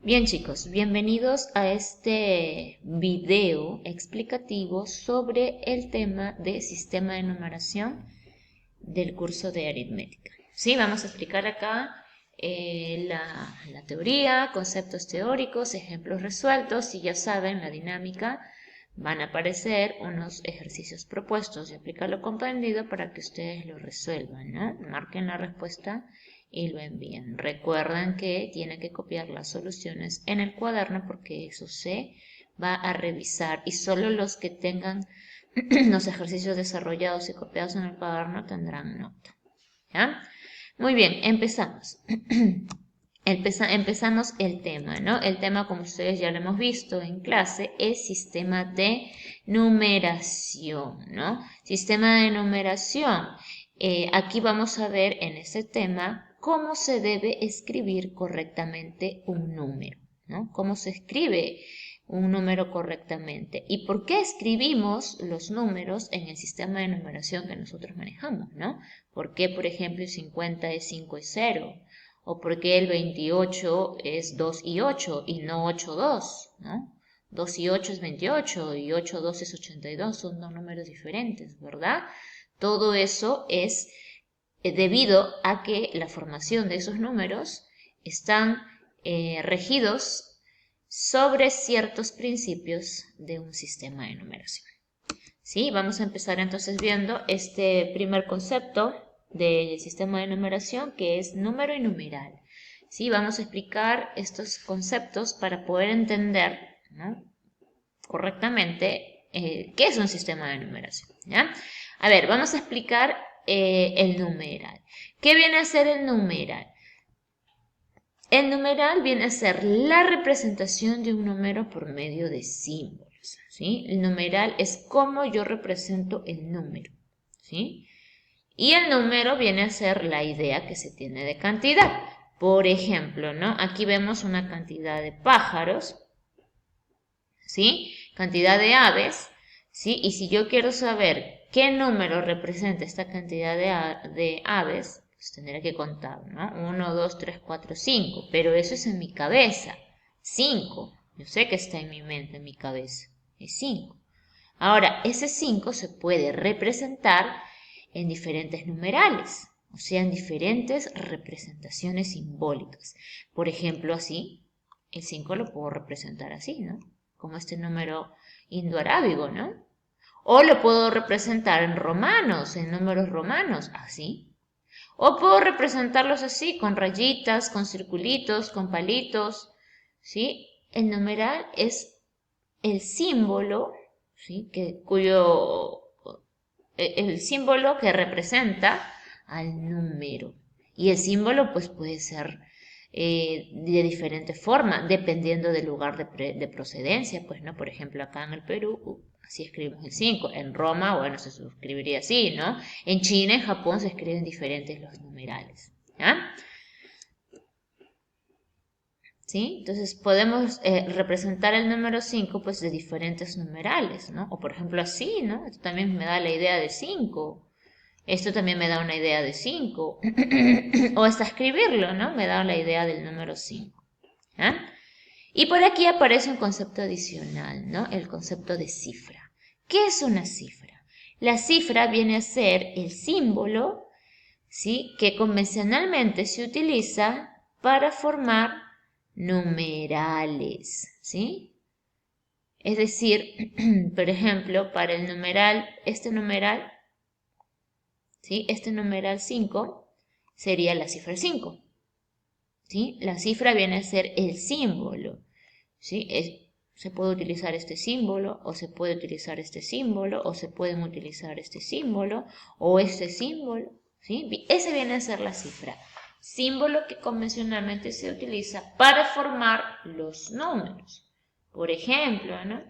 Bien chicos, bienvenidos a este video explicativo sobre el tema de sistema de numeración del curso de aritmética. Sí, vamos a explicar acá la teoría, conceptos teóricos, ejemplos resueltos y ya saben la dinámica. Van a aparecer unos ejercicios propuestos y aplicar lo comprendido para que ustedes lo resuelvan, ¿no? Marquen la respuesta y lo envíen. Recuerden que tienen que copiar las soluciones en el cuaderno porque eso se va a revisar y solo los que tengan los ejercicios desarrollados y copiados en el cuaderno tendrán nota. ¿Ya? Muy bien, empezamos. Empezamos el tema, ¿no? El tema, como ustedes ya lo hemos visto en clase, es sistema de numeración, ¿no? Sistema de numeración. Aquí vamos a ver en este tema cómo se debe escribir correctamente un número, ¿no? Cómo se escribe un número correctamente y por qué escribimos los números en el sistema de numeración que nosotros manejamos, ¿no? ¿Por qué, por ejemplo, el 50 es 5 y 0? ¿O por qué el 28 es 2 y 8 y no 8, 2? ¿No? 2 y 8 es 28 y 8, 2 es 82, son dos números diferentes, ¿verdad? Todo eso es debido a que la formación de esos números están regidos sobre ciertos principios de un sistema de numeración. ¿Sí? Vamos a empezar entonces viendo este primer concepto del sistema de numeración que es número y numeral. ¿Sí? Vamos a explicar estos conceptos para poder entender, ¿no?, correctamente qué es un sistema de numeración. ¿Ya? A ver, vamos a explicar el numeral. ¿Qué viene a ser el numeral? El numeral viene a ser la representación de un número por medio de símbolos, ¿sí? El numeral es cómo yo represento el número, ¿sí? Y el número viene a ser la idea que se tiene de cantidad. Por ejemplo, ¿no? Aquí vemos una cantidad de pájaros, ¿sí? Cantidad de aves, ¿sí? Y si yo quiero saber qué número representa esta cantidad de aves, pues tendré que contar, ¿no? 1, 2, 3, 4, 5. Pero eso es en mi cabeza. 5. Yo sé que está en mi mente, en mi cabeza. Es 5. Ahora, ese 5 se puede representar en diferentes numerales, o sea, en diferentes representaciones simbólicas. Por ejemplo, así, el 5 lo puedo representar así, ¿no? Como este número indoarábigo, ¿no? O lo puedo representar en romanos, en números romanos, así. O puedo representarlos así, con rayitas, con circulitos, con palitos, ¿sí? El numeral es el símbolo, ¿sí?, el símbolo que representa al número. Y el símbolo pues puede ser de diferente forma, dependiendo del lugar de procedencia. Pues, ¿no? Por ejemplo, acá en el Perú, así escribimos el 5. En Roma, bueno, se escribiría así, ¿no? En China, en Japón se escriben diferentes los numerales. ¿Ya? ¿Sí? Entonces podemos representar el número 5 pues de diferentes numerales, ¿no? O por ejemplo así, ¿no? Esto también me da la idea de 5. Esto también me da una idea de 5. O hasta escribirlo, ¿no? Me da la idea del número 5. ¿Ah? Y por aquí aparece un concepto adicional, ¿no? El concepto de cifra. ¿Qué es una cifra? La cifra viene a ser el símbolo, ¿sí?, que convencionalmente se utiliza para formar numerales, ¿sí? Es decir, por ejemplo, para el numeral, este numeral, ¿sí?, este numeral 5 sería la cifra 5, ¿sí? La cifra viene a ser el símbolo, ¿sí? Se puede utilizar este símbolo, o se puede utilizar este símbolo, o se pueden utilizar este símbolo, o este símbolo, ¿sí? Ese viene a ser la cifra. Símbolo que convencionalmente se utiliza para formar los números. Por ejemplo, ¿no?,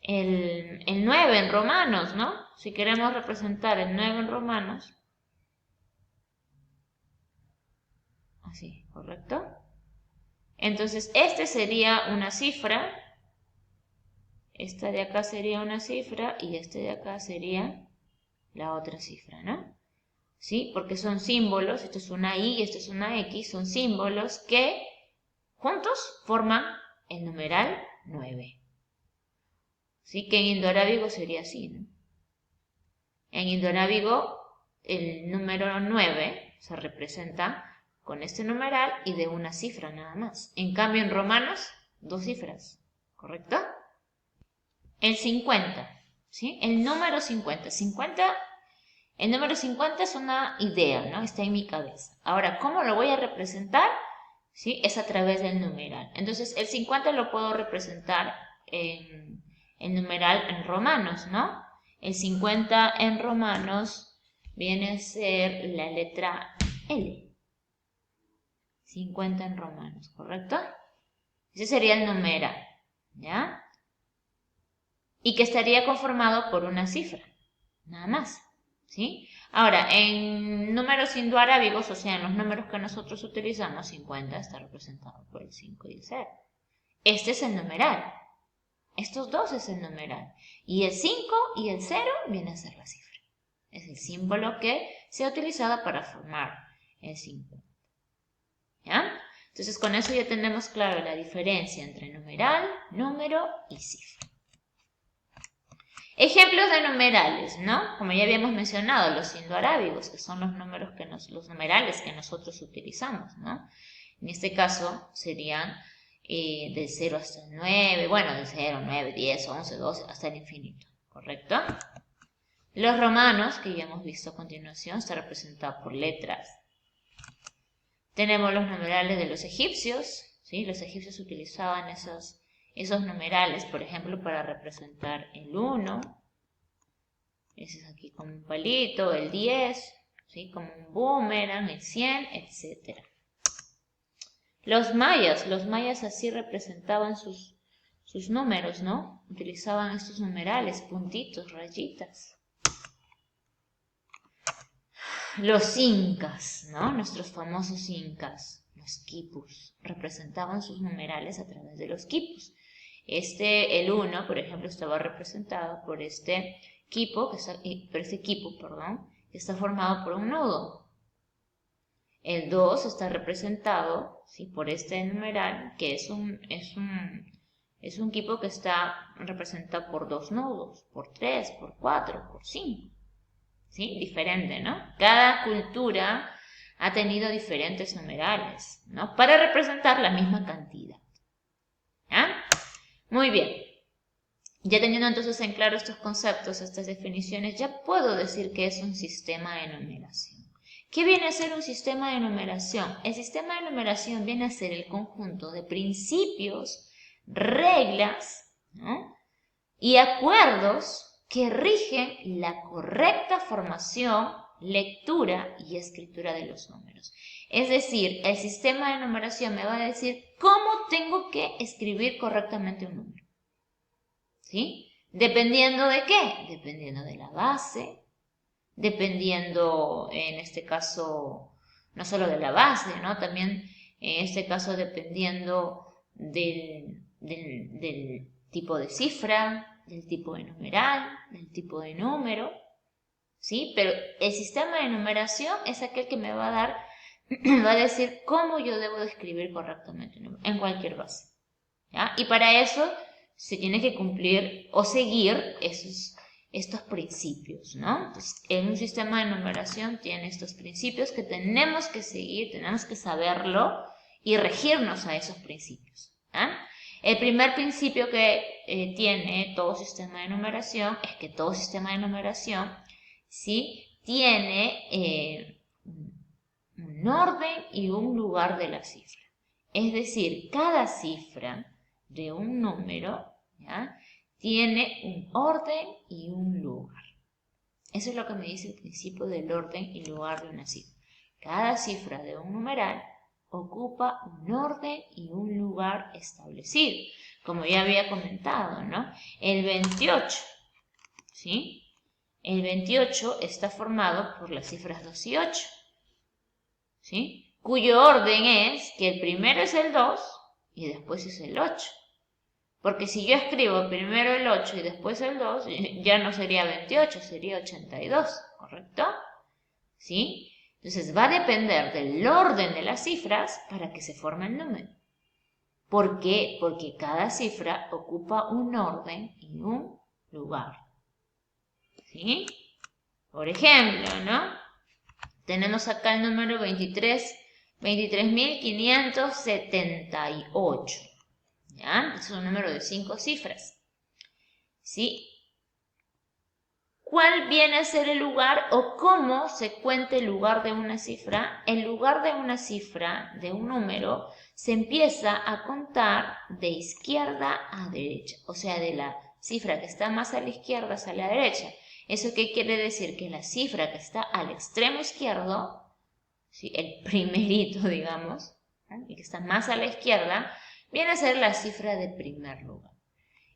el 9 en romanos, ¿no? Si queremos representar el 9 en romanos, así, ¿correcto? Entonces, este sería una cifra, esta de acá sería una cifra y este de acá sería la otra cifra, ¿no? ¿Sí? Porque son símbolos, esto es una Y y esto es una X, son símbolos que juntos forman el numeral 9. ¿Sí? Que en indoarábigo sería así, ¿no? En indoarábigo el número 9 se representa con este numeral y de una cifra nada más. En cambio en romanos, 2 cifras, ¿correcto? El 50, ¿sí? El número 50. El número 50 es una idea, ¿no? Está en mi cabeza. Ahora, ¿cómo lo voy a representar? ¿Sí? Es a través del numeral. Entonces, el 50 lo puedo representar en el numeral en romanos, ¿no? El 50 en romanos viene a ser la letra L. 50 en romanos, ¿correcto? Ese sería el numeral, ¿ya? Y que estaría conformado por una cifra, nada más, ¿sí? Ahora, en números indoarábigos, o sea, en los números que nosotros utilizamos, 50 está representado por el 5 y el 0. Este es el numeral. Estos dos es el numeral. Y el 5 y el 0 viene a ser la cifra. Es el símbolo que se ha utilizado para formar el 50. ¿Ya? Entonces, con eso ya tenemos claro la diferencia entre numeral, número y cifra. Ejemplos de numerales, ¿no? Como ya habíamos mencionado, los indoarábigos, que son los numerales que nosotros utilizamos, ¿no? En este caso serían del 0 hasta el 9, bueno, del 0, 9, 10, 11, 12, hasta el infinito, ¿correcto? Los romanos, que ya hemos visto a continuación, está representado por letras. Tenemos los numerales de los egipcios, ¿sí? Los egipcios utilizaban esos numerales, por ejemplo, para representar el 1, ese es aquí como un palito, el 10, ¿sí? Como un boomerang, el 100, etc. Los mayas así representaban sus números, ¿no? Utilizaban estos numerales, puntitos, rayitas. Los incas, ¿no? Nuestros famosos incas, los quipus, representaban sus numerales a través de los quipus. El 1, por ejemplo, estaba representado por este quipu, que está formado por un nudo. El 2 está representado, ¿sí? Por este numeral, que es un quipu que está representado por 2 nudos, por 3, por 4, por 5. ¿Sí? Diferente, ¿no? Cada cultura ha tenido diferentes numerales, ¿no? Para representar la misma cantidad. ¿Ya? Muy bien. Ya teniendo entonces en claro estos conceptos, estas definiciones, ya puedo decir que es un sistema de numeración. ¿Qué viene a ser un sistema de numeración? El sistema de numeración viene a ser el conjunto de principios, reglas, ¿no? Y acuerdos que rigen la correcta formación, lectura y escritura de los números. Es decir, el sistema de numeración me va a decir cómo tengo que escribir correctamente un número. ¿Sí? ¿Dependiendo de qué? Dependiendo de la base, dependiendo, en este caso, no solo de la base, ¿no? También, en este caso, dependiendo del tipo de cifra, del tipo de numeral, del tipo de número, ¿sí? Pero el sistema de numeración es aquel que me va a dar, va a decir cómo yo debo de escribir correctamente en cualquier base, ¿ya? Y para eso se tiene que cumplir o seguir estos principios, ¿no? Entonces, en un sistema de numeración tiene estos principios que tenemos que seguir, tenemos que saberlo y regirnos a esos principios, ¿ya? El primer principio que tiene todo sistema de numeración es que todo sistema de numeración, ¿sí? Tiene un orden y un lugar de la cifra. Es decir, cada cifra de un número, ¿ya? Tiene un orden y un lugar. Eso es lo que me dice el principio del orden y lugar de una cifra. Cada cifra de un numeral ocupa un orden y un lugar establecido, como ya había comentado, ¿no? El 28, ¿sí? El 28 está formado por las cifras 2 y 8, ¿sí? Cuyo orden es que el primero es el 2 y después es el 8. Porque si yo escribo primero el 8 y después el 2, ya no sería 28, sería 82, ¿correcto? ¿Sí? Entonces va a depender del orden de las cifras para que se forme el número. ¿Por qué? Porque cada cifra ocupa un orden y un lugar. ¿Sí? Por ejemplo, ¿no? Tenemos acá el número 23.578. ¿Ya? Es un número de 5 cifras. ¿Sí? ¿Cuál viene a ser el lugar o cómo se cuenta el lugar de una cifra? El lugar de una cifra, de un número, se empieza a contar de izquierda a derecha, o sea, de la cifra que está más a la izquierda hacia la derecha. ¿Eso qué quiere decir? Que la cifra que está al extremo izquierdo, ¿sí? El primerito, digamos, y que está más a la izquierda, viene a ser la cifra de primer lugar.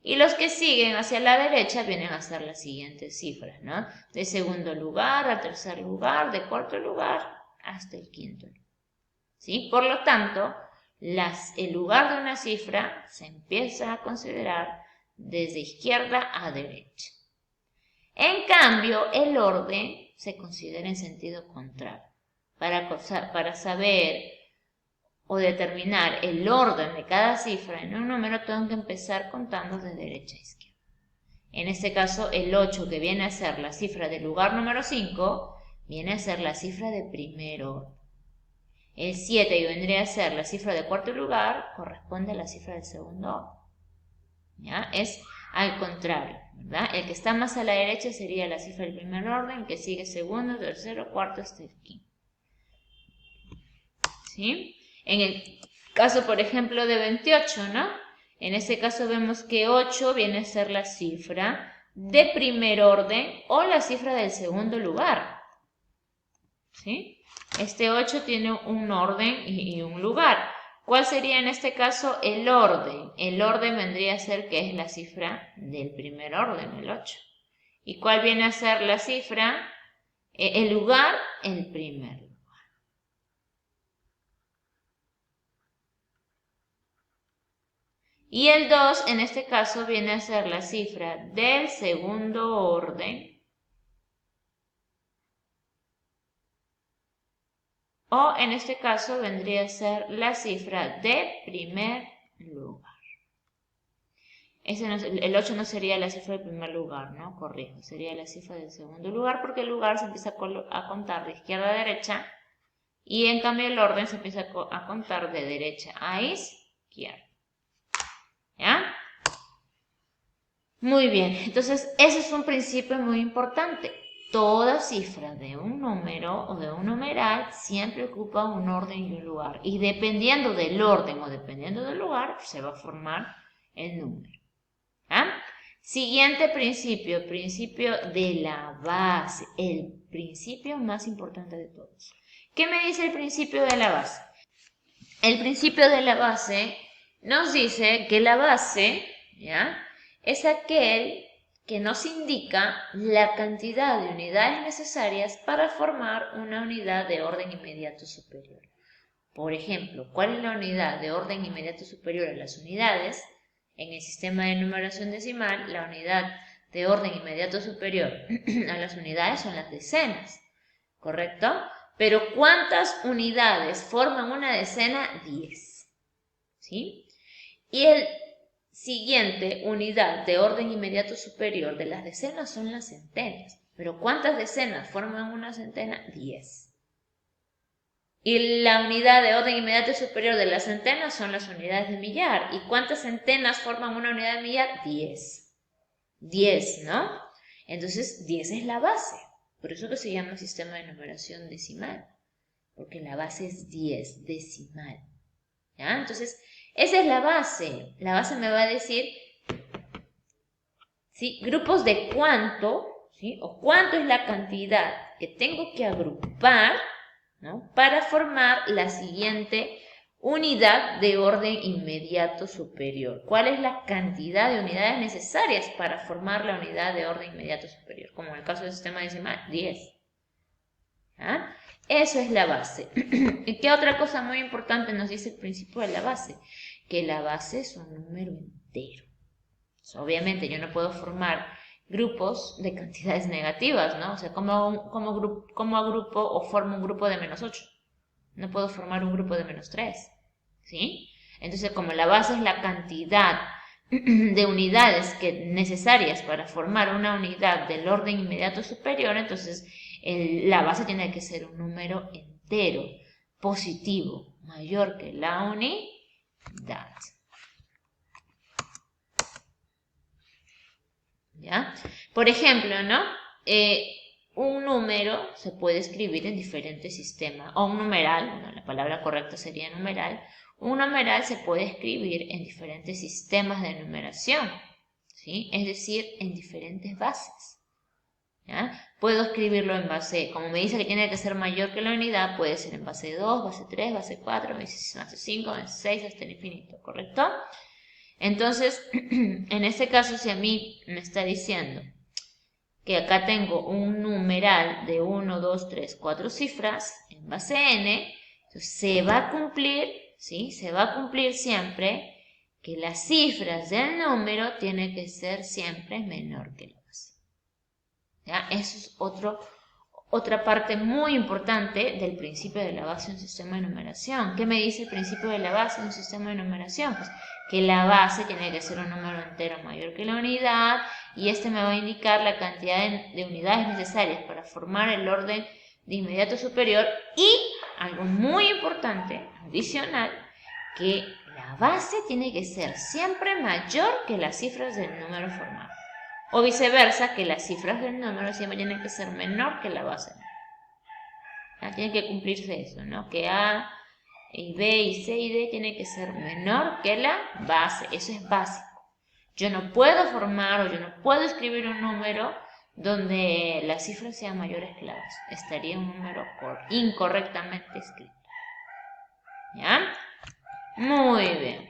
Y los que siguen hacia la derecha vienen a ser las siguientes cifras, ¿no? De segundo lugar al tercer lugar, de cuarto lugar hasta el quinto lugar. ¿Sí? Por lo tanto, el lugar de una cifra se empieza a considerar desde izquierda a derecha. En cambio, el orden se considera en sentido contrario. Para saber o determinar el orden de cada cifra en un número, tengo que empezar contando de derecha a izquierda. En este caso, el 8, que viene a ser la cifra del lugar número 5, viene a ser la cifra de primer orden. El 7, que vendría a ser la cifra de cuarto lugar, corresponde a la cifra del segundo orden. ¿Ya? Es al contrario, ¿verdad? El que está más a la derecha sería la cifra del primer orden, que sigue segundo, tercero, cuarto hasta el quinto. ¿Sí? En el caso, por ejemplo, de 28, ¿no? En ese caso vemos que 8 viene a ser la cifra de primer orden o la cifra del segundo lugar. ¿Sí? Este 8 tiene un orden y un lugar. ¿Cuál sería en este caso el orden? El orden vendría a ser que es la cifra del primer orden, el 8. ¿Y cuál viene a ser la cifra? El lugar, el primer. Y el 2 en este caso viene a ser la cifra del segundo orden o en este caso vendría a ser la cifra de primer lugar. El 8 no sería la cifra del primer lugar, ¿no? Corrijo, sería la cifra del segundo lugar porque el lugar se empieza a contar de izquierda a derecha y en cambio el orden se empieza a contar de derecha a izquierda. ¿Ya? Muy bien, entonces ese es un principio muy importante. Toda cifra de un número o de un numeral siempre ocupa un orden y un lugar. Y dependiendo del orden o dependiendo del lugar, se va a formar el número. ¿Ah? Siguiente principio, principio de la base, el principio más importante de todos. ¿Qué me dice el principio de la base? El principio de la base nos dice que la base, ¿ya?, es aquel que nos indica la cantidad de unidades necesarias para formar una unidad de orden inmediato superior. Por ejemplo, ¿cuál es la unidad de orden inmediato superior a las unidades? En el sistema de numeración decimal, la unidad de orden inmediato superior a las unidades son las decenas, ¿correcto? Pero ¿cuántas unidades forman una decena? 10. ¿Sí? Y el siguiente unidad de orden inmediato superior de las decenas son las centenas. Pero ¿cuántas decenas forman una centena? 10. Y la unidad de orden inmediato superior de las centenas son las unidades de millar. ¿Y cuántas centenas forman una unidad de millar? 10. 10, ¿no? Entonces 10 es la base. Por eso que se llama sistema de numeración decimal. Porque la base es 10, decimal. ¿Ya? Entonces, esa es la base. La base me va a decir, ¿sí?, grupos de cuánto, ¿sí?, o cuánto es la cantidad que tengo que agrupar, ¿no?, para formar la siguiente unidad de orden inmediato superior. ¿Cuál es la cantidad de unidades necesarias para formar la unidad de orden inmediato superior? Como en el caso del sistema decimal, 10. ¿Ah? Eso es la base. ¿Y qué otra cosa muy importante nos dice el principio de la base? Que la base es un número entero. Obviamente yo no puedo formar grupos de cantidades negativas, ¿no? O sea, ¿cómo agrupo o formo un grupo de -8? No puedo formar un grupo de -3, ¿sí? Entonces, como la base es la cantidad de unidades necesarias para formar una unidad del orden inmediato superior, entonces la base tiene que ser un número entero, positivo, mayor que la unidad. ¿Ya? Por ejemplo, ¿no? Un número se puede escribir en diferentes sistemas, o un numeral, bueno, la palabra correcta sería numeral. Un numeral se puede escribir en diferentes sistemas de numeración, ¿sí? Es decir, en diferentes bases. ¿Ya? Puedo escribirlo en base, como me dice que tiene que ser mayor que la unidad, puede ser en base 2, base 3, base 4, base 5, base 6, hasta el infinito, ¿correcto? Entonces, en este caso, si a mí me está diciendo que acá tengo un numeral de 1, 2, 3, 4 cifras en base n, entonces se va a cumplir, ¿sí? Se va a cumplir siempre que las cifras del número tienen que ser siempre menor que la base. ¿Ya? Eso es otra parte muy importante del principio de la base de un sistema de numeración. ¿Qué me dice el principio de la base de un sistema de numeración? Pues que la base tiene que ser un número entero mayor que la unidad, y este me va a indicar la cantidad de unidades necesarias para formar el orden de inmediato superior, y algo muy importante, adicional, que la base tiene que ser siempre mayor que las cifras del número formado. O viceversa, que las cifras del número siempre tienen que ser menor que la base. Tiene que cumplirse eso, ¿no? Que A y B y C y D tienen que ser menor que la base. Eso es básico. Yo no puedo formar, o yo no puedo escribir un número donde las cifras sean mayores que la base. Estaría un número incorrectamente escrito. ¿Ya? Muy bien.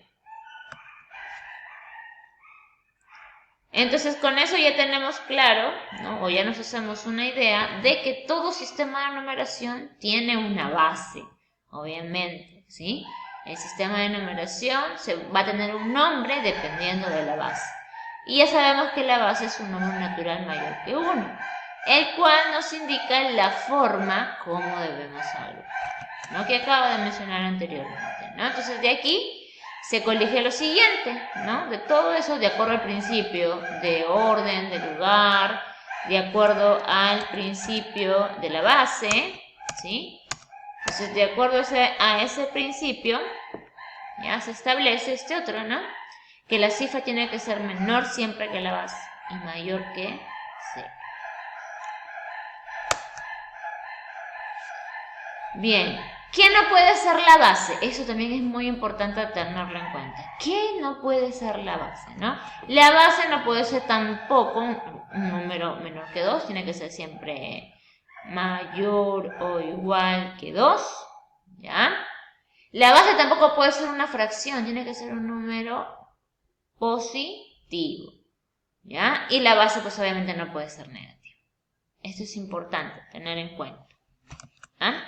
Entonces, con eso ya tenemos claro, ¿no? O ya nos hacemos una idea de que todo sistema de numeración tiene una base, obviamente, ¿sí? El sistema de numeración va a tener un nombre dependiendo de la base. Y ya sabemos que la base es un número natural mayor que 1, el cual nos indica la forma como debemos agrupar, ¿no? Que acabo de mencionar anteriormente, ¿no? Entonces, de aquí se colige lo siguiente, ¿no? De todo eso, de acuerdo al principio de orden, de lugar, de acuerdo al principio de la base, ¿sí? Entonces, de acuerdo a ese principio, ya se establece este otro, ¿no? Que la cifra tiene que ser menor siempre que la base y mayor que 0. Bien. ¿Qué no puede ser la base? Eso también es muy importante tenerlo en cuenta. ¿Qué no puede ser la base? ¿No? La base no puede ser tampoco un número menor que 2, tiene que ser siempre mayor o igual que 2, ¿ya? La base tampoco puede ser una fracción, tiene que ser un número positivo, ¿ya? Y la base pues obviamente no puede ser negativa. Esto es importante tener en cuenta. ¿Ah?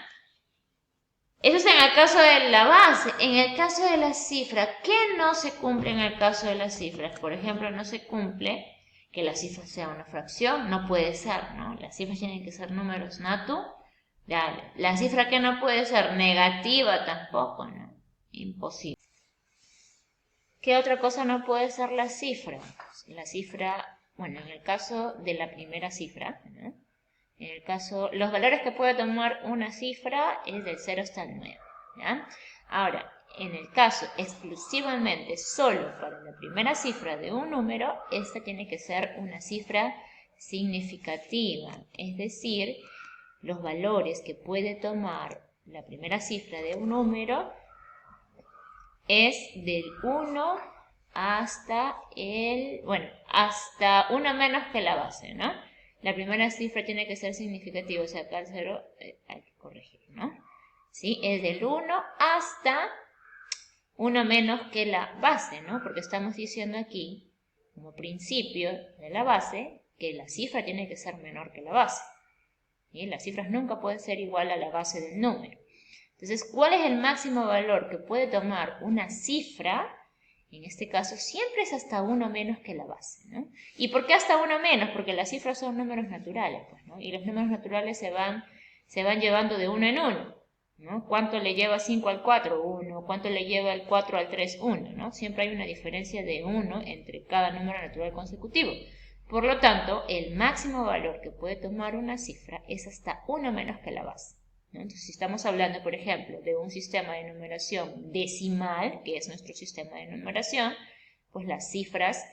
Eso es en el caso de la base. En el caso de la cifra, ¿qué no se cumple en el caso de las cifras? Por ejemplo, no se cumple que la cifra sea una fracción, no puede ser, ¿no? Las cifras tienen que ser números naturales. La cifra que no puede ser negativa tampoco, ¿no? Imposible. ¿Qué otra cosa no puede ser la cifra? La cifra, bueno, en el caso de la primera cifra, ¿no? En el caso, los valores que puede tomar una cifra es del 0 hasta el 9, ¿ya? Ahora, en el caso exclusivamente solo para la primera cifra de un número, esta tiene que ser una cifra significativa, es decir, los valores que puede tomar la primera cifra de un número es del 1 hasta hasta 1 menos que la base, ¿no? La primera cifra tiene que ser significativa, o sea, acá el 0 hay que corregir, ¿no? ¿Sí? Es del 1 hasta 1 menos que la base, ¿no? Porque estamos diciendo aquí, como principio de la base, que la cifra tiene que ser menor que la base. ¿Sí? Las cifras nunca pueden ser igual a la base del número. Entonces, ¿cuál es el máximo valor que puede tomar una cifra? En este caso siempre es hasta 1 menos que la base, ¿no? ¿Y por qué hasta 1 menos? Porque las cifras son números naturales, pues, ¿no? Y los números naturales se van llevando de 1 en 1. ¿no? ¿Cuánto le lleva 5 al 4? 1. ¿Cuánto le lleva el 4 al 3? 1, ¿no? Siempre hay una diferencia de 1 entre cada número natural consecutivo. Por lo tanto, el máximo valor que puede tomar una cifra es hasta 1 menos que la base, ¿no? Entonces, si estamos hablando, por ejemplo, de un sistema de numeración decimal, que es nuestro sistema de numeración, pues las cifras,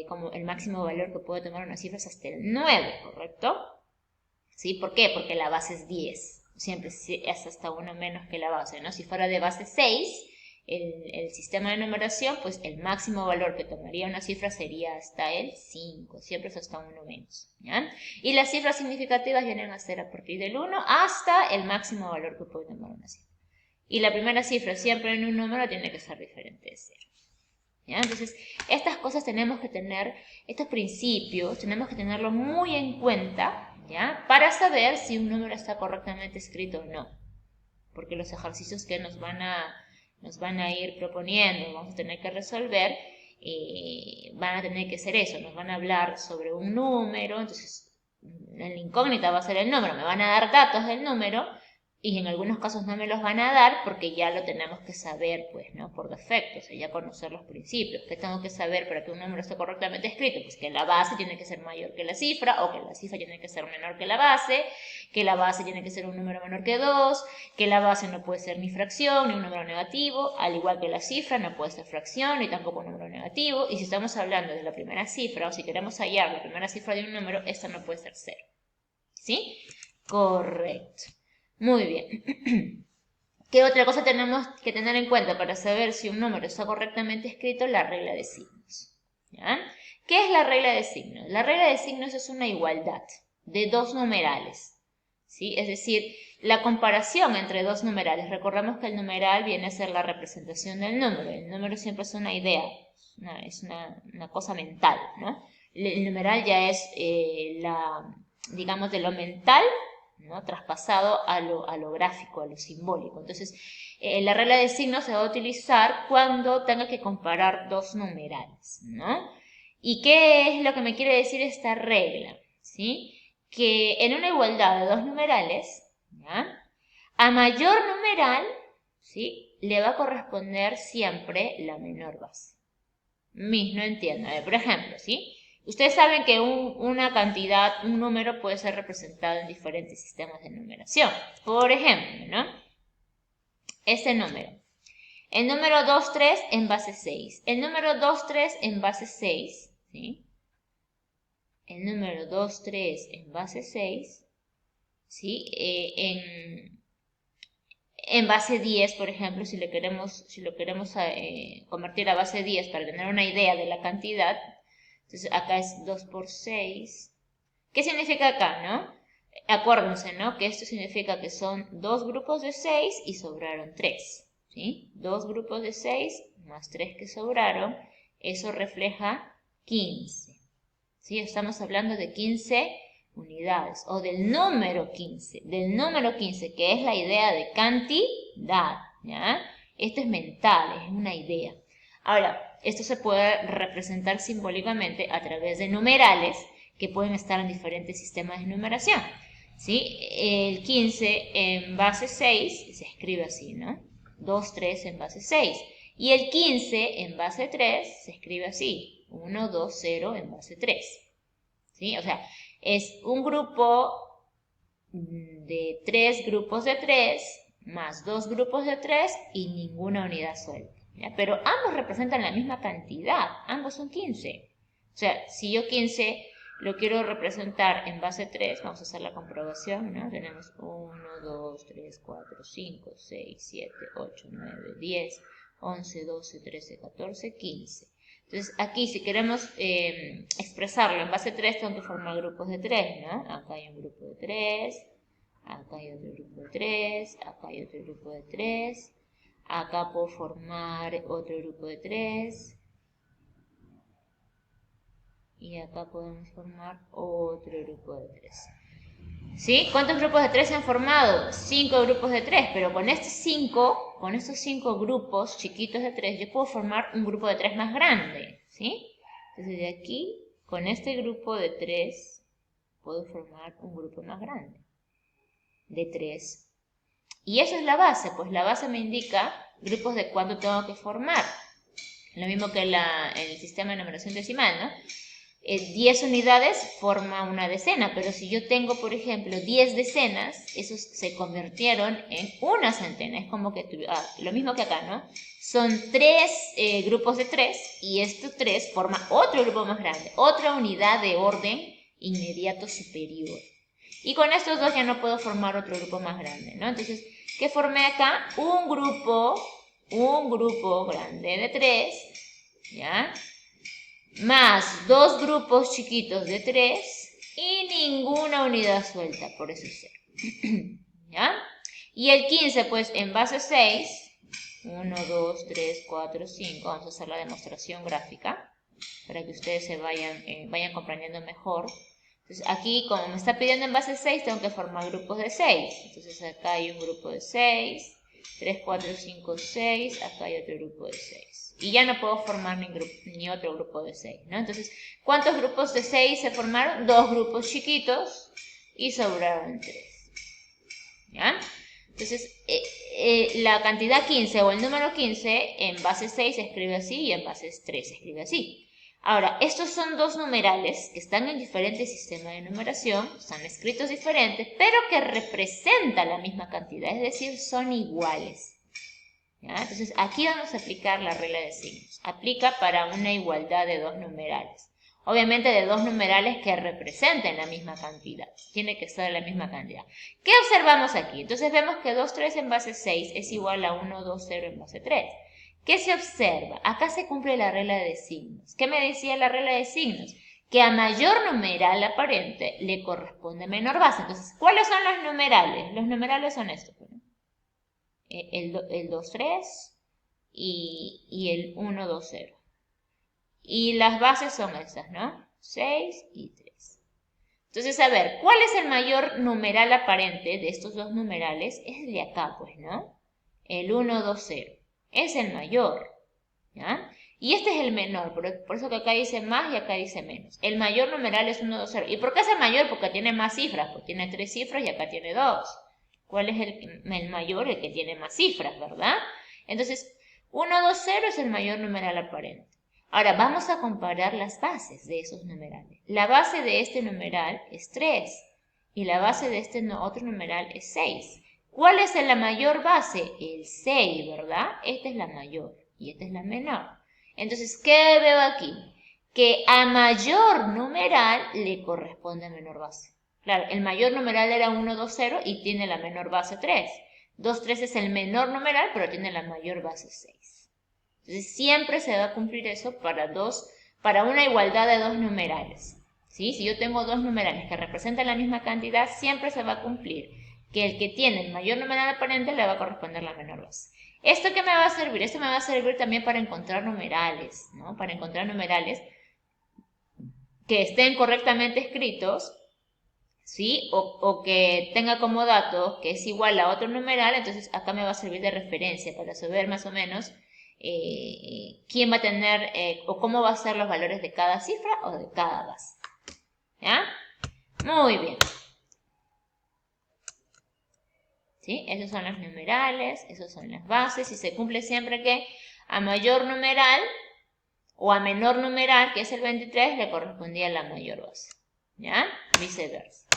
como el máximo valor que puede tomar una cifra es hasta el 9, ¿correcto? ¿Sí? ¿Por qué? Porque la base es 10. Siempre es hasta 1 menos que la base, ¿no? Si fuera de base 6, el sistema de numeración, pues el máximo valor que tomaría una cifra sería hasta el 5. Siempre es hasta 1 menos, ¿ya? Y las cifras significativas vienen a ser a partir del 1 hasta el máximo valor que puede tomar una cifra. Y la primera cifra siempre en un número tiene que ser diferente de 0. ¿Ya? Entonces, estas cosas tenemos que tener, estos principios, tenemos que tenerlos muy en cuenta, ¿ya? Para saber si un número está correctamente escrito o no. Porque los ejercicios que nos van a ir proponiendo, vamos a tener que resolver, van a tener que ser eso, nos van a hablar sobre un número, entonces la incógnita va a ser el número, me van a dar datos del número, y en algunos casos no me los van a dar porque ya lo tenemos que saber, pues, ¿no? Por defecto, o sea, ya conocer los principios. ¿Qué tengo que saber para que un número esté correctamente escrito? Pues que la base tiene que ser mayor que la cifra, o que la cifra tiene que ser menor que la base tiene que ser un número menor que 2, que la base no puede ser ni fracción ni un número negativo, al igual que la cifra no puede ser fracción ni tampoco un número negativo, y si estamos hablando de la primera cifra, o si queremos hallar la primera cifra de un número, esta no puede ser 0. ¿Sí? Correcto. Muy bien. ¿Qué otra cosa tenemos que tener en cuenta para saber si un número está correctamente escrito? La regla de signos. ¿Ya? ¿Qué es la regla de signos? La regla de signos es una igualdad de dos numerales, ¿sí? Es decir, la comparación entre dos numerales. Recordemos que el numeral viene a ser la representación del número. El número siempre es una idea, es una cosa mental, ¿no? El numeral ya es digamos, de lo mental, ¿no? Traspasado a lo gráfico, a lo simbólico. Entonces, la regla de signos se va a utilizar cuando tenga que comparar dos numerales, ¿no? ¿Y qué es lo que me quiere decir esta regla? ¿Sí? Que en una igualdad de dos numerales, ¿ya? A mayor numeral, ¿sí? Le va a corresponder siempre la menor base. No entiendo. A ver, por ejemplo, ¿sí? Ustedes saben que una cantidad, un número puede ser representado en diferentes sistemas de numeración. Por ejemplo, ¿no? Este número. El número 2, 3 en base 6. El número 2, 3 en base 6, ¿sí? El número 2, 3 en base 6, ¿sí? En base 10, por ejemplo, si lo queremos convertir a base 10 para tener una idea de la cantidad, entonces acá es 2 por 6. ¿Qué significa acá, no? Acuérdense, ¿no? Que esto significa que son dos grupos de 6 y sobraron 3, ¿sí? Dos grupos de 6 más 3 que sobraron, eso refleja 15, ¿sí? Estamos hablando de 15 unidades, o del número 15, que es la idea de cantidad, ¿ya? Esto es mental, es una idea. Ahora, esto se puede representar simbólicamente a través de numerales que pueden estar en diferentes sistemas de numeración, ¿sí? El 15 en base 6 se escribe así, ¿no? 2, 3 en base 6. Y el 15 en base 3 se escribe así, 1, 2, 0 en base 3. ¿Sí? O sea, es un grupo de 3 grupos de 3 más 2 grupos de 3 y ninguna unidad suelta, ¿ya? Pero ambos representan la misma cantidad, ambos son 15. O sea, si yo 15 lo quiero representar en base 3, vamos a hacer la comprobación, ¿no? Tenemos 1, 2, 3, 4, 5, 6, 7, 8, 9, 10, 11, 12, 13, 14, 15. Entonces, aquí si queremos expresarlo en base 3, tengo que formar grupos de 3, ¿no? Acá hay un grupo de 3, acá hay otro grupo de 3, acá hay otro grupo de 3, acá puedo formar otro grupo de 3, y acá podemos formar otro grupo de 3. ¿Sí? ¿Cuántos grupos de 3 se han formado? 5 grupos de 3, pero con estos 5 grupos chiquitos de 3, yo puedo formar un grupo de 3 más grande, ¿sí? Entonces de aquí, con este grupo de 3, puedo formar un grupo más grande, de 3. Y eso es la base, pues la base me indica grupos de cuánto tengo que formar. Lo mismo que el sistema de numeración decimal, ¿no? 10 unidades forma una decena, pero si yo tengo, por ejemplo, 10 decenas, esos se convirtieron en una centena. Es como que, lo mismo que acá, ¿no? Son 3 grupos de 3 y estos 3 forma otro grupo más grande, otra unidad de orden inmediato superior. Y con estos dos ya no puedo formar otro grupo más grande, ¿no? Entonces, ¿qué formé acá? Un grupo grande de 3, ¿ya? Más 2 grupos chiquitos de 3 y ninguna unidad suelta, por eso es 0. ¿Ya? Y el 15, pues en base 6, 1, 2, 3, 4, 5, vamos a hacer la demostración gráfica para que ustedes se vayan comprendiendo mejor. Entonces aquí, como me está pidiendo en base 6, tengo que formar grupos de 6. Entonces acá hay un grupo de 6, 3, 4, 5, 6, acá hay otro grupo de 6. Y ya no puedo formar ni otro grupo de 6, ¿no? Entonces, ¿cuántos grupos de 6 se formaron? 2 grupos chiquitos y sobraron 3. ¿Ya? Entonces, la cantidad 15 o el número 15 en base 6 se escribe así y en base 3 se escribe así. Ahora, estos son dos numerales que están en diferentes sistemas de numeración, están escritos diferentes, pero que representan la misma cantidad, es decir, son iguales. ¿Ya? Entonces, aquí vamos a aplicar la regla de signos. Aplica para una igualdad de dos numerales. Obviamente de dos numerales que representen la misma cantidad. Tiene que ser la misma cantidad. ¿Qué observamos aquí? Entonces vemos que 2, 3 en base 6 es igual a 1, 2, 0 en base 3. ¿Qué se observa? Acá se cumple la regla de signos. ¿Qué me decía la regla de signos? Que a mayor numeral aparente le corresponde menor base. Entonces, ¿cuáles son los numerales? Los numerales son estos. El 2, 3 y el 1, 2, 0. Y las bases son estas, ¿no? 6 y 3. Entonces, a ver, ¿cuál es el mayor numeral aparente de estos dos numerales? Es el de acá, pues, ¿no? El 1, 2, 0. Es el mayor, ¿ya? Y este es el menor, por eso que acá dice más y acá dice menos. El mayor numeral es 1, 2, 0. ¿Y por qué es el mayor? Porque tiene más cifras, pues tiene 3 cifras y acá tiene 2. ¿Cuál es el mayor? El que tiene más cifras, ¿verdad? Entonces, 1, 2, 0 es el mayor numeral aparente. Ahora, vamos a comparar las bases de esos numerales. La base de este numeral es 3 y la base de este otro numeral es 6. ¿Cuál es la mayor base? El 6, ¿verdad? Esta es la mayor y esta es la menor. Entonces, ¿qué veo aquí? Que a mayor numeral le corresponde menor base. Claro, el mayor numeral era 1, 2, 0 y tiene la menor base 3. 2, 3 es el menor numeral, pero tiene la mayor base 6. Entonces, siempre se va a cumplir eso para una igualdad de dos numerales. ¿Sí? Si yo tengo dos numerales que representan la misma cantidad, siempre se va a cumplir que el que tiene el mayor numeral aparente le va a corresponder la menor base. ¿Esto qué me va a servir? Esto me va a servir también para encontrar numerales, ¿no? Para encontrar numerales que estén correctamente escritos, ¿sí? O que tenga como dato que es igual a otro numeral, entonces acá me va a servir de referencia para saber más o menos quién va a tener o cómo va a ser los valores de cada cifra o de cada base. ¿Ya? Muy bien. ¿Sí? Esos son los numerales, esos son las bases y se cumple siempre que a mayor numeral o a menor numeral, que es el 23, le correspondía la mayor base. ¿Ya? Viceversa.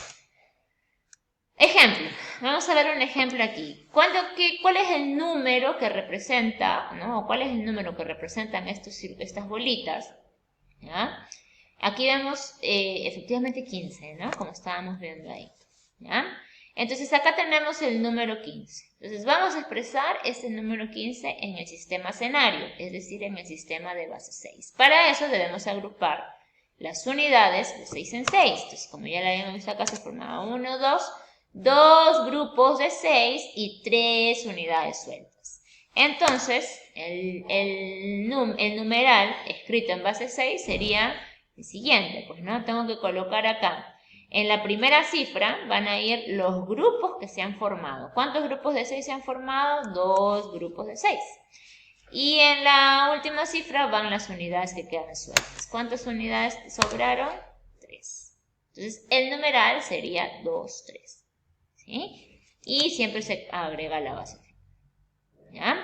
Ejemplo. Vamos a ver un ejemplo aquí. ¿Cuál es el número que representa, ¿no? O cuál es el número que representan estas bolitas? ¿Ya? Aquí vemos efectivamente 15, ¿no? Como estábamos viendo ahí. ¿Ya? Entonces acá tenemos el número 15. Entonces vamos a expresar este número 15 en el sistema escenario, es decir, en el sistema de base 6. Para eso debemos agrupar las unidades de 6 en 6. Entonces, como ya la habíamos visto acá, se formaba 1, 2 grupos de 6 y 3 unidades sueltas. Entonces, el numeral escrito en base 6 sería el siguiente. Pues no, tengo que colocar acá. En la primera cifra van a ir los grupos que se han formado. ¿Cuántos grupos de 6 se han formado? 2 grupos de 6. Y en la última cifra van las unidades que quedan sueltas. ¿Cuántas unidades sobraron? 3. Entonces, el numeral sería 2, 3. ¿Sí? Y siempre se agrega la base. ¿Ya?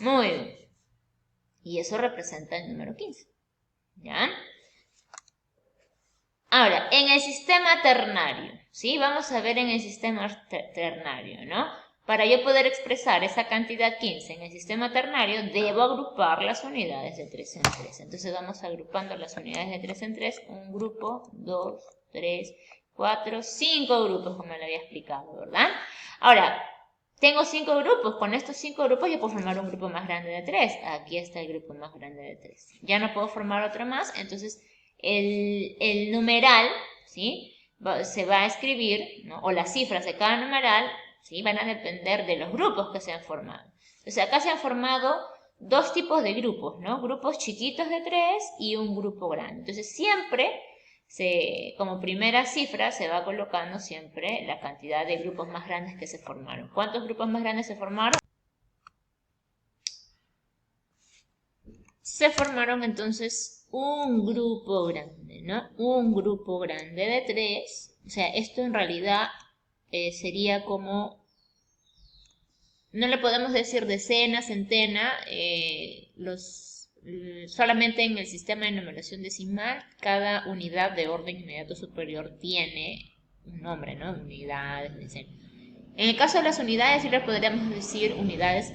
Muy bien. Y eso representa el número 15. ¿Ya? Ahora, en el sistema ternario, ¿sí? Vamos a ver en el sistema ternario, ¿no? Para yo poder expresar esa cantidad 15 en el sistema ternario, debo agrupar las unidades de 3 en 3. Entonces vamos agrupando las unidades de 3 en 3, un grupo, 2, 3, 4, 5 grupos, como le había explicado, ¿verdad? Ahora, tengo 5 grupos, con estos 5 grupos yo puedo formar un grupo más grande de 3. Aquí está el grupo más grande de 3. Ya no puedo formar otro más, entonces el numeral, ¿sí? Se va a escribir, ¿no? O las cifras de cada numeral, ¿sí? Van a depender de los grupos que se han formado. Entonces acá se han formado dos tipos de grupos, ¿no? Grupos chiquitos de 3 y un grupo grande. Entonces siempre, como primera cifra, se va colocando siempre la cantidad de grupos más grandes que se formaron. ¿Cuántos grupos más grandes se formaron? Se formaron entonces un grupo grande, ¿no? Un grupo grande de 3. O sea, esto en realidad sería como, no le podemos decir decena, centena, solamente en el sistema de numeración decimal, cada unidad de orden inmediato superior tiene un nombre, ¿no? Unidades, decenas. En el caso de las unidades, sí le podríamos decir unidades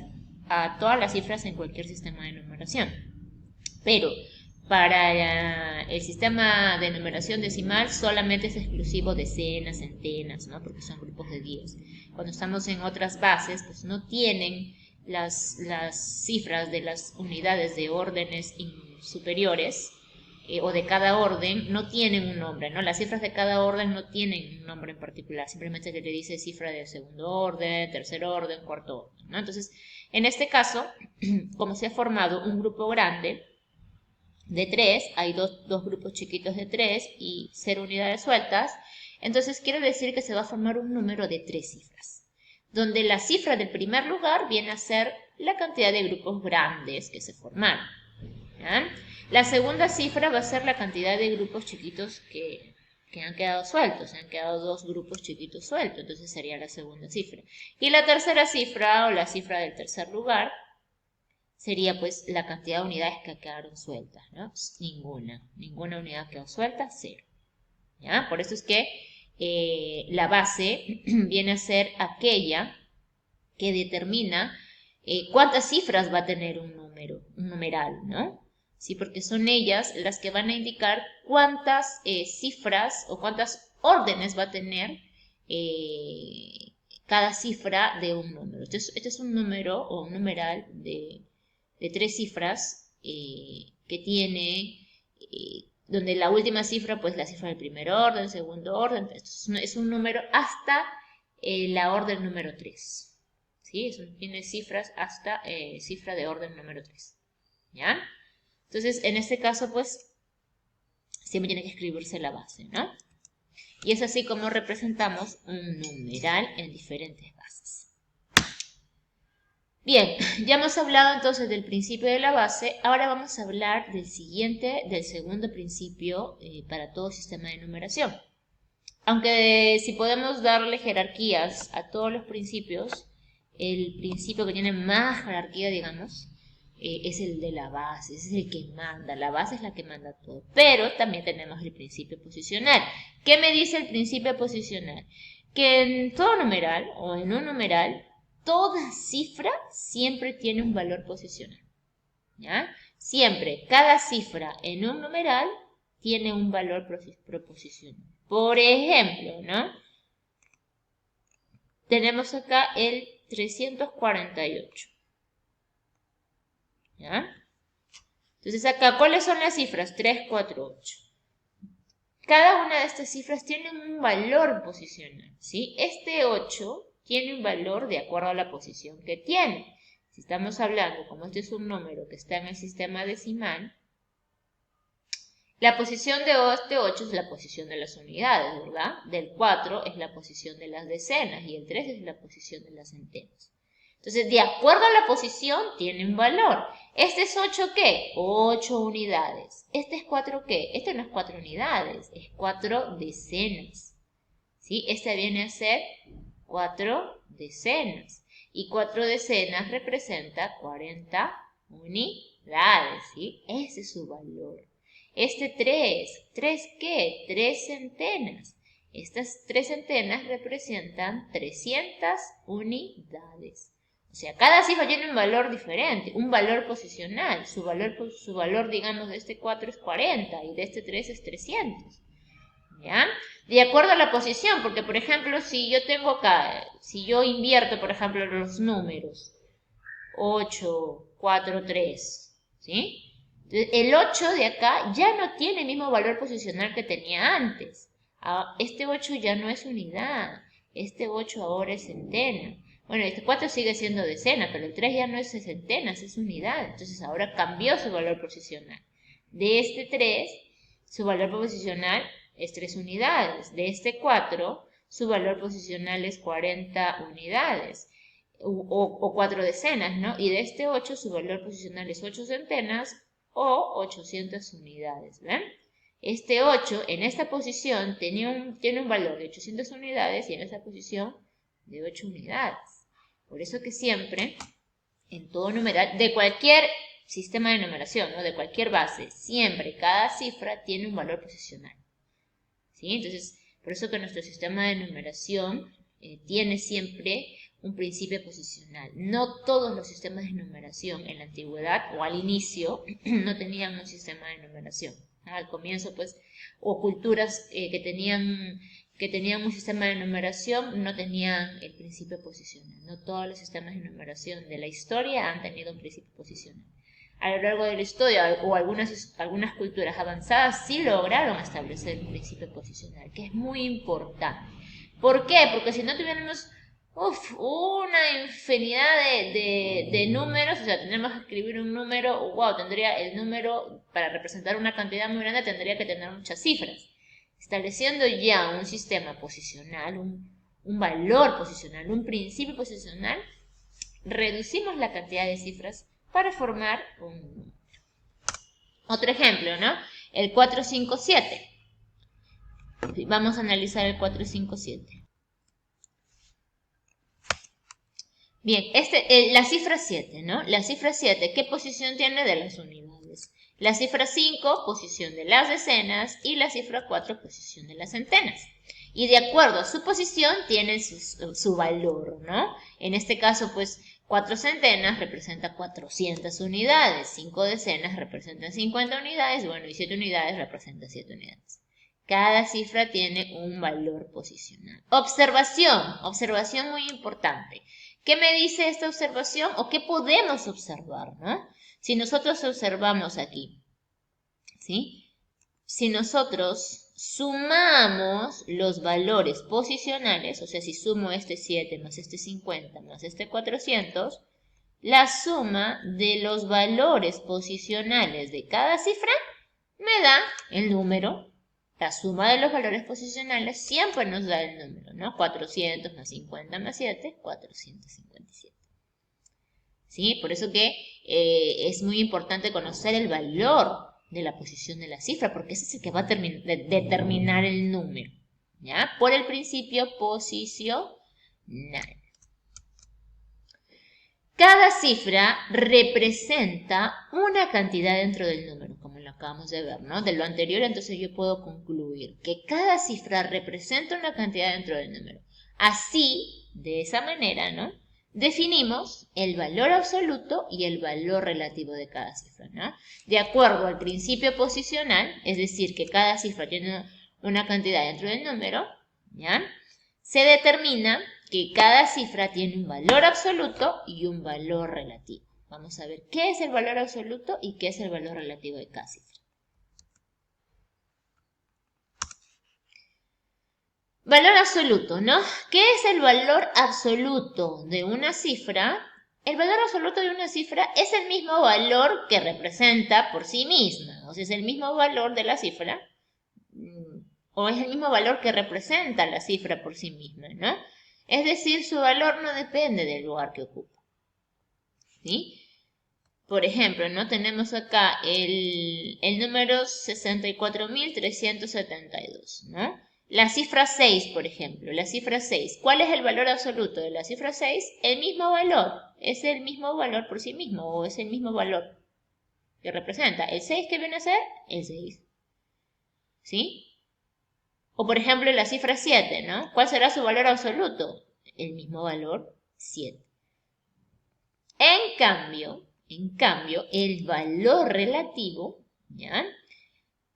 a todas las cifras en cualquier sistema de numeración. Pero para el sistema de numeración decimal solamente es exclusivo decenas, centenas, ¿no? Porque son grupos de 10. Cuando estamos en otras bases, pues no tienen las cifras de las unidades de órdenes superiores o de cada orden, no tienen un nombre, ¿no? Las cifras de cada orden no tienen un nombre en particular, simplemente se le dice cifra de segundo orden, tercer orden, cuarto orden, ¿no? Entonces, en este caso, como se ha formado un grupo grande, de 3, hay dos grupos chiquitos de 3 y 0 unidades sueltas, entonces quiere decir que se va a formar un número de 3 cifras, donde la cifra del primer lugar viene a ser la cantidad de grupos grandes que se formaron. ¿Ya? La segunda cifra va a ser la cantidad de grupos chiquitos que han quedado sueltos, han quedado 2 grupos chiquitos sueltos, entonces sería la segunda cifra. Y la tercera cifra, o la cifra del tercer lugar, sería pues la cantidad de unidades que quedaron sueltas, ¿no? Ninguna unidad quedó suelta, 0. ¿Ya? Por eso es que la base viene a ser aquella que determina cuántas cifras va a tener un numeral, ¿no? Sí, porque son ellas las que van a indicar cuántas cifras o cuántas órdenes va a tener cada cifra de un número. Este es un número o un numeral de 3 cifras que tiene, donde la última cifra, pues la cifra del primer orden, segundo orden, es un número hasta la orden número 3. ¿Sí? Eso tiene cifras hasta cifra de orden número 3. ¿Ya? Entonces, en este caso, pues, siempre tiene que escribirse la base, ¿no? Y es así como representamos un numeral en diferentes bases. Bien, ya hemos hablado entonces del principio de la base, ahora vamos a hablar del segundo principio para todo sistema de numeración. Aunque si podemos darle jerarquías a todos los principios, el principio que tiene más jerarquía, digamos, es el de la base, es el que manda, la base es la que manda todo. Pero también tenemos el principio posicional. ¿Qué me dice el principio posicional? Que en todo numeral o en un numeral, toda cifra siempre tiene un valor posicional. ¿Ya? Siempre, cada cifra en un numeral tiene un valor proposicional. Por ejemplo, ¿no? Tenemos acá el 348. ¿Ya? Entonces acá, ¿cuáles son las cifras? 3, 4, 8. Cada una de estas cifras tiene un valor posicional, ¿sí? Este 8 tiene un valor de acuerdo a la posición que tiene. Si estamos hablando, como este es un número que está en el sistema decimal, la posición de este 8 es la posición de las unidades, ¿verdad? Del 4 es la posición de las decenas y el 3 es la posición de las centenas. Entonces, de acuerdo a la posición, tiene un valor. ¿Este es 8 qué? 8 unidades. ¿Este es 4 qué? Este no es 4 unidades, es 4 decenas. ¿Sí? Este viene a ser 4 decenas. Y 4 decenas representa 40 unidades, ¿sí? Ese es su valor. Este 3, ¿3 qué? 3 centenas. Estas 3 centenas representan 300 unidades. O sea, cada cifra tiene un valor diferente, un valor posicional. Su valor, digamos, de este 4 es 40 y de este 3 es 300. ¿Ya? De acuerdo a la posición, porque por ejemplo, si yo tengo acá, si yo invierto, por ejemplo, los números 8, 4, 3, ¿sí? Entonces, el 8 de acá ya no tiene el mismo valor posicional que tenía antes. Este 8 ya no es unidad, este 8 ahora es centena. Bueno, este 4 sigue siendo decena, pero el 3 ya no es centenas, es unidad. Entonces ahora cambió su valor posicional. De este 3, su valor posicional es 3 unidades. De este 4, su valor posicional es 40 unidades. O 4 decenas, ¿no? Y de este 8, su valor posicional es 8 centenas o 800 unidades, ¿ven? Este 8 en esta posición tiene un valor de 800 unidades y en esta posición de 8 unidades. Por eso que siempre, en todo numeral, de cualquier sistema de numeración, ¿no? De cualquier base, siempre cada cifra tiene un valor posicional. ¿Sí? Entonces, por eso que nuestro sistema de numeración tiene siempre un principio posicional. No todos los sistemas de numeración en la antigüedad o al inicio no tenían un sistema de numeración. Al comienzo, pues, o culturas que tenían un sistema de numeración no tenían el principio posicional. No todos los sistemas de numeración de la historia han tenido un principio posicional. A lo largo de la historia o algunas culturas avanzadas sí lograron establecer el principio posicional, que es muy importante. ¿Por qué? Porque si no tuviéramos una infinidad de números, o sea, tenemos que escribir un número, tendría el número, para representar una cantidad muy grande, tendría que tener muchas cifras. Estableciendo ya un sistema posicional, un valor posicional, un principio posicional, reducimos la cantidad de cifras para formar un número. Otro ejemplo, ¿no? El 457. Vamos a analizar el 457. Bien, la cifra 7, ¿no? La cifra 7, ¿qué posición tiene de las unidades? La cifra 5, posición de las decenas, y la cifra 4, posición de las centenas. Y de acuerdo a su posición tiene su valor, ¿no? En este caso, pues, 4 centenas representa 400 unidades, 5 decenas representan 50 unidades, bueno, y 7 unidades representan 7 unidades. Cada cifra tiene un valor posicional. Observación muy importante. ¿Qué me dice esta observación o qué podemos observar, ¿no? Si nosotros observamos aquí, ¿sí? Si nosotros sumamos los valores posicionales, o sea, si sumo este 7 más este 50 más este 400, la suma de los valores posicionales de cada cifra me da el número. La suma de los valores posicionales siempre nos da el número, ¿no? 400 más 50 más 7, 457. ¿Sí? Por eso que es muy importante conocer el valor de la posición de la cifra, porque ese es el que va a determinar el número, ¿ya? Por el principio posicional. Cada cifra representa una cantidad dentro del número, como lo acabamos de ver, ¿no? De lo anterior, entonces yo puedo concluir que cada cifra representa una cantidad dentro del número. Así, de esa manera, ¿no? Definimos el valor absoluto y el valor relativo de cada cifra, ¿no? De acuerdo al principio posicional, es decir, que cada cifra tiene una cantidad dentro del número, ¿ya? Se determina que cada cifra tiene un valor absoluto y un valor relativo. Vamos a ver qué es el valor absoluto y qué es el valor relativo de cada cifra. Valor absoluto, ¿no? ¿Qué es el valor absoluto de una cifra? El valor absoluto de una cifra es el mismo valor que representa por sí misma. O sea, es el mismo valor de la cifra o es el mismo valor que representa la cifra por sí misma, ¿no? Es decir, su valor no depende del lugar que ocupa. ¿Sí? Por ejemplo, ¿no? Tenemos acá el número 64.372, ¿no? La cifra 6, por ejemplo, la cifra 6. ¿Cuál es el valor absoluto de la cifra 6? El mismo valor. Es el mismo valor por sí mismo, o es el mismo valor que representa. ¿El 6 que viene a ser? El 6. ¿Sí? O por ejemplo la cifra 7, ¿no? ¿Cuál será su valor absoluto? El mismo valor, 7. En cambio, el valor relativo, ¿ya?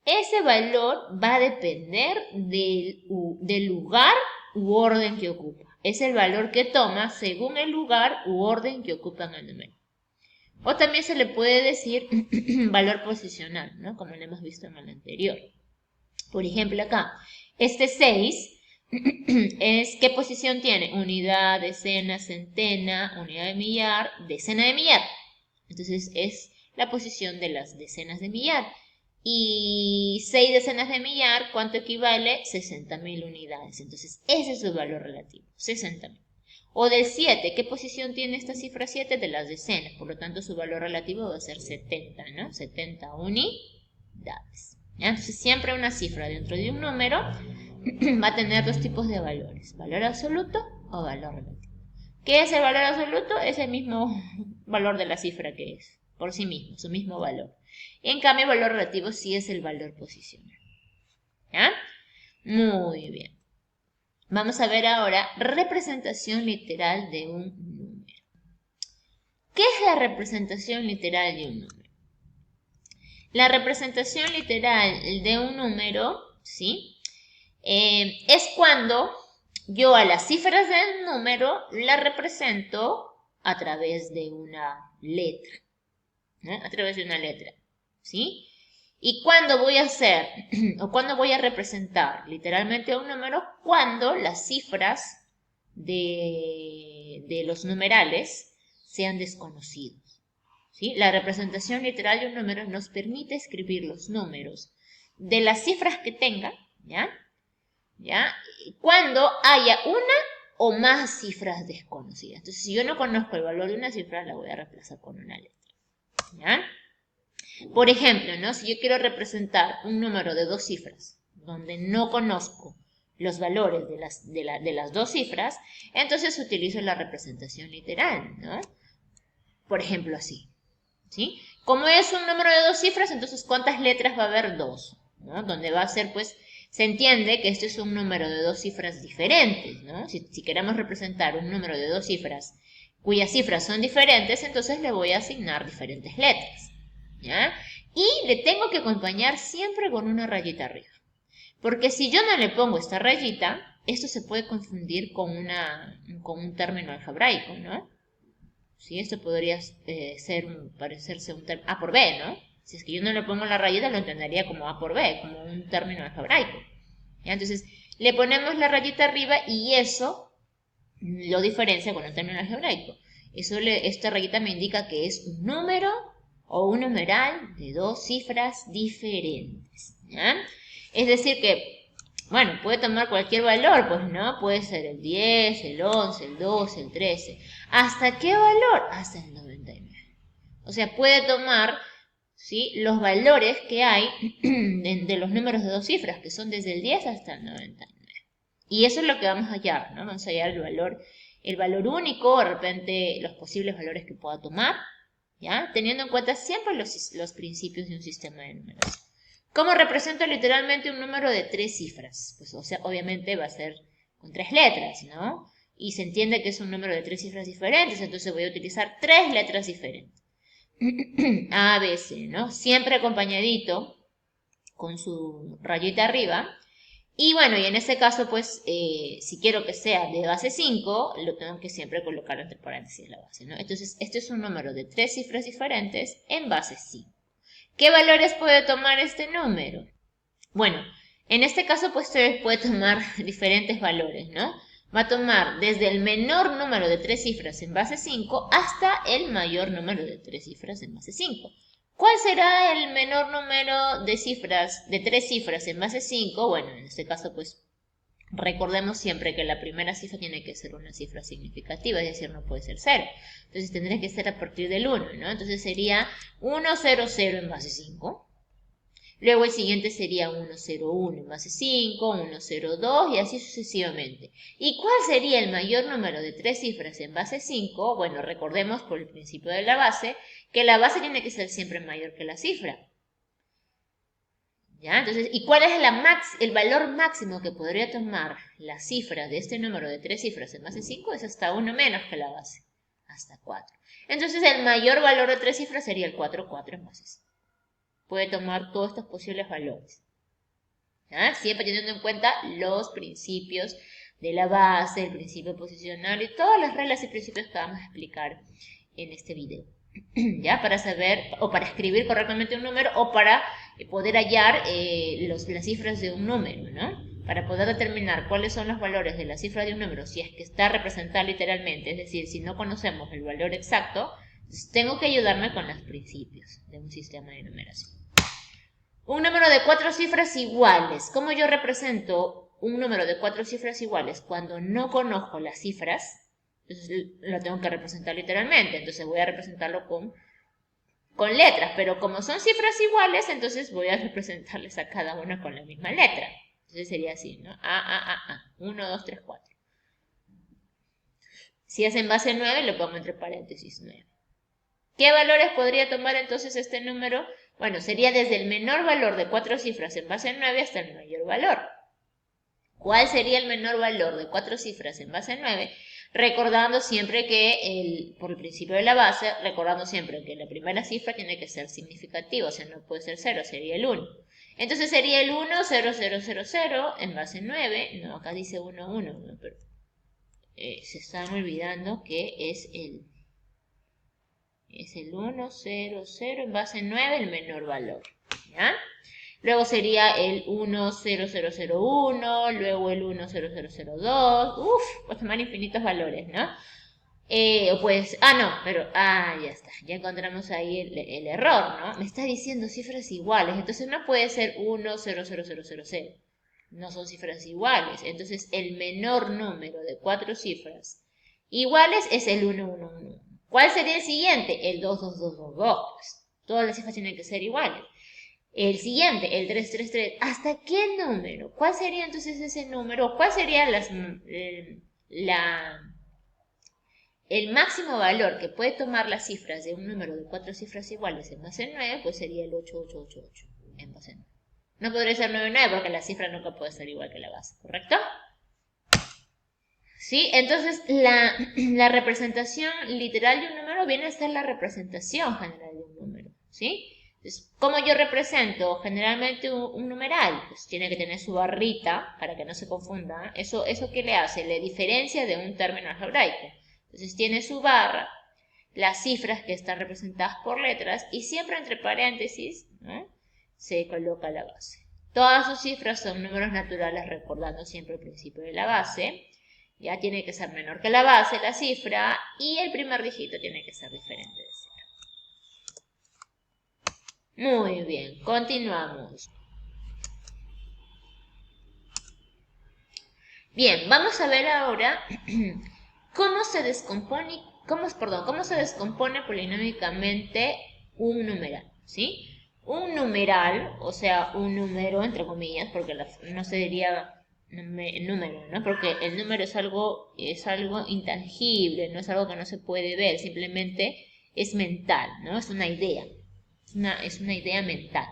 Ese valor va a depender del lugar u orden que ocupa. Es el valor que toma según el lugar u orden que ocupa en el número. O también se le puede decir valor posicional, ¿no? Como lo hemos visto en el anterior. Por ejemplo, acá, este 6 es, ¿qué posición tiene? Unidad, decena, centena, unidad de millar, decena de millar. Entonces es la posición de las decenas de millar. Y 6 decenas de millar, ¿cuánto equivale? 60.000 unidades. Entonces ese es su valor relativo, 60.000. O del 7, ¿qué posición tiene esta cifra 7? De las decenas. Por lo tanto, su valor relativo va a ser 70, ¿no? 70 unidades. ¿Ya? Entonces siempre una cifra dentro de un número va a tener dos tipos de valores, valor absoluto o valor relativo. ¿Qué es el valor absoluto? Es el mismo valor de la cifra que es, por sí mismo, su mismo valor. En cambio, el valor relativo sí es el valor posicional. ¿Ya? Muy bien. Vamos a ver ahora representación literal de un número. ¿Qué es la representación literal de un número? La representación literal de un número, ¿sí? Es cuando yo a las cifras del número la represento a través de una letra, ¿no? A través de una letra, ¿sí? ¿Y cuándo voy a hacer o cuándo voy a representar literalmente un número? Cuando las cifras de los numerales sean desconocidos, ¿sí? La representación literal de un número nos permite escribir los números de las cifras que tenga, ¿ya? ¿Ya? Cuando haya una o más cifras desconocidas. Entonces, si yo no conozco el valor de una cifra, la voy a reemplazar con una letra, ¿ya? Por ejemplo, ¿no? Si yo quiero representar un número de dos cifras, donde no conozco los valores de las dos cifras, entonces utilizo la representación literal, ¿no? Por ejemplo, así, ¿sí? Como es un número de dos cifras, entonces, ¿cuántas letras va a haber? Dos, ¿no? Donde va a ser, pues, se entiende que este es un número de dos cifras diferentes, ¿no? Si queremos representar un número de dos cifras cuyas cifras son diferentes, entonces le voy a asignar diferentes letras, ¿ya? Y le tengo que acompañar siempre con una rayita arriba. Porque si yo no le pongo esta rayita, esto se puede confundir con un término algebraico, ¿no? ¿Sí? Esto podría parecerse un término A por B, ¿no? Si es que yo no le pongo la rayita, lo entendería como A por B, como un término algebraico. ¿Ya? Entonces, le ponemos la rayita arriba y eso lo diferencia con un término algebraico. Esta rayita me indica que es un número o un numeral de dos cifras diferentes, ¿ya? Es decir que, bueno, puede tomar cualquier valor, pues, ¿no? Puede ser el 10, el 11, el 12, el 13. ¿Hasta qué valor? Hasta el 99. O sea, puede tomar, ¿sí?, los valores que hay de los números de dos cifras, que son desde el 10 hasta el 99. Y eso es lo que vamos a hallar, ¿no? Vamos a hallar el valor único, de repente los posibles valores que pueda tomar, ¿ya? Teniendo en cuenta siempre los principios de un sistema de números. ¿Cómo represento literalmente un número de tres cifras? Pues, o sea, obviamente va a ser con tres letras, ¿no? Y se entiende que es un número de tres cifras diferentes, entonces voy a utilizar tres letras diferentes. A, B, C, ¿no? Siempre acompañadito con su rayita arriba. Y bueno, y en este caso, pues, si quiero que sea de base 5, lo tengo que siempre colocar entre paréntesis la base, ¿no? Entonces, este es un número de tres cifras diferentes en base 5. ¿Qué valores puede tomar este número? Bueno, en este caso, pues, puede tomar diferentes valores, ¿no? Va a tomar desde el menor número de tres cifras en base 5 hasta el mayor número de tres cifras en base 5. ¿Cuál será el menor número de cifras, de tres cifras en base 5? Bueno, en este caso, pues, recordemos siempre que la primera cifra tiene que ser una cifra significativa, es decir, no puede ser 0. Entonces tendría que ser a partir del 1, ¿no? Entonces sería 1, 0, 0 en base 5. Luego el siguiente sería 101 en base 5, 102 y así sucesivamente. ¿Y cuál sería el mayor número de 3 cifras en base 5? Bueno, recordemos por el principio de la base que la base tiene que ser siempre mayor que la cifra. ¿Ya? Entonces, ¿y cuál es el valor máximo que podría tomar la cifra de este número de 3 cifras en base 5? Es hasta 1 menos que la base, hasta 4. Entonces, el mayor valor de 3 cifras sería el 4 en base 5. Puede tomar todos estos posibles valores. ¿Ya? Siempre teniendo en cuenta los principios de la base, el principio posicional y todas las reglas y principios que vamos a explicar en este video. ¿Ya? Para saber o para escribir correctamente un número o para poder hallar las cifras de un número, ¿no? Para poder determinar cuáles son los valores de la cifra de un número, si es que está representada literalmente, es decir, si no conocemos el valor exacto, entonces tengo que ayudarme con los principios de un sistema de numeración. Un número de 4 cifras iguales. ¿Cómo yo represento un número de 4 cifras iguales cuando no conozco las cifras? Entonces lo tengo que representar literalmente, entonces voy a representarlo con letras, pero como son cifras iguales, entonces voy a representarles a cada una con la misma letra. Entonces sería así, ¿no? A, 1, 2, 3, 4. Si es en base 9, lo pongo entre paréntesis 9. ¿Qué valores podría tomar entonces este número? Bueno, sería desde el menor valor de 4 cifras en base 9 hasta el mayor valor. ¿Cuál sería el menor valor de 4 cifras en base 9? Recordando siempre que, por el principio de la base, recordando siempre que la primera cifra tiene que ser significativa, o sea, no puede ser 0, sería el 1. Entonces sería el 1, 0, 0, 0, 0 en base 9. No, acá dice 1, 1, ¿no? Pero se están olvidando que es el 1, 0, 0 en base 9, el menor valor. ¿Ya? Luego sería el 10001, luego el 10002. Pues tomar infinitos valores, ¿no? Ya está. Ya encontramos ahí el error, ¿no? Me está diciendo cifras iguales, entonces no puede ser 1000000. No son cifras iguales. Entonces el menor número de 4 cifras iguales es el 111. ¿Cuál sería el siguiente? El 22222. Pues, todas las cifras tienen que ser iguales. El siguiente, el 333. ¿Hasta qué número? ¿Cuál sería entonces ese número? ¿Cuál sería el máximo valor que puede tomar las cifras de un número de 4 cifras iguales en base 9? Pues sería el 8888 en base 9. No podría ser 99 porque la cifra nunca puede ser igual que la base, ¿correcto? ¿Sí? Entonces, la representación literal de un número viene a ser la representación general de un número, ¿sí? Entonces, ¿cómo yo represento generalmente un numeral? Pues tiene que tener su barrita para que no se confunda. ¿Eso qué le hace? Le diferencia de un término algebraico. Entonces, tiene su barra, las cifras que están representadas por letras y siempre entre paréntesis, ¿no?, se coloca la base. Todas sus cifras son números naturales, recordando siempre el principio de la base. Ya tiene que ser menor que la base, la cifra, y el primer dígito tiene que ser diferente de 0. Muy bien, continuamos. Bien, vamos a ver ahora cómo se descompone polinómicamente un numeral, ¿sí? Un numeral, o sea, un número, entre comillas, porque no se diría número, ¿no? Porque el número es algo intangible, no es algo que no se puede ver, simplemente es mental, ¿no? Es una idea, es una idea mental.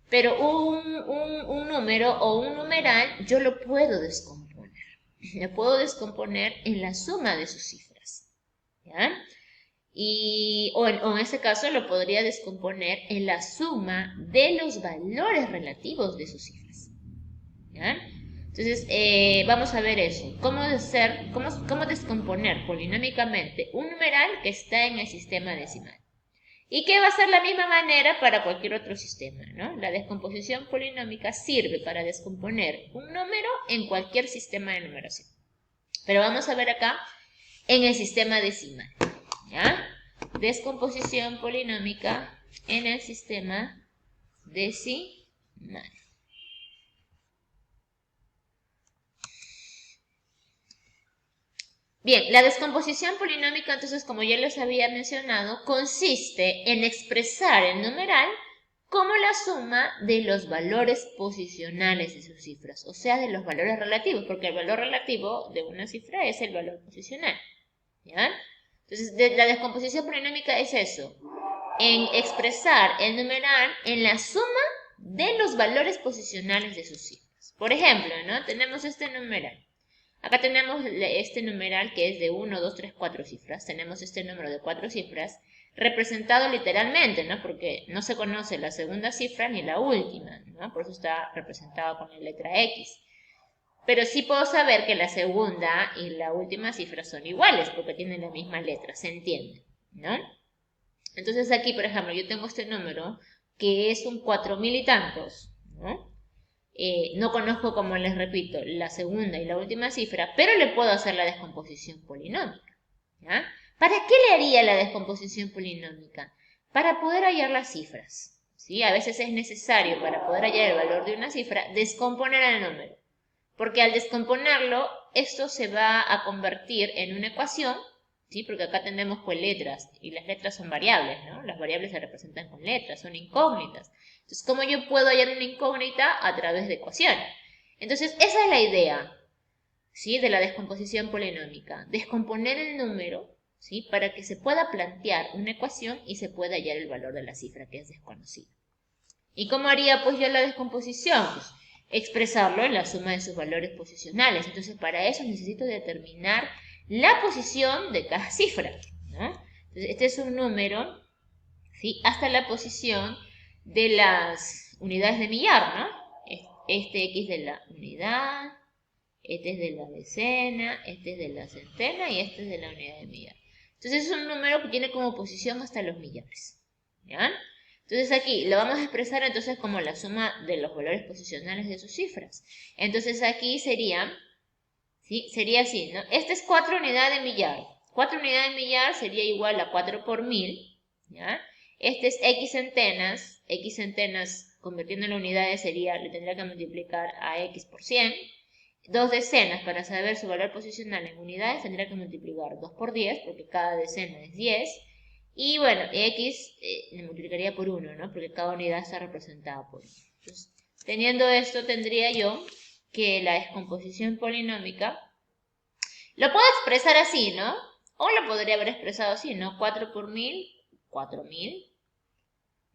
Pero un número o un numeral yo lo puedo descomponer. Lo puedo descomponer en la suma de sus cifras, ¿ya? O en ese caso lo podría descomponer en la suma de los valores relativos de sus cifras, ¿ya? Entonces, vamos a ver eso. ¿Cómo descomponer polinómicamente un numeral que está en el sistema decimal? Y que va a ser la misma manera para cualquier otro sistema, ¿no? La descomposición polinómica sirve para descomponer un número en cualquier sistema de numeración. Pero vamos a ver acá en el sistema decimal, ¿ya? Descomposición polinómica en el sistema decimal. Bien, la descomposición polinómica, entonces, como ya les había mencionado, consiste en expresar el numeral como la la suma de los valores posicionales de sus cifras, o sea, de los valores relativos, porque el valor relativo de una cifra es el valor posicional. ¿Ya? Entonces, la descomposición polinómica es eso, en expresar el numeral en la suma de los valores posicionales de sus cifras. Por ejemplo, ¿no? Tenemos este numeral. Acá tenemos este numeral que es de 1, 2, 3, 4 cifras. Tenemos este número de 4 cifras representado literalmente, ¿no? Porque no se conoce la segunda cifra ni la última, ¿no? Por eso está representado con la letra X. Pero sí puedo saber que la segunda y la última cifra son iguales porque tienen la misma letra, se entiende, ¿no? Entonces aquí, por ejemplo, yo tengo este número que es un 4000 y tantos, ¿no? No conozco, como les repito, la segunda y la última cifra, pero le puedo hacer la descomposición polinómica, ¿ya? ¿Para qué le haría la descomposición polinómica? Para poder hallar las cifras, ¿sí? A veces es necesario, para poder hallar el valor de una cifra, descomponer el número, porque al descomponerlo, esto se va a convertir en una ecuación, ¿sí? Porque acá tenemos pues letras, y las letras son variables, ¿no? Las variables se representan con letras, son incógnitas. Entonces, ¿cómo yo puedo hallar una incógnita? A través de ecuaciones. Entonces, esa es la idea, ¿sí? De la descomposición polinómica. Descomponer el número, ¿sí? Para que se pueda plantear una ecuación y se pueda hallar el valor de la cifra que es desconocida. ¿Y cómo haría pues yo la descomposición? Pues expresarlo en la suma de sus valores posicionales. Entonces, para eso necesito determinar la posición de cada cifra, ¿no? Entonces, este es un número, ¿sí? Hasta la posición de las unidades de millar, ¿no? Este X de la unidad, este es de la decena, este es de la centena y este es de la unidad de millar. Entonces es un número que tiene como posición hasta los millares, ¿ya? Entonces aquí lo vamos a expresar entonces como la suma de los valores posicionales de sus cifras. Entonces aquí sería, ¿sí? Sería así, ¿no? Este es 4 unidades de millar. 4 unidades de millar sería igual a 4 por 1000, ¿ya? Este es X centenas convirtiendo en unidades sería, le tendría que multiplicar a X por 100. 2 decenas, para saber su valor posicional en unidades, tendría que multiplicar 2 por 10, porque cada decena es 10. Y bueno, X le multiplicaría por 1, ¿no? Porque cada unidad está representada por 1. Entonces, teniendo esto, tendría yo que la descomposición polinómica lo puedo expresar así, ¿no? O lo podría haber expresado así, ¿no? 4 por 1000, 4000.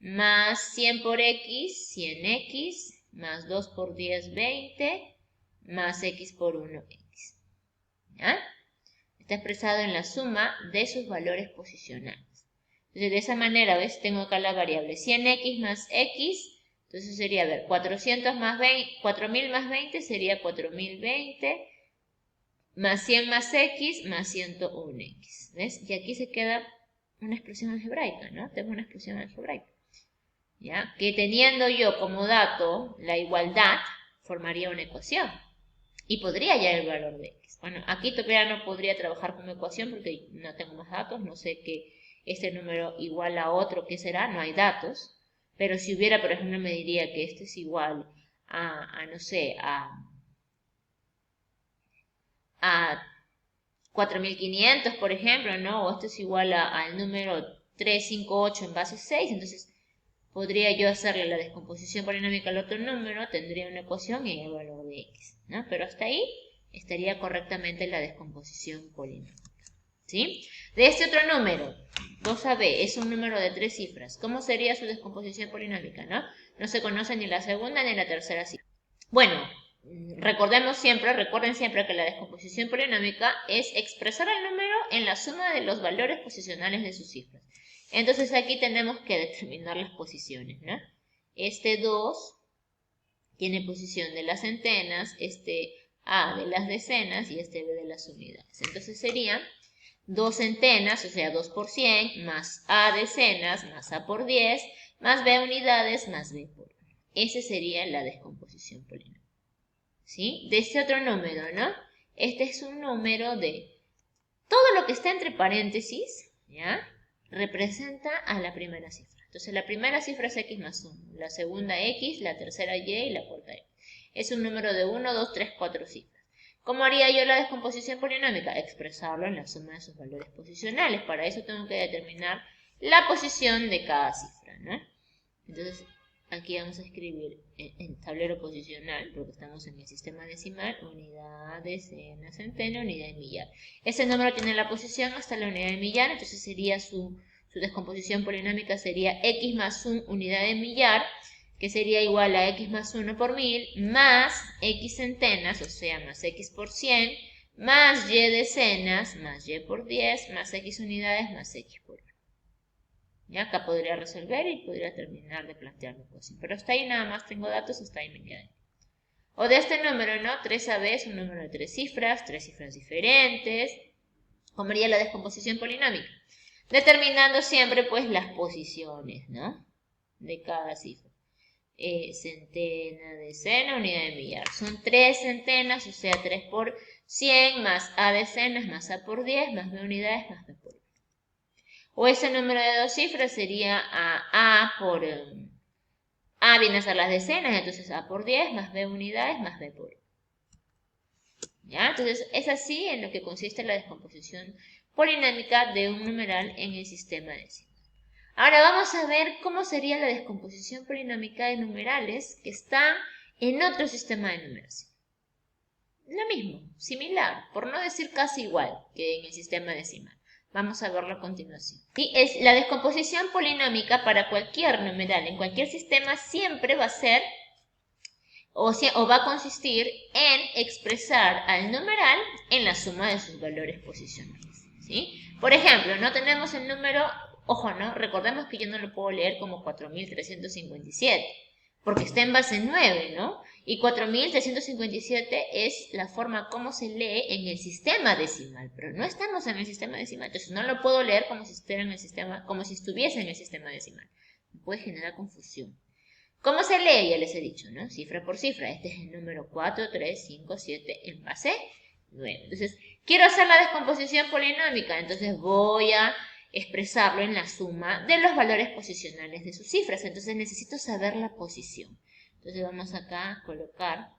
Más 100 por X, 100X. Más 2 por 10, 20. Más X por 1X. ¿Ya? Está expresado en la suma de sus valores posicionales. Entonces, de esa manera, ¿ves? Tengo acá la variable 100X más X. Entonces sería, a ver, 400 más 20, 4000 más 20 sería 4020. Más 100 más X más 101X. ¿Ves? Y aquí se queda una expresión algebraica, ¿no? Tengo una expresión algebraica. ¿Ya? Que teniendo yo como dato la igualdad, formaría una ecuación. Y podría hallar el valor de X. Bueno, aquí todavía no podría trabajar como ecuación porque no tengo más datos, no sé que este número igual a otro, ¿qué será? No hay datos. Pero si hubiera, por ejemplo, me diría que este es igual no sé, a 4500, por ejemplo, ¿no? O esto es igual al número 358 en base 6, entonces podría yo hacerle la descomposición polinómica al otro número, tendría una ecuación y el valor de X, ¿no? Pero hasta ahí estaría correctamente la descomposición polinómica, ¿sí? De este otro número, 2AB, es un número de 3 cifras. ¿Cómo sería su descomposición polinómica, no? No se conoce ni la segunda ni la tercera cifra. Bueno, recuerden siempre que la descomposición polinómica es expresar el número en la suma de los valores posicionales de sus cifras. Entonces aquí tenemos que determinar las posiciones, ¿no? Este 2 tiene posición de las centenas, este A de las decenas y este B de las unidades. Entonces serían 2 centenas, o sea 2 por 100, más A decenas, más A por 10, más B unidades, más B por 1. Esa sería la descomposición polinómica, ¿sí? De este otro número, ¿no? Este es un número de todo lo que está entre paréntesis, ¿ya? Representa a la primera cifra. Entonces la primera cifra es X más 1, la segunda X, la tercera Y y la cuarta Y. Es un número de 1, 2, 3, 4 cifras. ¿Cómo haría yo la descomposición polinómica? Expresarlo en la suma de sus valores posicionales. Para eso tengo que determinar la posición de cada cifra, ¿no? Entonces, aquí vamos a escribir en tablero posicional, porque estamos en el sistema decimal, unidad, decena, centena, unidad y millar. Ese número tiene la posición hasta la unidad de millar, entonces sería su descomposición polinómica sería x más 1 unidad de millar, que sería igual a x más 1 por 1000, más x centenas, o sea, más x por 100, más y decenas, más y por 10, más x unidades, más x por 1. Ya acá podría resolver y podría terminar de plantear la ecuación. Pero hasta ahí nada más tengo datos, hasta ahí me quedé. O de este número, ¿no? 3AB es un número de tres cifras diferentes. ¿Cómo haría la descomposición polinómica? Determinando siempre, pues, las posiciones, ¿no? De cada cifra. Centena, decena, unidad de millar. Son 3 centenas, o sea, 3 por 100, más A decenas, más A por 10, más B unidades, más B por 1. O ese número de dos cifras sería A por... A viene a ser las decenas, entonces A por 10, más B unidades, más B por 1. ¿Ya? Entonces, es así en lo que consiste la descomposición polinómica de un numeral en el sistema decimal. Ahora vamos a ver cómo sería la descomposición polinómica de numerales que están en otro sistema de numeración. Lo mismo, similar, por no decir casi igual que en el sistema decimal. Vamos a verlo a continuación. ¿Sí? La descomposición polinómica para cualquier numeral en cualquier sistema siempre va a ser o va a consistir en expresar al numeral en la suma de sus valores posicionales. ¿Sí? Por ejemplo, no tenemos el número, ojo, ¿no? Recordemos que yo no lo puedo leer como 4357, porque está en base 9, ¿no? Y 4357 es la forma como se lee en el sistema decimal, pero no estamos en el sistema decimal, entonces no lo puedo leer como si estuviera en el sistema, como si estuviese en el sistema decimal. Me puede generar confusión. ¿Cómo se lee? Ya les he dicho, ¿no? Cifra por cifra. Este es el número 4, 3, 5, 7 en base 9. Entonces, quiero hacer la descomposición polinómica, entonces voy a expresarlo en la suma de los valores posicionales de sus cifras. Entonces necesito saber la posición. Entonces vamos acá a colocar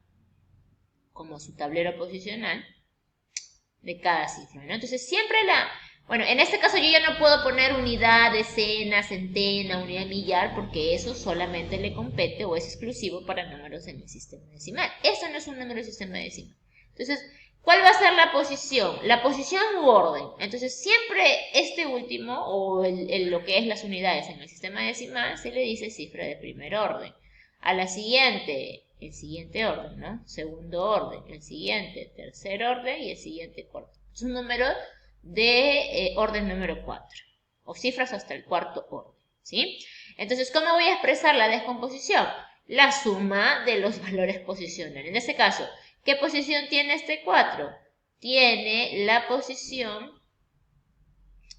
como su tablero posicional de cada cifra, ¿no? Entonces siempre bueno, en este caso yo ya no puedo poner unidad, decena, centena, unidad millar, porque eso solamente le compete o es exclusivo para números en el sistema decimal. Eso no es un número del sistema decimal. Entonces, ¿cuál va a ser la posición? La posición u orden. Entonces, siempre este último, o lo que es las unidades en el sistema decimal, se le dice cifra de primer orden. A la siguiente, el siguiente orden, ¿no? Segundo orden, el siguiente, tercer orden y el siguiente cuarto. Es un número de orden número 4, o cifras hasta el cuarto orden, ¿sí? Entonces, ¿cómo voy a expresar la descomposición? La suma de los valores posicionales. En este caso, ¿qué posición tiene este 4? Tiene la posición,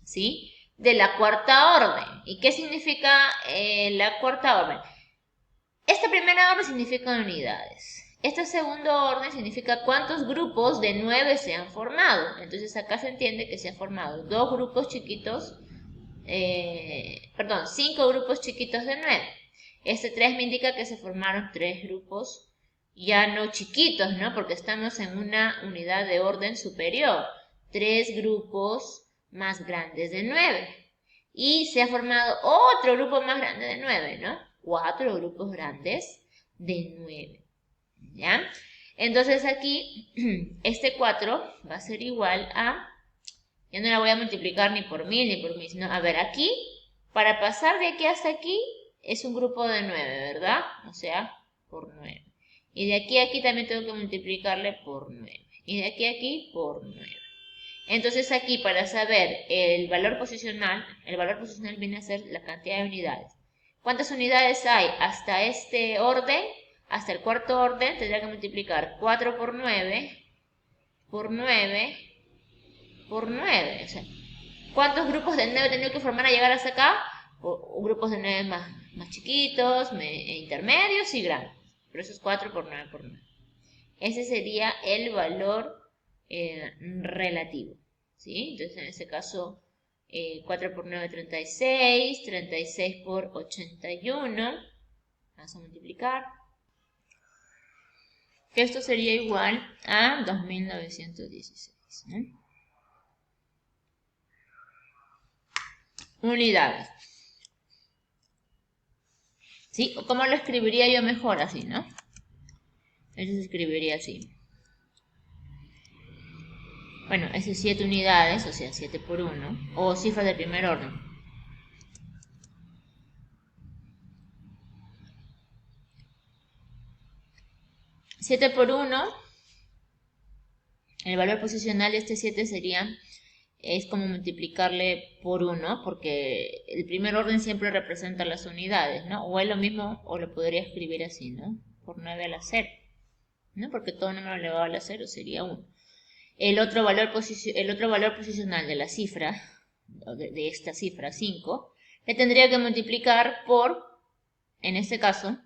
¿sí?, de la cuarta orden. ¿Y qué significa la cuarta orden? Esta primera orden significa unidades. Este segundo orden significa cuántos grupos de 9 se han formado. Entonces acá se entiende que se han formado 2 grupos chiquitos, 5 grupos chiquitos de 9. Este 3 me indica que se formaron 3 grupos ya no chiquitos, ¿no? Porque estamos en una unidad de orden superior. 3 grupos más grandes de 9. Y se ha formado otro grupo más grande de 9, ¿no? 4 grupos grandes de 9. ¿Ya? Entonces aquí, este 4 va a ser igual a, ya no la voy a multiplicar ni por 1000 ni por 1000, sino, a ver, aquí, para pasar de aquí hasta aquí, es un grupo de 9, ¿verdad? O sea, por 9. Y de aquí a aquí también tengo que multiplicarle por 9. Y de aquí a aquí por 9. Entonces aquí, para saber el valor posicional viene a ser la cantidad de unidades. ¿Cuántas unidades hay hasta este orden? Hasta el cuarto orden tendrá que multiplicar 4 por 9, por 9, por 9. O sea, ¿cuántos grupos de 9 tendría que formar a llegar hasta acá? O grupos de 9 más chiquitos, intermedios y grandes. Pero eso es 4 por 9 por 9. Ese sería el valor relativo. ¿Sí? Entonces, en este caso, 4 por 9, 36, 36 por 81. Vamos a multiplicar. Que esto sería igual a 2916. ¿no? Unidades. ¿Sí? ¿Cómo lo escribiría yo mejor así, no? Eso se escribiría así. Bueno, eso es 7 unidades, o sea, 7 por 1, o cifras de primer orden. Siete por 1, el valor posicional de este 7 sería, es como multiplicarle por 1, porque el primer orden siempre representa las unidades, ¿no? O es lo mismo, o lo podría escribir así, ¿no? Por 9 a la 0, ¿no? Porque todo número elevado a la 0 sería 1. El otro valor posicional de la cifra, de esta cifra 5, le tendría que multiplicar por, en este caso,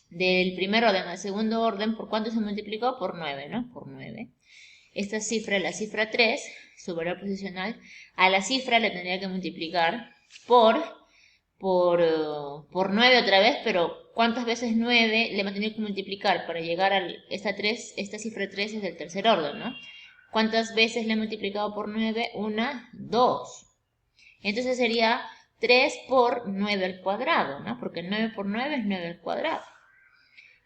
del primer orden al segundo orden, ¿por cuánto se multiplicó? Por 9, ¿no? Por 9. Esta cifra, la cifra 3, su valor posicional, a la cifra le tendría que multiplicar por 9 otra vez, pero ¿cuántas veces 9 le va a tener que multiplicar para llegar a esta cifra 3 es del tercer orden, ¿no? ¿Cuántas veces le he multiplicado por 9? 1, 2. Entonces sería 3 por 9 al cuadrado, ¿no? Porque 9 por 9 es 9 al cuadrado.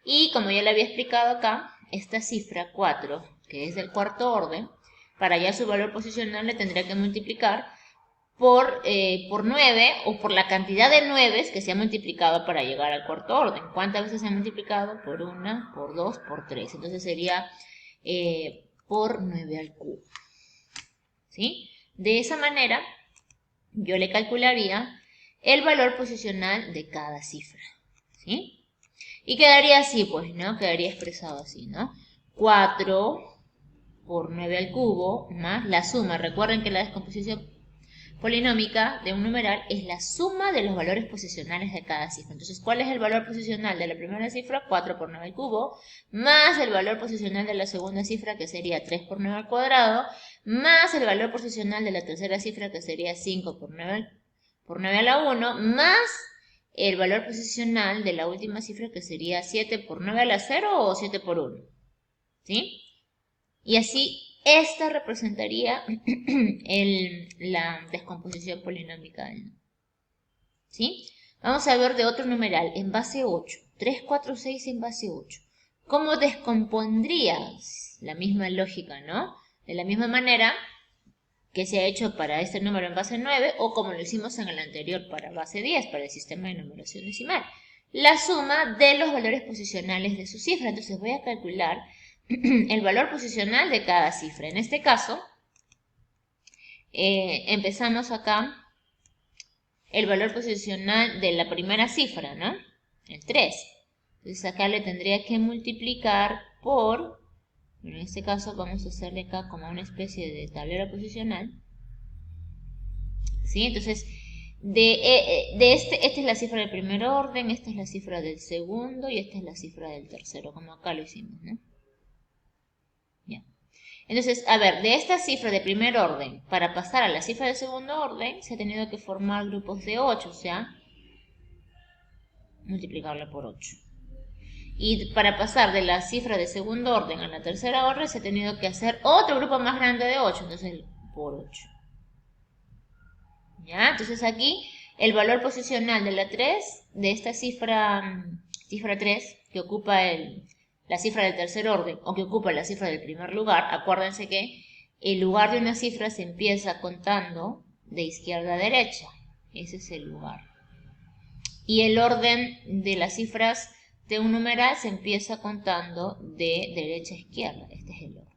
Y como ya le había explicado acá, esta cifra 4, que es del cuarto orden, para hallar su valor posicional le tendría que multiplicar por 9 o por la cantidad de 9 que se ha multiplicado para llegar al cuarto orden. ¿Cuántas veces se ha multiplicado? Por 1, por 2, por 3. Entonces sería por 9 al cubo. ¿Sí? De esa manera, yo le calcularía el valor posicional de cada cifra. ¿Sí? Y quedaría así, pues, ¿no? Quedaría expresado así, ¿no? 4 por 9 al cubo más la suma. Recuerden que la descomposición polinómica de un numeral es la suma de los valores posicionales de cada cifra. Entonces, ¿cuál es el valor posicional de la primera cifra? 4 por 9 al cubo, más el valor posicional de la segunda cifra, que sería 3 por 9 al cuadrado, más el valor posicional de la tercera cifra, que sería 5 por 9 a la 1, más el valor posicional de la última cifra, que sería 7 por 9 a la 0 o 7 por 1. ¿Sí? Y así, esta representaría la descomposición polinómica. ¿Sí? Vamos a ver de otro numeral, en base 8. 3, 4, 6 en base 8. ¿Cómo descompondrías? La misma lógica, ¿no? De la misma manera que se ha hecho para este número en base 9 o como lo hicimos en el anterior para base 10, para el sistema de numeración decimal. La suma de los valores posicionales de su cifra. Entonces voy a calcular el valor posicional de cada cifra. En este caso, empezamos acá el valor posicional de la primera cifra, ¿no? El 3. Entonces acá le tendría que multiplicar por, en este caso vamos a hacerle acá como una especie de tablero posicional. ¿Sí? Entonces, esta es la cifra del primer orden, esta es la cifra del segundo y esta es la cifra del tercero, como acá lo hicimos, ¿no? Ya. Entonces, a ver, de esta cifra de primer orden, para pasar a la cifra de segundo orden, se ha tenido que formar grupos de 8, o sea, multiplicarla por 8. Y para pasar de la cifra de segundo orden a la tercera orden, se ha tenido que hacer otro grupo más grande de 8, entonces por 8. ¿Ya? Entonces aquí el valor posicional de la 3, de esta cifra 3, que ocupa la cifra del tercer orden o que ocupa la cifra del primer lugar, acuérdense que el lugar de una cifra se empieza contando de izquierda a derecha. Ese es el lugar. Y el orden de las cifras de un numeral se empieza contando de derecha a izquierda. Este es el orden.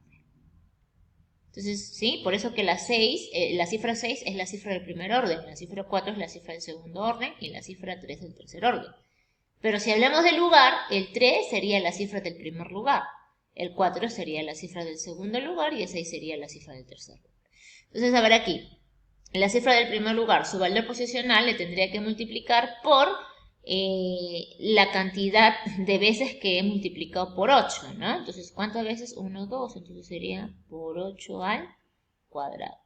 Entonces, ¿sí? Por eso que la cifra 6 es la cifra del primer orden, la cifra 4 es la cifra del segundo orden y la cifra 3 del tercer orden. Pero si hablamos del lugar, el 3 sería la cifra del primer lugar, el 4 sería la cifra del segundo lugar y el 6 sería la cifra del tercer lugar. Entonces, a ver aquí, la cifra del primer lugar, su valor posicional le tendría que multiplicar por la cantidad de veces que he multiplicado por 8, ¿no? Entonces, ¿cuántas veces? 1, 2, entonces sería por 8 al cuadrado.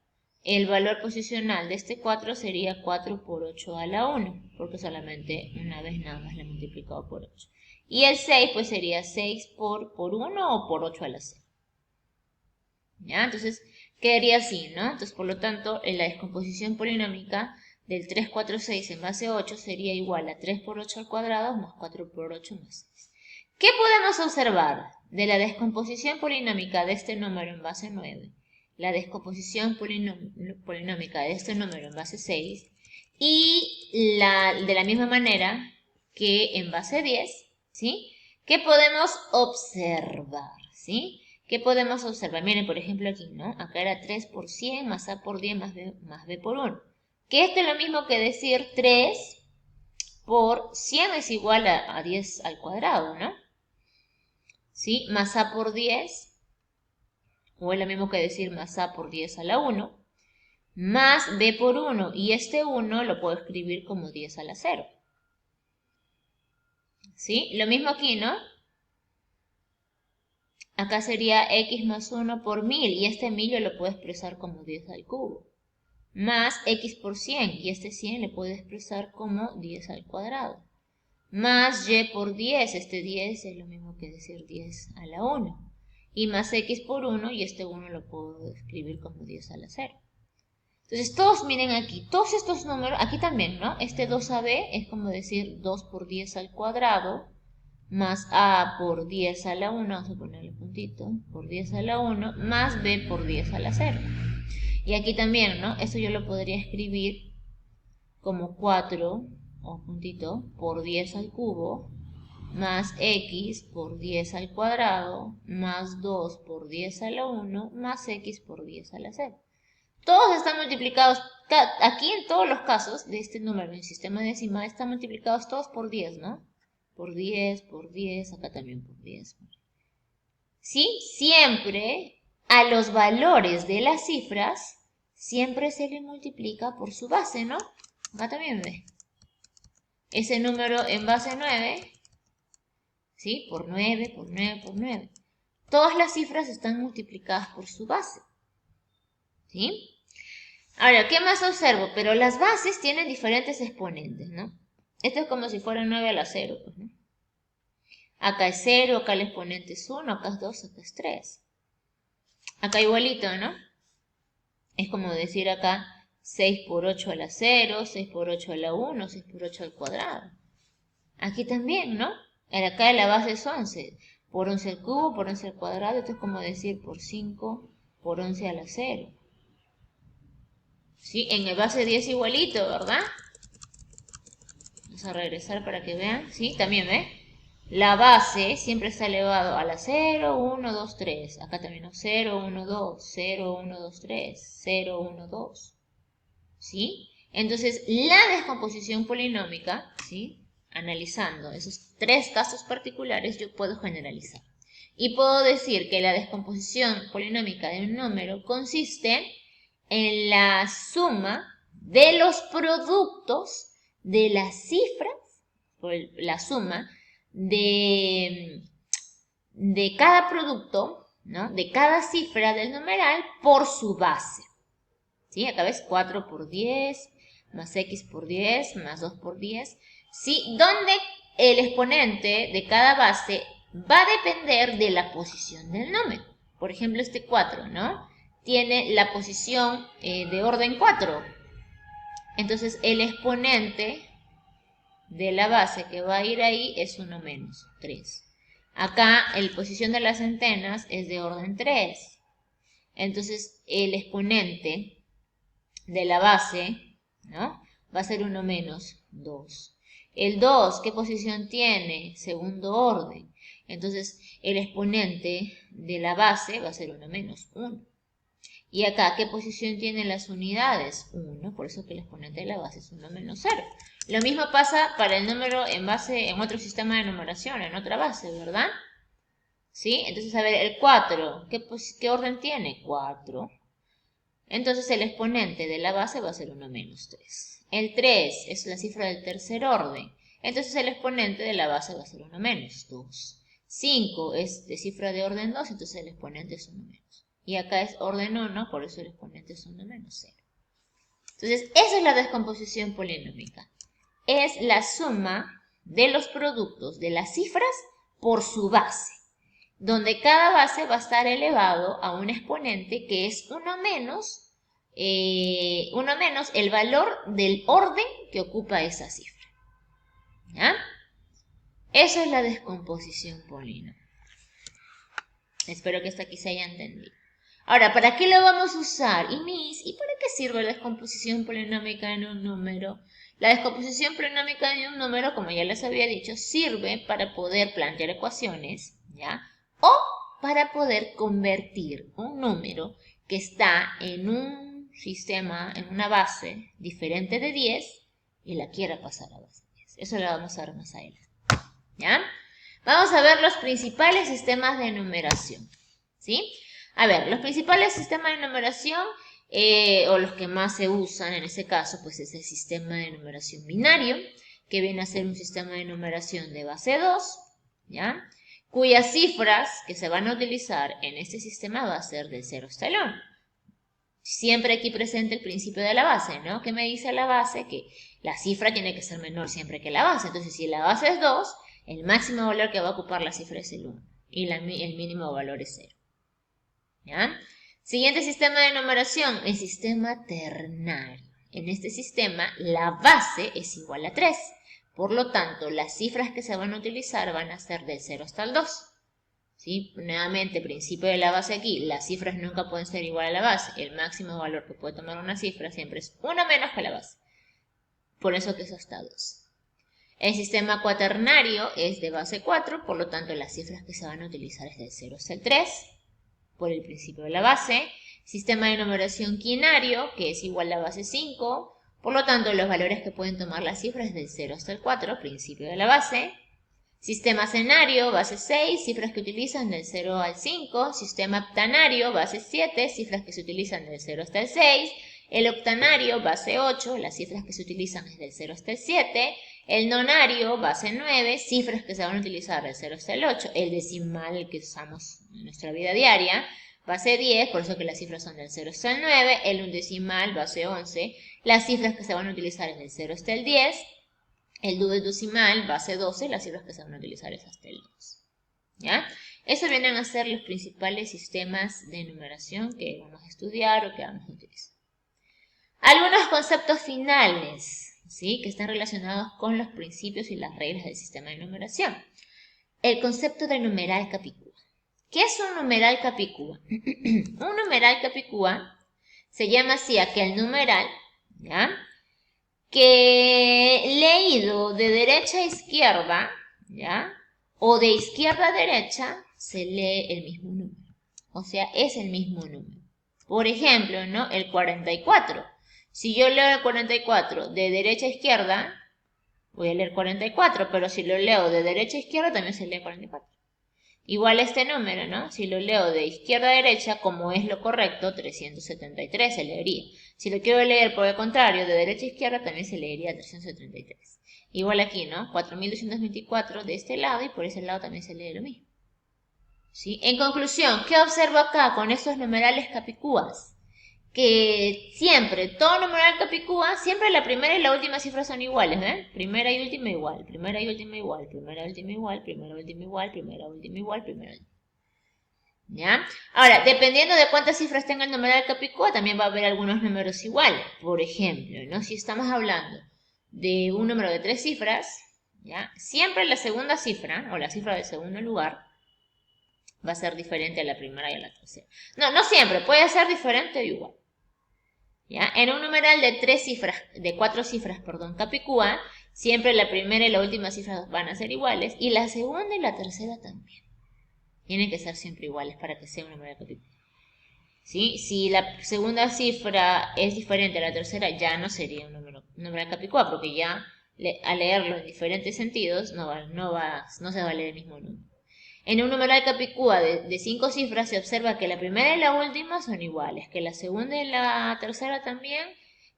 El valor posicional de este 4 sería 4 por 8 a la 1, porque solamente una vez nada más le he multiplicado por 8. Y el 6 pues sería 6 por 1 o por 8 a la 6. ¿Ya? Entonces, quedaría así, ¿no? Entonces, por lo tanto, en la descomposición polinómica del 346 en base 8 sería igual a 3 por 8 al cuadrado más 4 por 8 más 6. ¿Qué podemos observar de la descomposición polinómica de este número en base 9? La descomposición polinómica de este número en base 6 y de la misma manera que en base 10, ¿sí? ¿Qué podemos observar? ¿Sí? ¿Qué podemos observar? Miren, por ejemplo, aquí, ¿no? Acá era 3 por 100 más A por 10 más B por 1. Que esto es lo mismo que decir 3 por 100 es igual a 10 al cuadrado, ¿no? ¿Sí? Más A por 10, o es lo mismo que decir más A por 10 a la 1, más B por 1. Y este 1 lo puedo escribir como 10 a la 0. ¿Sí? Lo mismo aquí, ¿no? Acá sería x más 1 por 1000 y este 1000 yo lo puedo expresar como 10 al cubo. Más x por 100 y este 100 le puedo expresar como 10 al cuadrado. Más y por 10, este 10 es lo mismo que decir 10 a la 1. Y más x por 1 y este 1 lo puedo escribir como 10 a la 0. Entonces todos miren aquí, todos estos números, aquí también, ¿no? Este 2ab es como decir 2 por 10 al cuadrado más a por 10 a la 1, vamos a ponerle puntito, por 10 a la 1, más b por 10 a la 0. Y aquí también, ¿no? Esto yo lo podría escribir como 4, o puntito, por 10 al cubo, más x por 10 al cuadrado, más 2 por 10 a la 1, más x por 10 a la 0. Todos están multiplicados, aquí en todos los casos de este número en sistema decimal están multiplicados todos por 10, ¿no? Por 10, acá también por 10. ¿Sí? Siempre a los valores de las cifras, siempre se le multiplica por su base, ¿no? Acá también ve. Ese número en base 9, ¿sí? Por 9, por 9, por 9. Todas las cifras están multiplicadas por su base. ¿Sí? Ahora, ¿qué más observo? Pero las bases tienen diferentes exponentes, ¿no? Esto es como si fuera 9 a la 0, pues, ¿no? Acá es 0, acá el exponente es 1, acá es 2, acá es 3. Acá igualito, ¿no? Es como decir acá 6 por 8 a la 0, 6 por 8 a la 1, 6 por 8 al cuadrado. Aquí también, ¿no? Acá la base es 11. Por 11 al cubo, por 11 al cuadrado. Esto es como decir por 5, por 11 a la 0. ¿Sí? En el base 10 igualito, ¿verdad? Vamos a regresar para que vean. ¿Sí? También, ¿ves? La base siempre está elevado a la 0, 1, 2, 3. Acá también, ¿no? 0, 1, 2, 0, 1, 2, 3, 0, 1, 2. ¿Sí? Entonces, la descomposición polinómica, ¿sí? Analizando esos tres casos particulares, yo puedo generalizar. Y puedo decir que la descomposición polinómica de un número consiste en la suma de los productos de las cifras, o la suma de cada producto, ¿no? De cada cifra del numeral por su base. ¿Sí? Acá ves 4 por 10, más x por 10, más 2 por 10. ¿Sí? Donde el exponente de cada base va a depender de la posición del número. Por ejemplo, este 4, ¿no? Tiene la posición de orden 4. Entonces, el exponente de la base que va a ir ahí es 1 menos 3. Acá, la posición de las centenas es de orden 3. Entonces, el exponente de la base, ¿no? Va a ser 1 menos 2. El 2, ¿qué posición tiene? Segundo orden. Entonces, el exponente de la base va a ser 1 menos 1. Y acá, ¿qué posición tienen las unidades? 1, por eso que el exponente de la base es 1 menos 0. Lo mismo pasa para el número en otro sistema de numeración, en otra base, ¿verdad? ¿Sí? Entonces, a ver, el 4, ¿qué orden tiene? 4. Entonces el exponente de la base va a ser 1 menos 3. El 3 es la cifra del tercer orden. Entonces el exponente de la base va a ser 1 menos 2. 5 es de cifra de orden 2, entonces el exponente es 1 menos. Y acá es orden 1, por eso el exponente es 1 menos 0. Entonces esa es la descomposición polinómica. Es la suma de los productos de las cifras por su base, donde cada base va a estar elevado a un exponente que es 1 menos 1 menos el valor del orden que ocupa esa cifra. ¿Ya? Eso es la descomposición polinomial. Espero que hasta aquí se haya entendido. Ahora, ¿para qué lo vamos a usar? ¿Y para qué sirve la descomposición polinómica en un número? La descomposición polinómica en un número, como ya les había dicho, sirve para poder plantear ecuaciones, ¿ya? O para poder convertir un número que está en un sistema, en una base diferente de 10 y la quiera pasar a base 10. Eso lo vamos a ver más adelante, ¿ya? Vamos a ver los principales sistemas de numeración, ¿sí? A ver, los principales sistemas de numeración, o los que más se usan en ese caso, pues es el sistema de numeración binario, que viene a ser un sistema de numeración de base 2, ¿ya? Cuyas cifras que se van a utilizar en este sistema va a ser del 0 hasta el 1. Siempre aquí presente el principio de la base, ¿no? ¿Qué me dice la base? Que la cifra tiene que ser menor siempre que la base. Entonces, si la base es 2, el máximo valor que va a ocupar la cifra es el 1 y el mínimo valor es 0. ¿Ya? Siguiente sistema de numeración, el sistema ternario. En este sistema, la base es igual a 3. Por lo tanto, las cifras que se van a utilizar van a ser del 0 hasta el 2. ¿Sí? Nuevamente, principio de la base aquí, las cifras nunca pueden ser igual a la base. El máximo valor que puede tomar una cifra siempre es 1 menos que la base. Por eso que es hasta 2. El sistema cuaternario es de base 4, por lo tanto las cifras que se van a utilizar es del 0 hasta el 3, por el principio de la base. Sistema de numeración quinario, que es igual a la base 5, por lo tanto los valores que pueden tomar las cifras es del 0 hasta el 4, principio de la base. Sistema senario, base 6, cifras que utilizan del 0 al 5. Sistema heptanario, base 7, cifras que se utilizan del 0 hasta el 6. El octanario, base 8, las cifras que se utilizan es del 0 hasta el 7. El nonario, base 9, cifras que se van a utilizar del 0 hasta el 8. El decimal que usamos en nuestra vida diaria, base 10, por eso que las cifras son del 0 hasta el 9. El undecimal, base 11, las cifras que se van a utilizar es del 0 hasta el 10. El duodecimal, base 12, las cifras que se van a utilizar es hasta el 2. ¿Ya? Esos vienen a ser los principales sistemas de numeración que vamos a estudiar o que vamos a utilizar. Algunos conceptos finales, ¿sí? Que están relacionados con los principios y las reglas del sistema de numeración. El concepto de numeral capicúa. ¿Qué es un numeral capicúa? Un numeral capicúa se llama así aquel numeral, ¿ya?, que leído de derecha a izquierda, ¿ya?, o de izquierda a derecha, se lee el mismo número. O sea, es el mismo número. Por ejemplo, ¿no?, el 44. Si yo leo el 44 de derecha a izquierda, voy a leer 44, pero si lo leo de derecha a izquierda, también se lee 44. Igual este número, ¿no? Si lo leo de izquierda a derecha, como es lo correcto, 373 se leería. Si lo quiero leer por el contrario, de derecha a izquierda, también se leería 333. Igual aquí, ¿no? 4224 de este lado y por ese lado también se lee lo mismo. ¿Sí? En conclusión, ¿qué observo acá con estos numerales capicúas? Que siempre, todo numeral capicúa, siempre la primera y la última cifra son iguales, ¿ven? Primera y última igual, primera y última igual, primera y última igual, primera y última igual, primera y última igual, primera y última. ¿Ya? Ahora, dependiendo de cuántas cifras tenga el numeral capicúa, también va a haber algunos números iguales. Por ejemplo, ¿no?, si estamos hablando de un número de 3 cifras, ¿ya?, siempre la segunda cifra, o la cifra del segundo lugar, va a ser diferente a la primera y a la tercera. No siempre, puede ser diferente o igual. ¿Ya? En un numeral de 4 cifras, capicúa, siempre la primera y la última cifra van a ser iguales, y la segunda y la tercera también. Tienen que ser siempre iguales para que sea un numeral capicúa. ¿Sí? Si la segunda cifra es diferente a la tercera, ya no sería un numeral capicúa, porque ya al leerlo en diferentes sentidos no se va a leer el mismo número. En un numeral capicúa de 5 cifras se observa que la primera y la última son iguales, que la segunda y la tercera también,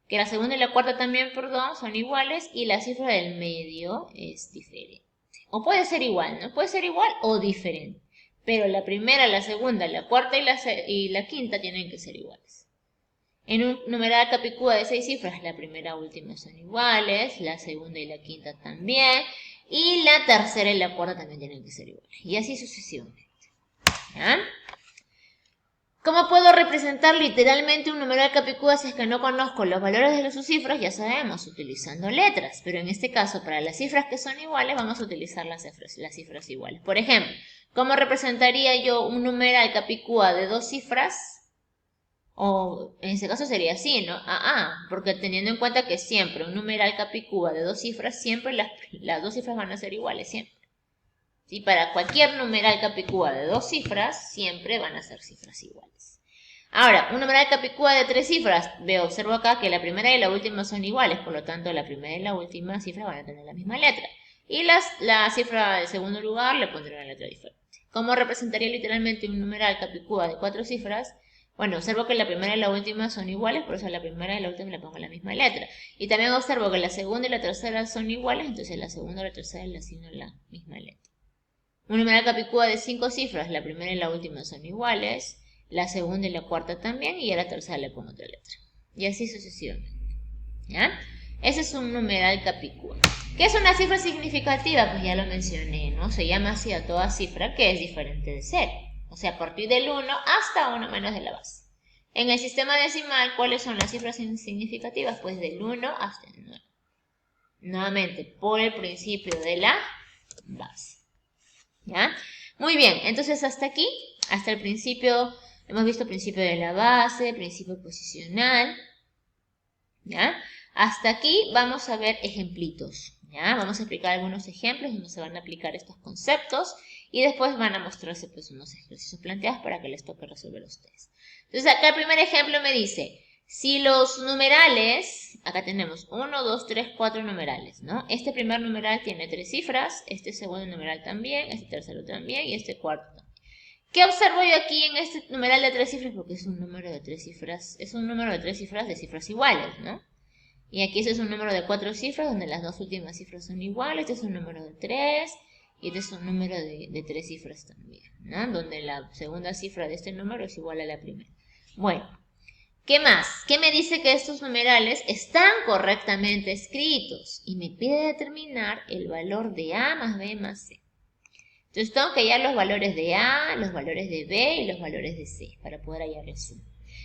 que la segunda y la cuarta también, son iguales, y la cifra del medio es diferente. O puede ser igual, ¿no? Puede ser igual o diferente, pero la primera, la segunda, la cuarta y la quinta tienen que ser iguales. En un numeral capicúa de 6 cifras, la primera y última son iguales, la segunda y la quinta también, y la tercera y la cuarta también tienen que ser iguales. Y así sucesivamente. ¿Ya? ¿Cómo puedo representar literalmente un numeral capicúa si es que no conozco los valores de sus cifras? Ya sabemos, utilizando letras. Pero en este caso, para las cifras que son iguales, vamos a utilizar las cifras iguales. Por ejemplo, ¿cómo representaría yo un numeral capicúa de 2 cifras? O en este caso sería así, ¿no? Porque teniendo en cuenta que siempre un numeral capicúa de 2 cifras, siempre las 2 cifras van a ser iguales, siempre. ¿Sí? Para cualquier numeral capicúa de 2 cifras, siempre van a ser cifras iguales. Ahora, un numeral capicúa de 3 cifras, observo acá que la primera y la última son iguales, por lo tanto la primera y la última cifra van a tener la misma letra. Y la cifra del segundo lugar le pondré una letra diferente. ¿Cómo representaría literalmente un numeral capicúa de 4 cifras? Bueno, observo que la primera y la última son iguales, por eso la primera y la última le pongo la misma letra. Y también observo que la segunda y la tercera son iguales, entonces la segunda y la tercera le asigno la misma letra. Un numeral capicúa de 5 cifras, la primera y la última son iguales, la segunda y la cuarta también, y a la tercera le pongo otra letra. Y así sucesivamente. ¿Ya? Ese es un numeral capicúa. ¿Qué es una cifra significativa? Pues ya lo mencioné, ¿no? Se llama así a toda cifra que es diferente de 0. O sea, a partir del 1 hasta 1 menos de la base. En el sistema decimal, ¿cuáles son las cifras significativas? Pues del 1 hasta el 9. Nuevamente, por el principio de la base. ¿Ya? Muy bien, entonces hasta aquí, hasta el principio, hemos visto principio de la base, principio posicional. ¿Ya? Hasta aquí vamos a ver ejemplitos. ¿Ya? Vamos a explicar algunos ejemplos donde se van a aplicar estos conceptos y después van a mostrarse pues unos ejercicios planteados para que les toque resolver a ustedes. Entonces acá el primer ejemplo me dice, si los numerales, acá tenemos 1, 2, 3, 4 numerales, ¿no? Este primer numeral tiene 3 cifras, este segundo numeral también, este tercero también y este cuarto también. ¿Qué observo yo aquí en este numeral de 3 cifras? Porque es un número de 3 cifras, es un número de 3 cifras de cifras iguales, ¿no? Y aquí este es un número de 4 cifras donde las dos últimas cifras son iguales, este es un número de 3 y este es un número de 3 cifras también, ¿no? Donde la segunda cifra de este número es igual a la primera. Bueno, ¿qué más? ¿Qué me dice que estos numerales están correctamente escritos? Y me pide determinar el valor de A más B más C. Entonces tengo que hallar los valores de A, los valores de B y los valores de C para poder hallar el suma.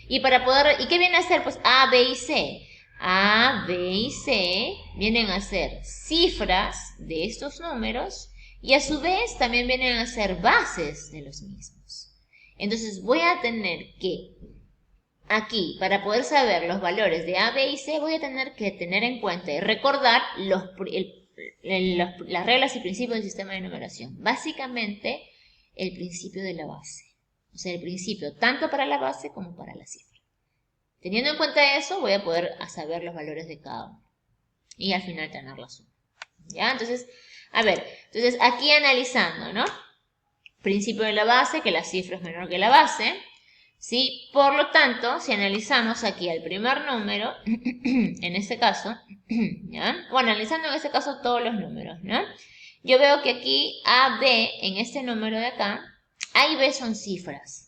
¿Y qué viene a ser? Pues A, B y C. A, B y C vienen a ser cifras de estos números y a su vez también vienen a ser bases de los mismos. Entonces voy a tener que aquí, para poder saber los valores de A, B y C, voy a tener que tener en cuenta y recordar las reglas y principios del sistema de numeración. Básicamente, el principio de la base. O sea, el principio tanto para la base como para la cifra. Teniendo en cuenta eso, voy a poder saber los valores de cada uno. Y al final tener la suma. ¿Ya? Entonces, a ver. Entonces, aquí analizando, ¿no? Principio de la base, que la cifra es menor que la base. ¿Sí? Por lo tanto, si analizamos aquí el primer número, en este caso, ¿ya? Bueno, analizando en este caso todos los números, ¿no? Yo veo que aquí A, B, en este número de acá, A y B son cifras.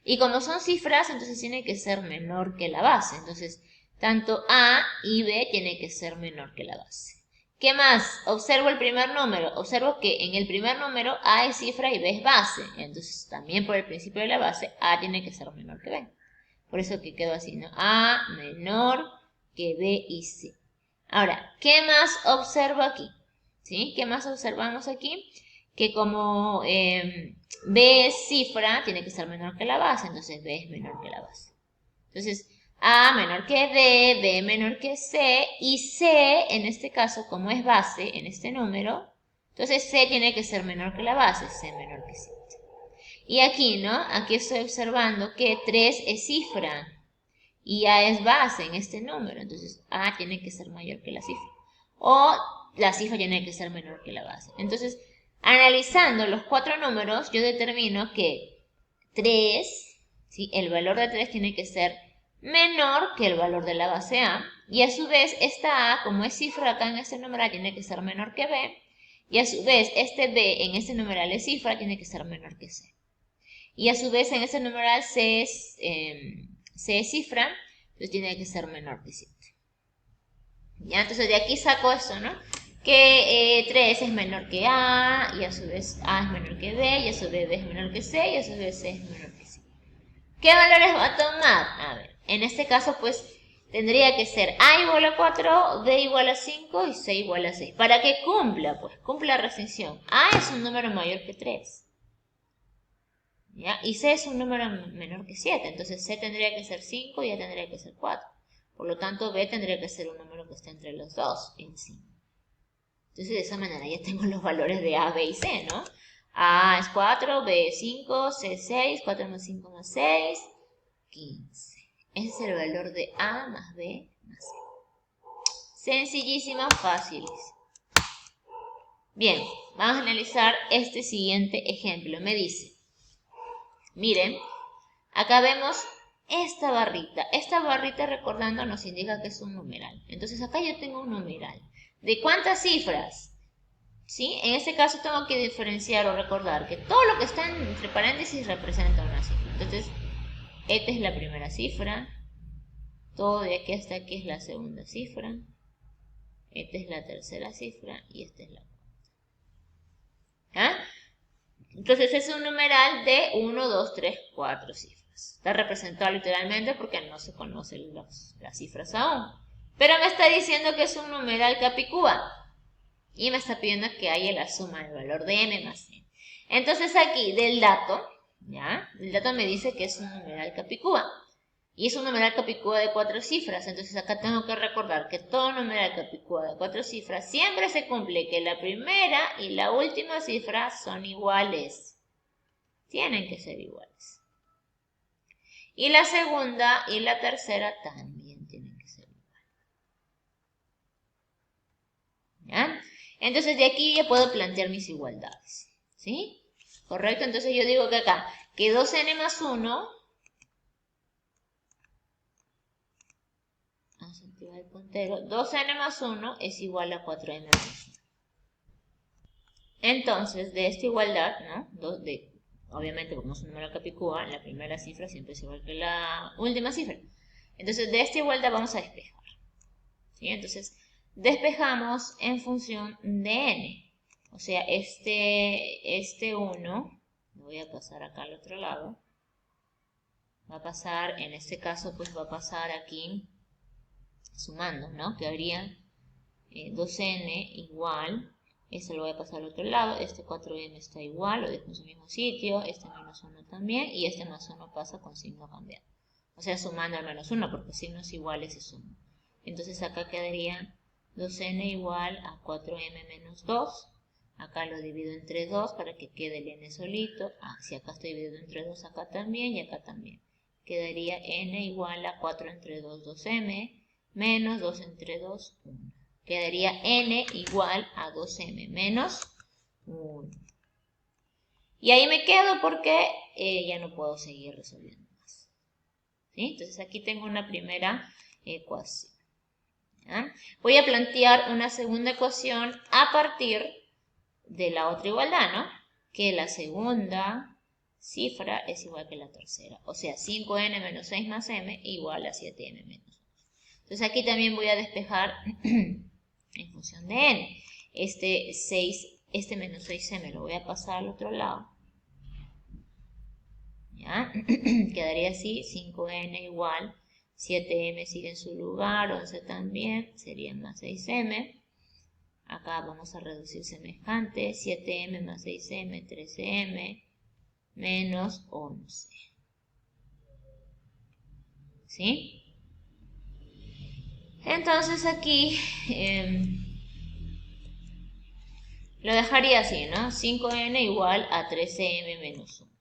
Y como son cifras, entonces tiene que ser menor que la base. Entonces, tanto A y B tiene que ser menor que la base. ¿Qué más? Observo el primer número. Observo que en el primer número A es cifra y B es base. Entonces, también por el principio de la base, A tiene que ser menor que B. Por eso que quedó así, ¿no? A menor que B y C. Ahora, ¿qué más observo aquí? ¿Sí? ¿Qué más observamos aquí? Que como B es cifra, tiene que ser menor que la base. Entonces, B es menor que la base. Entonces, A menor que B menor que C, y C, en este caso, como es base en este número, entonces C tiene que ser menor que la base, C menor que 7. Y aquí, ¿no? Aquí estoy observando que 3 es cifra y A es base en este número, entonces A tiene que ser mayor que la cifra. O la cifra tiene que ser menor que la base. Entonces, analizando los 4 números, yo determino que 3, ¿sí? El valor de 3 tiene que ser menor que el valor de la base A, y a su vez esta A, como es cifra acá en este numeral, tiene que ser menor que B, y a su vez este B en este numeral es cifra, tiene que ser menor que C. Y a su vez en este numeral C es cifra, entonces tiene que ser menor que 7. ¿Ya? Entonces de aquí saco esto, ¿no? Que 3 es menor que A, y a su vez A es menor que B, y a su vez B es menor que C, y a su vez C es menor que C. ¿Qué valores va a tomar? A ver, en este caso pues tendría que ser A igual a 4, B igual a 5 y C igual a 6. Para que cumpla, pues, cumpla la restricción. A es un número mayor que 3. ¿Ya? Y C es un número menor que 7. Entonces C tendría que ser 5 y A tendría que ser 4. Por lo tanto, B tendría que ser un número que esté entre los dos en 5. Entonces, de esa manera ya tengo los valores de A, B y C, ¿no? A es 4, B es 5, C es 6, 4 más 5 más 6, 15. Ese es el valor de A más B más C. Sencillísimo, fáciles. Bien, vamos a analizar este siguiente ejemplo. Me dice, miren, acá vemos esta barrita. Esta barrita, recordando, nos indica que es un numeral. Entonces acá yo tengo un numeral. ¿De cuántas cifras? ¿Sí? En este caso tengo que diferenciar o recordar que todo lo que está entre paréntesis representa una cifra. Entonces, esta es la primera cifra. Todo de aquí hasta aquí es la segunda cifra. Esta es la tercera cifra y esta es la cuarta. ¿Ah? Entonces es un numeral de 1, 2, 3, 4 cifras. Está representado literalmente porque no se conocen las cifras aún. Pero me está diciendo que es un numeral capicúa. Y me está pidiendo que haya la suma del valor de n más n. Entonces aquí del dato, ¿ya? El dato me dice que es un numeral capicúa. Y es un numeral capicúa de 4 cifras. Entonces acá tengo que recordar que todo numeral capicúa de 4 cifras siempre se cumple que la primera y la última cifra son iguales. Tienen que ser iguales. Y la segunda y la tercera también tienen que ser iguales. ¿Ya? Entonces de aquí ya puedo plantear mis igualdades. ¿Sí? ¿Correcto? Entonces yo digo que acá, que 2n más 1... Vamos a activar el puntero. 2n más 1 es igual a 4n menos 1. Entonces, de esta igualdad, ¿no? Obviamente, como es un número capicúa, la primera cifra siempre es igual que la última cifra. Entonces, de esta igualdad vamos a despejar. ¿Sí? Entonces, despejamos en función de n. O sea, este 1, lo voy a pasar acá al otro lado. Va a pasar, en este caso, pues va a pasar aquí sumando, ¿no? Que habría 2n igual, este lo voy a pasar al otro lado, este 4n está igual, lo dejo en su mismo sitio, este menos 1 también, y este más 1 pasa con signo cambiado. O sea, sumando al menos 1, porque signos iguales se suman. Entonces acá quedaría 2n igual a 4m menos 2. Acá lo divido entre 2 para que quede el n solito. Si acá estoy dividido entre 2, acá también y acá también. Quedaría n igual a 4 entre 2, 2m, menos 2 entre 2, 1. Quedaría n igual a 2m menos 1. Y ahí me quedo porque ya no puedo seguir resolviendo más. ¿Sí? Entonces aquí tengo una primera ecuación. ¿Ya? Voy a plantear una segunda ecuación a partir de la otra igualdad, ¿no? Que la segunda cifra es igual que la tercera. O sea, 5n menos 6 más m igual a 7m menos 1. Entonces aquí también voy a despejar en función de n. Este menos 6m lo voy a pasar al otro lado. ¿Ya? Quedaría así, 5n igual, 7m sigue en su lugar, 11 también, sería más 6m. Acá vamos a reducir semejante, 7m más 6m, 13m, menos 11. ¿Sí? Entonces aquí lo dejaría así, ¿no? 5n igual a 13m menos 1.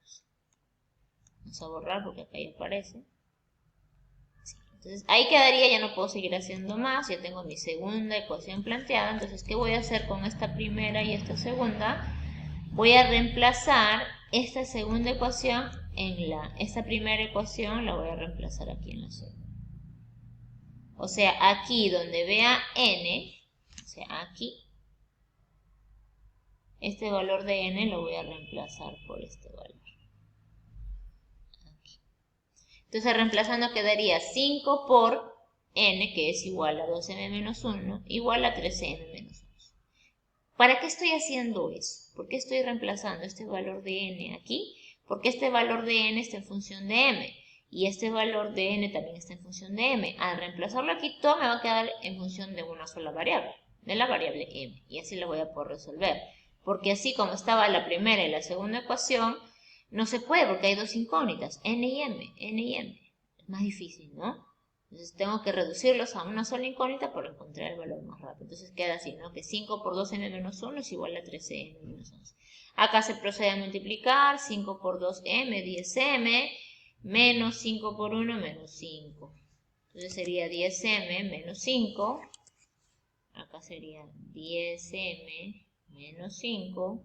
Vamos a borrar porque acá ya aparece. Sí. Entonces ahí quedaría, ya no puedo seguir haciendo más, ya tengo mi segunda ecuación planteada. Entonces, ¿qué voy a hacer con esta primera y esta segunda? Voy a reemplazar esta segunda ecuación esta primera ecuación la voy a reemplazar aquí en la segunda. O sea, aquí donde vea n, o sea, aquí, este valor de n lo voy a reemplazar por este valor. Aquí. Entonces, reemplazando quedaría 5 por n, que es igual a 12m menos 1, igual a 13m menos 1. ¿Para qué estoy haciendo eso? ¿Por qué estoy reemplazando este valor de n aquí? Porque este valor de n está en función de m. Y este valor de n también está en función de m. Al reemplazarlo aquí, todo me va a quedar en función de una sola variable, de la variable m. Y así lo voy a poder resolver. Porque así como estaba la primera y la segunda ecuación, no se puede porque hay dos incógnitas, n y m, n y m. Es más difícil, ¿no? Entonces tengo que reducirlos a una sola incógnita para encontrar el valor más rápido. Entonces queda así, ¿no? Que 5 por 2n menos 1 es igual a 13m menos 11. Acá se procede a multiplicar, 5 por 2m, 10m, menos 5 por 1, menos 5. Entonces sería 10m menos 5. Acá sería 10m menos 5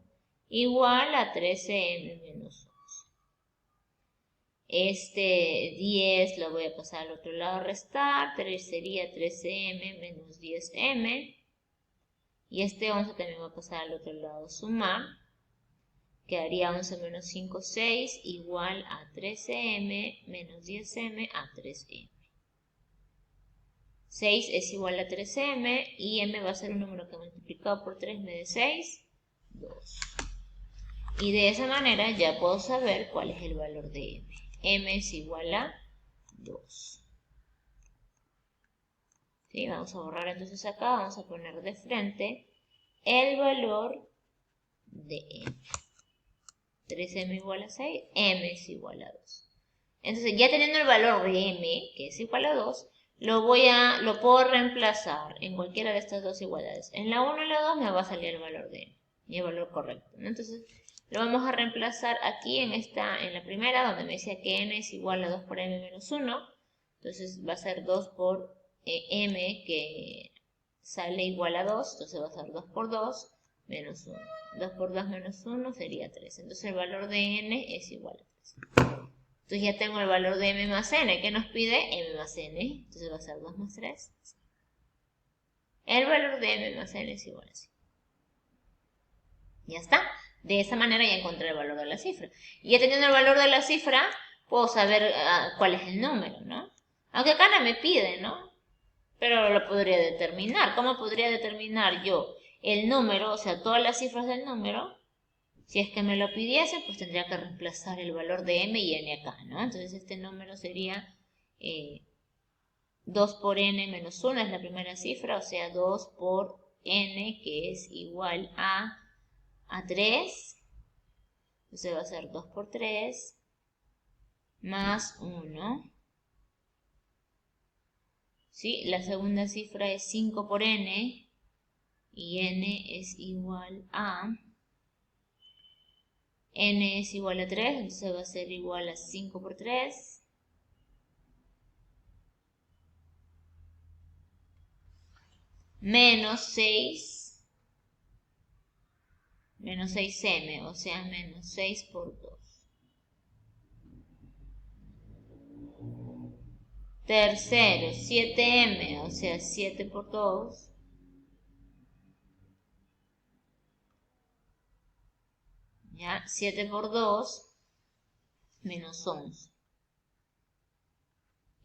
igual a 13m menos 11. Este 10 lo voy a pasar al otro lado a restar. 3 sería 13m menos 10m. Y este 11 también va a pasar al otro lado a sumar. Quedaría 11 menos 5, 6, igual a 13m menos 10m a 3m. 6 es igual a 13m y m va a ser un número que multiplicado por 3 me dé 6, 2. Y de esa manera ya puedo saber cuál es el valor de m. M es igual a 2. ¿Sí? Vamos a borrar entonces acá, vamos a poner de frente el valor de m. 3m igual a 6, m es igual a 2. Entonces ya teniendo el valor de m, que es igual a 2, lo puedo reemplazar en cualquiera de estas dos igualdades. En la 1 y la 2 me va a salir el valor de m, y el valor correcto, ¿no? Entonces lo vamos a reemplazar aquí en la primera, donde me decía que n es igual a 2 por m menos 1. Entonces va a ser 2 por m, que sale igual a 2, entonces va a ser 2 por 2 menos 1. 2 por 2 menos 1 sería 3. Entonces el valor de n es igual a 3. Entonces ya tengo el valor de m más n. ¿Qué nos pide? M más n. Entonces va a ser 2 más 3. El valor de m más n es igual a 5. Ya está. De esa manera ya encontré el valor de la cifra. Y ya teniendo el valor de la cifra, puedo saber cuál es el número, ¿no? Aunque acá no me pide, ¿no? Pero lo podría determinar. ¿Cómo podría determinar yo el número, o sea, todas las cifras del número? Si es que me lo pidiese, pues tendría que reemplazar el valor de m y n acá, ¿no? Entonces este número sería 2 por n menos 1, es la primera cifra, o sea, 2 por n, que es igual a 3. Entonces va a ser 2 por 3 más 1. ¿Sí? La segunda cifra es 5 por n, y n es igual a... n es igual a 3, entonces va a ser igual a 5 por 3. Menos 6. Menos 6m, o sea, menos 6 por 2. Tercero, 7m, o sea, 7 por 2. ¿Ya? 7 por 2, menos 11.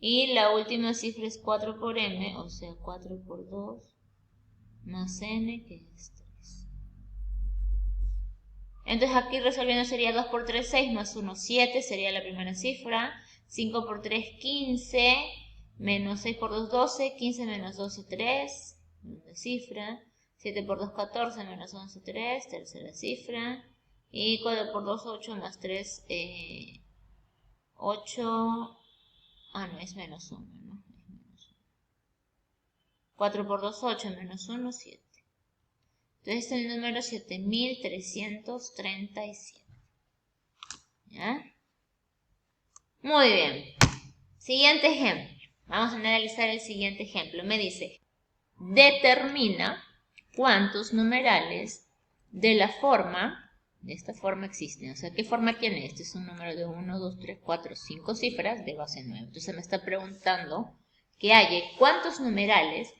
Y la última cifra es 4 por m, o sea, 4 por 2, más n, que es 3. Entonces aquí resolviendo sería 2 por 3, 6, más 1, 7, sería la primera cifra. 5 por 3, 15, menos 6 por 2, 12, 15 menos 12, 3, segunda cifra. 7 por 2, 14, menos 11, 3, tercera cifra. Y 4 por 2, 8, más 3, 8, no, es menos 1, ¿no? Es menos 1. 4 por 2, 8, menos 1, 7. Entonces el número 7337. ¿Ya? Muy bien. Siguiente ejemplo. Vamos a analizar el siguiente ejemplo. Me dice, determina cuántos numerales de esta forma existen. O sea, ¿qué forma tiene? Este es un número de 1, 2, 3, 4, 5 cifras de base 9. Entonces me está preguntando que haya cuántos numerales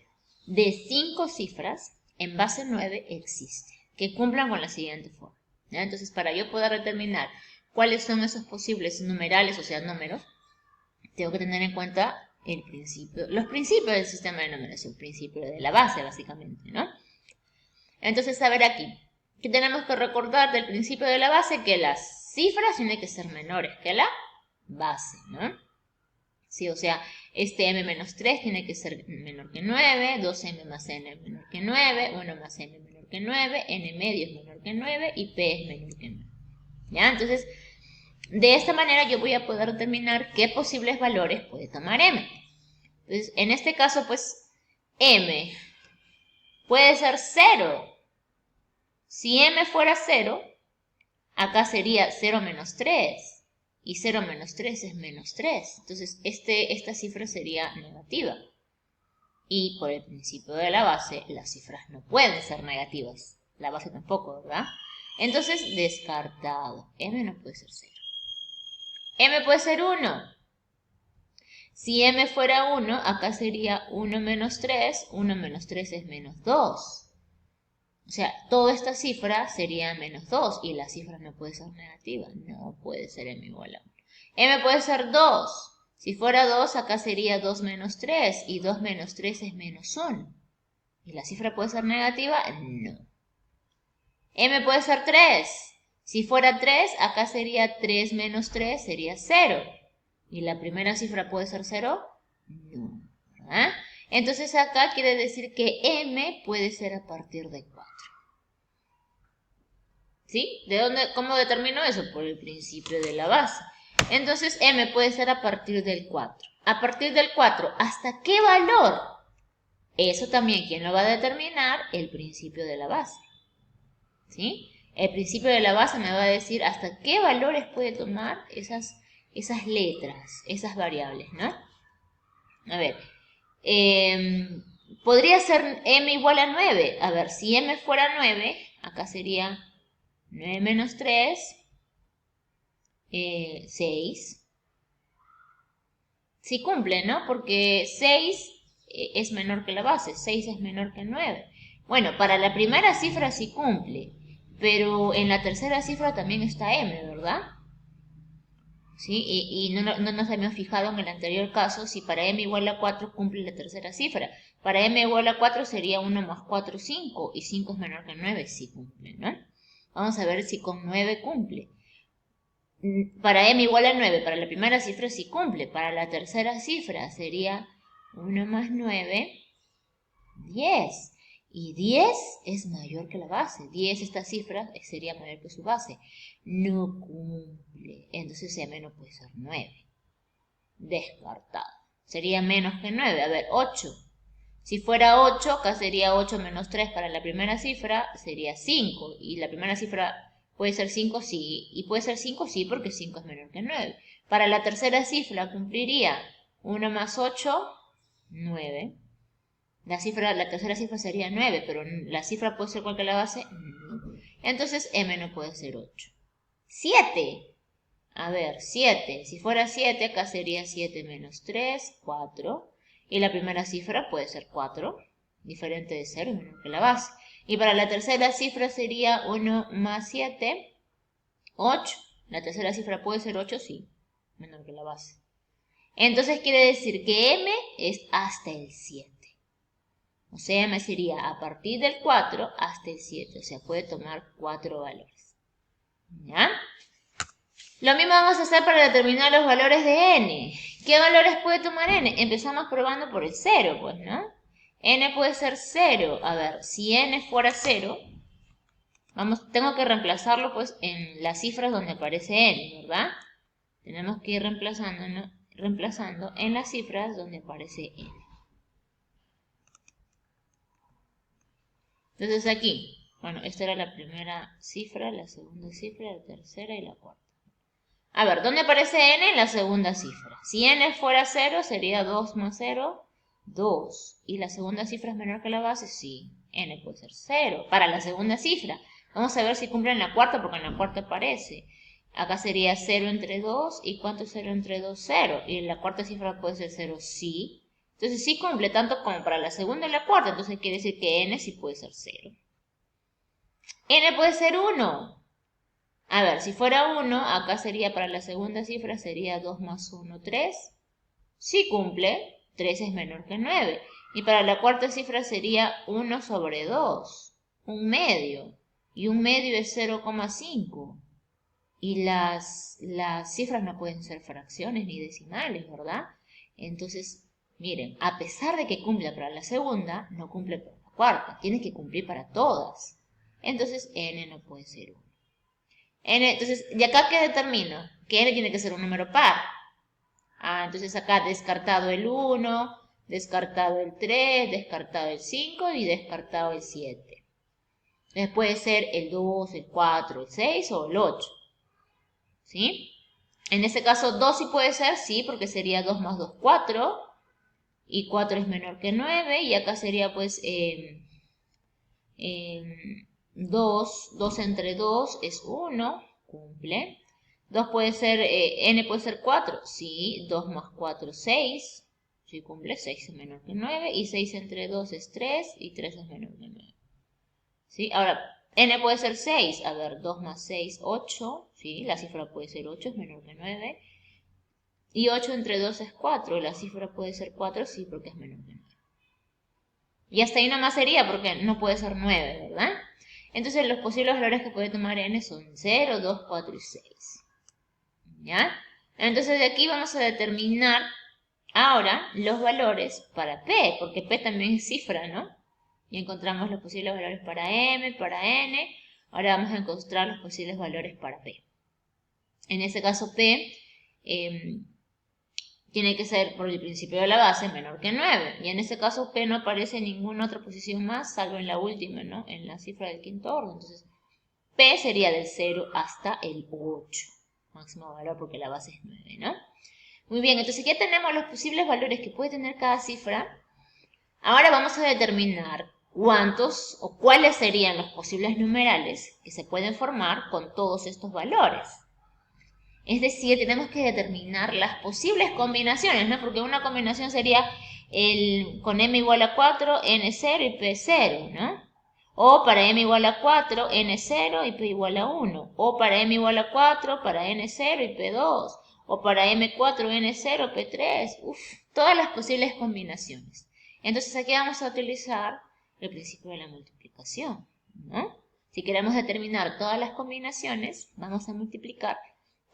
de 5 cifras en base 9 existen, que cumplan con la siguiente forma. ¿Ya? Entonces, para yo poder determinar cuáles son esos posibles numerales, o sea, números, tengo que tener en cuenta los principios del sistema de numeración, principio de la base, básicamente, ¿no? Entonces, a ver aquí, que tenemos que recordar del principio de la base que las cifras tienen que ser menores que la base, ¿no? ¿sí? O sea, este m menos 3 tiene que ser menor que 9, 2m más n menor que 9, 1 más n menor que 9, n medio es menor que 9 y p es menor que 9. ¿Ya? Entonces, de esta manera yo voy a poder determinar qué posibles valores puede tomar m. Entonces, en este caso, pues, m puede ser 0. Si m fuera 0, acá sería 0 menos 3. Y 0 menos 3 es menos 3. Entonces, esta cifra sería negativa. Y por el principio de la base, las cifras no pueden ser negativas. La base tampoco, ¿verdad? Entonces, descartado. M no puede ser 0. M puede ser 1. Si m fuera 1, acá sería 1 menos 3. 1 menos 3 es menos 2. O sea, toda esta cifra sería menos 2 y la cifra no puede ser negativa. No puede ser m igual a 1. M puede ser 2. Si fuera 2, acá sería 2 menos 3 y 2 menos 3 es menos 1. ¿Y la cifra puede ser negativa? No. M puede ser 3. Si fuera 3, acá sería 3 menos 3, sería 0. ¿Y la primera cifra puede ser 0? No. ¿Verdad? Entonces acá quiere decir que m puede ser a partir de 4. ¿Sí? ¿De dónde, cómo determino eso? Por el principio de la base. Entonces, m puede ser a partir del 4. A partir del 4, ¿hasta qué valor? Eso también, ¿quién lo va a determinar? El principio de la base. ¿Sí? El principio de la base me va a decir hasta qué valores puede tomar esas letras, esas variables, ¿no? A ver, podría ser m igual a 9. A ver, si m fuera 9, acá sería 9 menos 3, 6. Sí cumple, ¿no? Porque 6 es menor que la base, 6 es menor que 9. Bueno, para la primera cifra sí cumple, pero en la tercera cifra también está m, ¿verdad? ¿Sí? Y no nos habíamos fijado en el anterior caso si para m igual a 4 cumple la tercera cifra. Para m igual a 4 sería 1 más 4, 5, y 5 es menor que 9, sí cumple, ¿no? Vamos a ver si con 9 cumple. Para m igual a 9, para la primera cifra sí cumple. Para la tercera cifra sería 1 más 9, 10. Y 10 es mayor que la base. 10, esta cifra sería mayor que su base. No cumple. Entonces m no puede ser 9. Descartado. Sería menos que 9. A ver, 8. Si fuera 8, acá sería 8 menos 3 para la primera cifra, sería 5. Y la primera cifra puede ser 5, sí. Y puede ser 5, sí, porque 5 es menor que 9. Para la tercera cifra cumpliría 1 más 8, 9. La tercera cifra sería 9, pero la cifra puede ser cual que la base. No. Entonces m no puede ser 8. 7. A ver, 7. Si fuera 7, acá sería 7 menos 3, 4. Y la primera cifra puede ser 4, diferente de 0, menor que la base. Y para la tercera cifra sería 1 más 7, 8. La tercera cifra puede ser 8, sí, menor que la base. Entonces quiere decir que m es hasta el 7. O sea, m sería a partir del 4 hasta el 7. O sea, puede tomar 4 valores. ¿Ya? Lo mismo vamos a hacer para determinar los valores de n. ¿Qué valores puede tomar n? Empezamos probando por el 0, pues, ¿no? N puede ser 0. A ver, si n fuera 0, tengo que reemplazarlo, pues, en las cifras donde aparece n, ¿verdad? Tenemos que ir reemplazando en las cifras donde aparece n. Entonces aquí, bueno, esta era la primera cifra, la segunda cifra, la tercera y la cuarta. A ver, ¿dónde aparece n? En la segunda cifra. Si n fuera 0, sería 2 más 0, 2. ¿Y la segunda cifra es menor que la base? Sí, n puede ser 0. Para la segunda cifra. Vamos a ver si cumple en la cuarta, porque en la cuarta aparece. Acá sería 0 entre 2. ¿Y cuánto es 0 entre 2? 0. ¿Y la cuarta cifra puede ser 0? Sí. Entonces sí cumple tanto como para la segunda y la cuarta. Entonces quiere decir que n sí puede ser 0. N puede ser 1. A ver, si fuera 1, acá sería para la segunda cifra, sería 2 más 1, 3. Sí cumple, 3 es menor que 9. Y para la cuarta cifra sería 1 sobre 2, un medio. Y un medio es 0,5. Y las cifras no pueden ser fracciones ni decimales, ¿verdad? Entonces, miren, a pesar de que cumpla para la segunda, no cumple para la cuarta. Tiene que cumplir para todas. Entonces, n no puede ser 1. Entonces, ¿y acá qué determino? Que n tiene que ser un número par. Entonces acá descartado el 1, descartado el 3, descartado el 5 y descartado el 7. Entonces puede ser el 2, el 4, el 6 o el 8. ¿Sí? En este caso 2 sí puede ser, sí, porque sería 2 más 2, 4. Y 4 es menor que 9. Y acá sería pues 2 entre 2 es 1, cumple. 2 puede ser, n puede ser 4, sí, 2 más 4, 6, sí cumple, 6 es menor que 9, y 6 entre 2 es 3, y 3 es menor que 9. ¿Sí? Ahora, n puede ser 6, a ver, 2 más 6, 8, sí, la cifra puede ser 8, es menor que 9, y 8 entre 2 es 4, la cifra puede ser 4, sí, porque es menor que 9. Y hasta ahí nomás sería, porque no puede ser 9, ¿verdad? Entonces los posibles valores que puede tomar n son 0, 2, 4 y 6. ¿Ya? Entonces de aquí vamos a determinar ahora los valores para P, porque P también es cifra, ¿no? Y encontramos los posibles valores para M, para N. Ahora vamos a encontrar los posibles valores para P. En este caso P tiene que ser por el principio de la base menor que 9. Y en este caso P no aparece en ninguna otra posición más, salvo en la última, ¿no? En la cifra del quinto orden. Entonces P sería del 0 hasta el 8. Máximo valor porque la base es 9, ¿no? Muy bien, entonces ya tenemos los posibles valores que puede tener cada cifra. Ahora vamos a determinar cuántos o cuáles serían los posibles numerales que se pueden formar con todos estos valores. Es decir, tenemos que determinar las posibles combinaciones, ¿no? Porque una combinación sería con m igual a 4, n0 y p0, ¿no? O para m igual a 4, n0 y p igual a 1. O para m igual a 4, para n0 y p2. O para m4, n0, p3. Todas las posibles combinaciones. Entonces aquí vamos a utilizar el principio de la multiplicación, ¿no? Si queremos determinar todas las combinaciones, vamos a multiplicar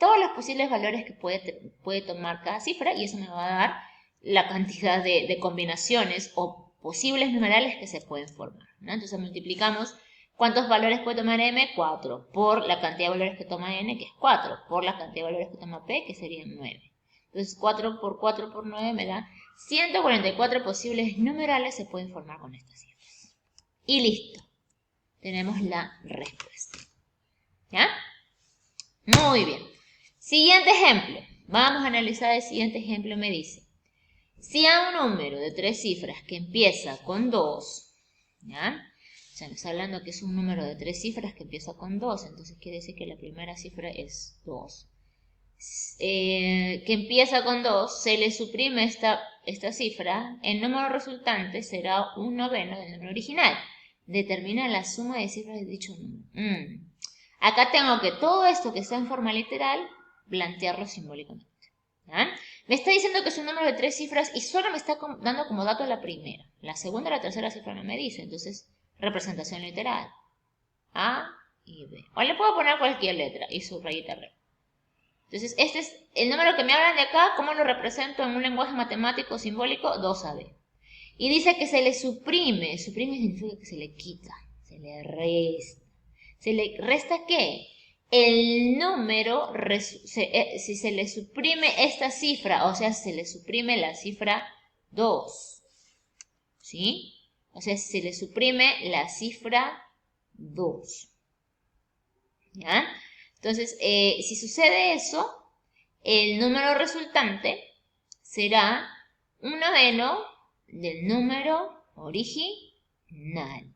todos los posibles valores que puede tomar cada cifra y eso me va a dar la cantidad de combinaciones o posibles numerales que se pueden formar, ¿no? Entonces multiplicamos cuántos valores puede tomar m, 4, por la cantidad de valores que toma n, que es 4, por la cantidad de valores que toma p, que serían 9. Entonces 4 por 4 por 9 me da 144 posibles numerales se pueden formar con estas cifras. Y listo, tenemos la respuesta. ¿Ya? Muy bien. Siguiente ejemplo. Vamos a analizar el siguiente ejemplo. Me dice, si a un número de 3 cifras que empieza con 2, ¿ya? O sea, nos está hablando que es un número de 3 cifras que empieza con 2, entonces quiere decir que la primera cifra es 2. Que empieza con 2, se le suprime esta cifra, el número resultante será un noveno del número original. Determina la suma de cifras de dicho número. Acá tengo que todo esto que está en forma literal, plantearlo simbólicamente. ¿Ya? Me está diciendo que es un número de 3 cifras y solo me está dando como dato la primera. La segunda y la tercera cifra no me dice, entonces representación literal. A y B. O le puedo poner cualquier letra y su rayita arriba. Entonces, este es el número que me hablan de acá, ¿cómo lo represento en un lenguaje matemático simbólico? 2AB. Y dice que se le suprime. Suprime significa que se le quita, se le resta. ¿Se le resta qué? El número, si se le suprime esta cifra, o sea, se le suprime la cifra 2. ¿Sí? O sea, se le suprime la cifra 2. ¿Ya? Entonces, si sucede eso, el número resultante será un noveno del número original.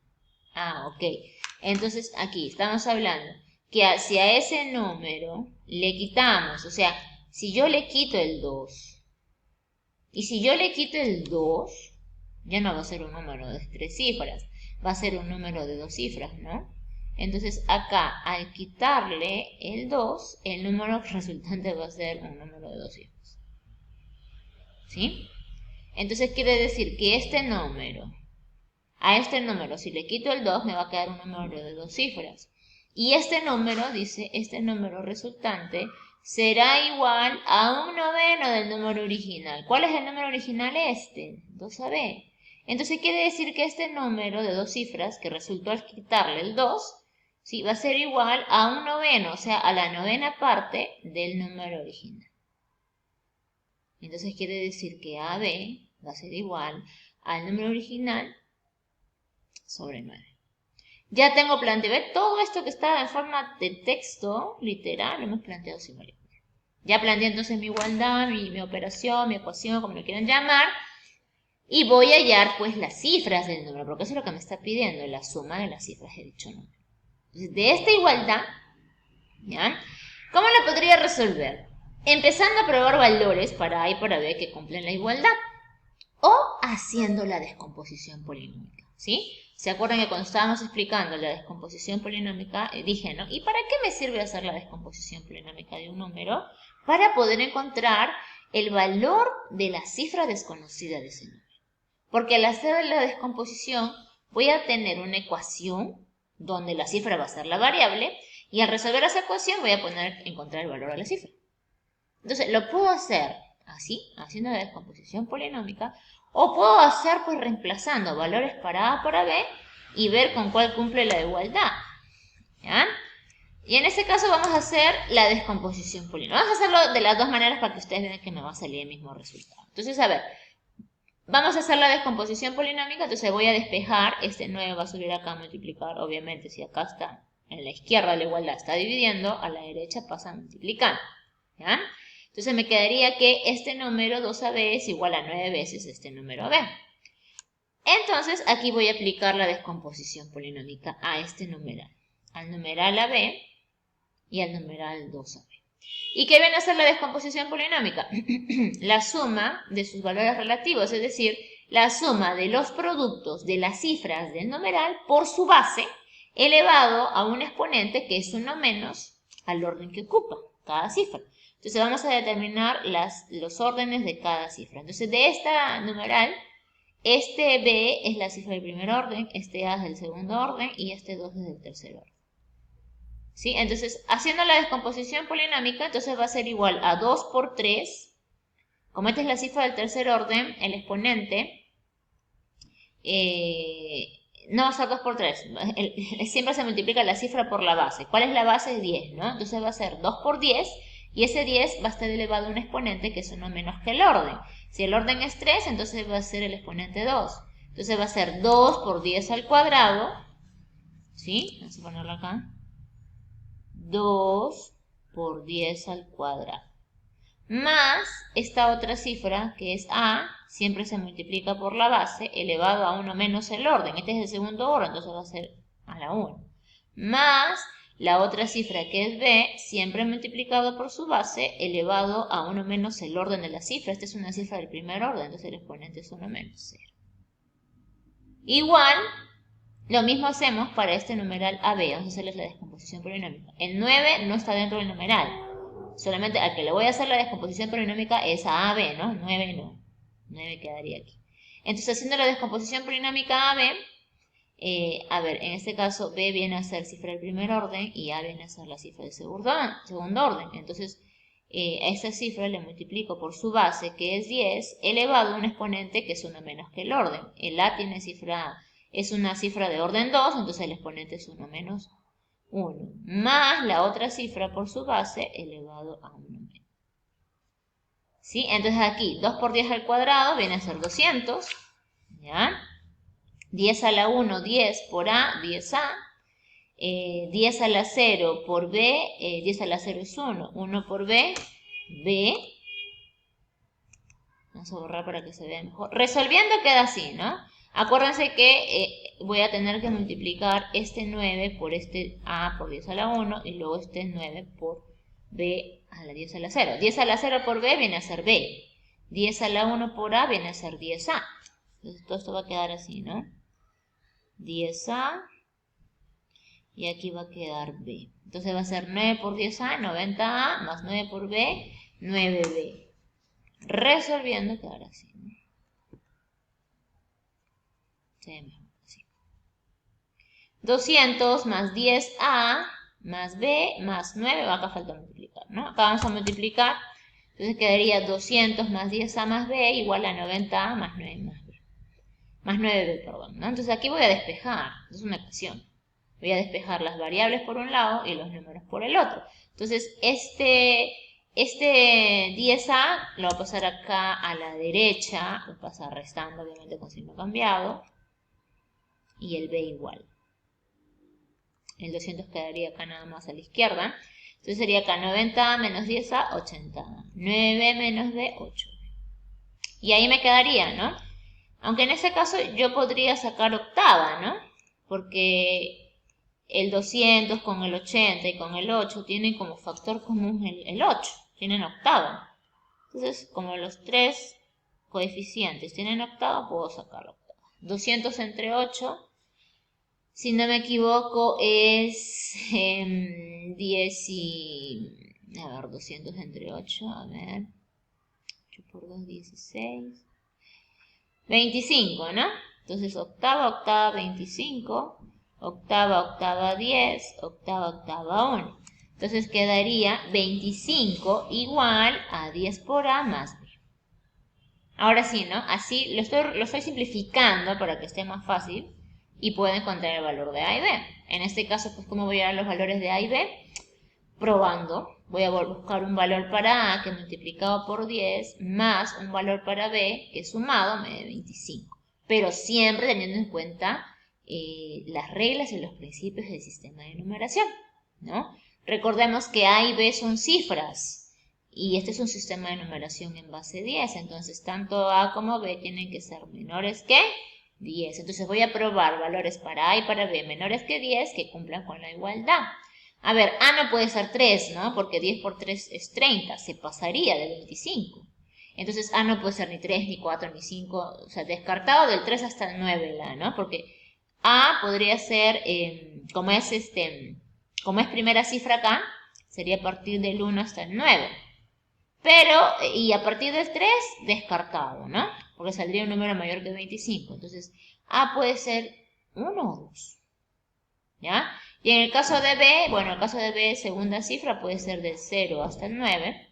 Ok. Entonces, aquí estamos hablando que si a ese número le quitamos, o sea, si yo le quito el 2, y si yo le quito el 2, ya no va a ser un número de 3 cifras, va a ser un número de 2 cifras, ¿no? Entonces acá, al quitarle el 2, el número resultante va a ser un número de 2 cifras. ¿Sí? Entonces quiere decir que a este número, si le quito el 2, me va a quedar un número de 2 cifras. Y este número, dice, este número resultante será igual a un noveno del número original. ¿Cuál es el número original? Este, 2AB. Entonces quiere decir que este número de dos cifras, que resultó al quitarle el 2, ¿sí? Va a ser igual a un noveno, o sea, a la novena parte del número original. Entonces quiere decir que AB va a ser igual al número original sobre 9. Ya tengo planteado, ¿ve? Todo esto que está en forma de texto literal, lo hemos planteado simbólicamente. Ya planteé entonces mi igualdad, mi operación, mi ecuación, como lo quieran llamar. Y voy a hallar pues las cifras del número, porque eso es lo que me está pidiendo, la suma de las cifras de dicho número. Entonces, de esta igualdad, ¿ya? ¿Cómo la podría resolver? Empezando a probar valores para A y para B que cumplen la igualdad. O haciendo la descomposición polinómica, ¿sí? ¿Se acuerdan que cuando estábamos explicando la descomposición polinómica, dije, ¿no? ¿Y para qué me sirve hacer la descomposición polinómica de un número? Para poder encontrar el valor de la cifra desconocida de ese número. Porque al hacer la descomposición voy a tener una ecuación donde la cifra va a ser la variable y al resolver esa ecuación voy a encontrar el valor de la cifra. Entonces lo puedo hacer así, haciendo la descomposición polinómica, o puedo hacer pues reemplazando valores para A para B y ver con cuál cumple la igualdad. ¿Ya? Y en este caso vamos a hacer la descomposición polinómica. Vamos a hacerlo de las dos maneras para que ustedes vean que me va a salir el mismo resultado. Entonces, a ver, vamos a hacer la descomposición polinómica, entonces voy a despejar, este 9 va a subir acá a multiplicar, obviamente si acá está en la izquierda la igualdad está dividiendo, a la derecha pasa a multiplicar, ¿ya? Entonces me quedaría que este número 2AB es igual a 9 veces este número AB. Entonces aquí voy a aplicar la descomposición polinómica a este numeral, al numeral AB y al numeral 2AB. ¿Y qué viene a ser la descomposición polinómica? La suma de sus valores relativos, es decir, la suma de los productos de las cifras del numeral por su base elevado a un exponente que es uno menos al orden que ocupa cada cifra. Entonces vamos a determinar los órdenes de cada cifra. Entonces de esta numeral, este B es la cifra del primer orden, este A es del segundo orden y este 2 es del tercer orden. ¿Sí? Entonces, haciendo la descomposición polinómica, entonces va a ser igual a 2 por 3. Como esta es la cifra del tercer orden, el exponente no va a ser 2 por 3. Siempre se multiplica la cifra por la base. ¿Cuál es la base? Es 10, ¿no? Entonces va a ser 2 por 10 y ese 10 va a estar elevado a un exponente que es uno menos que el orden. Si el orden es 3, entonces va a ser el exponente 2. Entonces va a ser 2 por 10 al cuadrado. ¿Sí? Vamos a ponerlo acá. 2 por 10 al cuadrado. Más esta otra cifra que es A, siempre se multiplica por la base, elevado a 1 menos el orden. Este es el segundo orden, entonces va a ser a la 1. Más la otra cifra que es B, siempre multiplicado por su base, elevado a 1 menos el orden de la cifra. Esta es una cifra del primer orden, entonces el exponente es 1 menos 0. Igual, lo mismo hacemos para este numeral AB. Vamos a hacerles la descomposición polinómica. El 9 no está dentro del numeral. Solamente al que le voy a hacer la descomposición polinómica es a AB, ¿no? 9 no. 9 quedaría aquí. Entonces, haciendo la descomposición polinómica AB, a ver, en este caso B viene a ser cifra del primer orden y A viene a ser la cifra del segundo orden. Entonces, a esa cifra le multiplico por su base, que es 10, elevado a un exponente que es 1 menos que el orden. El A tiene es una cifra de orden 2, entonces el exponente es 1 menos 1, más la otra cifra por su base elevado a 1 menos. ¿Sí? Entonces aquí 2 por 10 al cuadrado viene a ser 200, ¿ya? 10 a la 1, 10 por A, 10A. 10 a la 0 por B, 10 a la 0 es 1, 1 por B, B. Vamos a borrar para que se vea mejor. Resolviendo queda así, ¿no? Acuérdense que voy a tener que multiplicar este 9 por este A por 10 a la 1 y luego este 9 por B a la 10 a la 0. 10 a la 0 por B viene a ser B. 10 a la 1 por A viene a ser 10A. Entonces todo esto va a quedar así, ¿no? 10A y aquí va a quedar B. Entonces va a ser 9 por 10A, 90A, más 9 por B, 9B. Resolviendo quedará así, ¿no? Se ve mejor así. 200 más 10A más b más 9, acá falta multiplicar, ¿no? Acá vamos a multiplicar, entonces quedaría 200 más 10a más b igual a 90a más 9 más b. Más 9b, perdón, ¿no? Entonces aquí voy a despejar, es una ecuación. Voy a despejar las variables por un lado y los números por el otro. Entonces, este 10a lo voy a pasar acá a la derecha, lo voy a pasar restando, obviamente con signo cambiado, y el b igual. El 200 quedaría acá nada más a la izquierda. Entonces sería acá 90a menos 10a, 80a. 9b menos b, 8b. Y ahí me quedaría, ¿no? Aunque en ese caso yo podría sacar octava, ¿no? Porque el 200 con el 80 y con el 8 tienen como factor común el 8. Tienen octava. Entonces, como los tres coeficientes tienen octava, puedo sacar octava. 200 entre 8... Si no me equivoco, es 10 y... A ver, 200 entre 8, a ver. 8 por 2, 16. 25, ¿no? Entonces, octava, octava, 25. Octava, octava, 10. Octava, octava, 1. Entonces, quedaría 25 igual a 10 por A más B. Ahora sí, ¿no? Así lo estoy simplificando para que esté más fácil. Y puedo encontrar el valor de A y B. En este caso, pues, ¿cómo voy a dar los valores de A y B? Probando. Voy a buscar un valor para A que multiplicado por 10 más un valor para B que sumado me dé 25. Pero siempre teniendo en cuenta las reglas y los principios del sistema de numeración, ¿no? Recordemos que A y B son cifras. Y este es un sistema de numeración en base 10. Entonces, tanto A como B tienen que ser menores que 10. Entonces voy a probar valores para A y para B menores que 10 que cumplan con la igualdad. A ver, A no puede ser 3, ¿no? Porque 10 por 3 es 30, se pasaría de 25. Entonces A no puede ser ni 3, ni 4, ni 5, o sea, descartado del 3 hasta el 9, ¿no? Porque A podría ser, como es primera cifra acá, sería a partir del 1 hasta el 9. Pero, y a partir del 3, descartado, ¿no? Porque saldría un número mayor que 25. Entonces, A puede ser 1 o 2. ¿Ya? Y en el caso de B, bueno, en el caso de B, segunda cifra puede ser del 0 hasta el 9.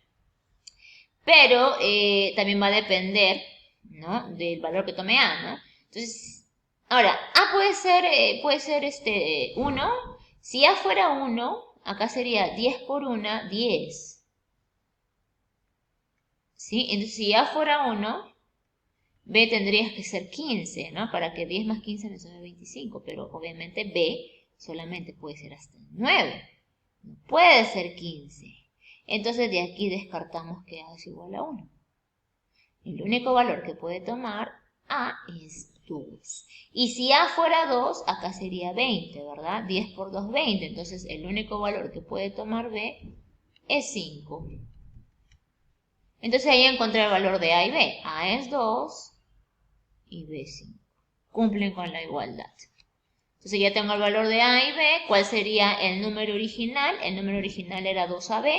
Pero también va a depender, ¿no? Del valor que tome A, ¿no? Entonces, ahora, A puede ser 1. Si A fuera 1, acá sería 10 por 1, 10. ¿Sí? Entonces, si A fuera 1, B tendría que ser 15, ¿no? Para que 10 más 15 me sume 25, pero obviamente B solamente puede ser hasta el 9, no puede ser 15. Entonces de aquí descartamos que A es igual a 1. El único valor que puede tomar A es 2. Y si A fuera 2, acá sería 20, ¿verdad? 10 por 2, 20. Entonces el único valor que puede tomar B es 5. Entonces ahí encontré el valor de A y B. A es 2 y B es 5. Cumplen con la igualdad. Entonces ya tengo el valor de A y B. ¿Cuál sería el número original? El número original era 2AB.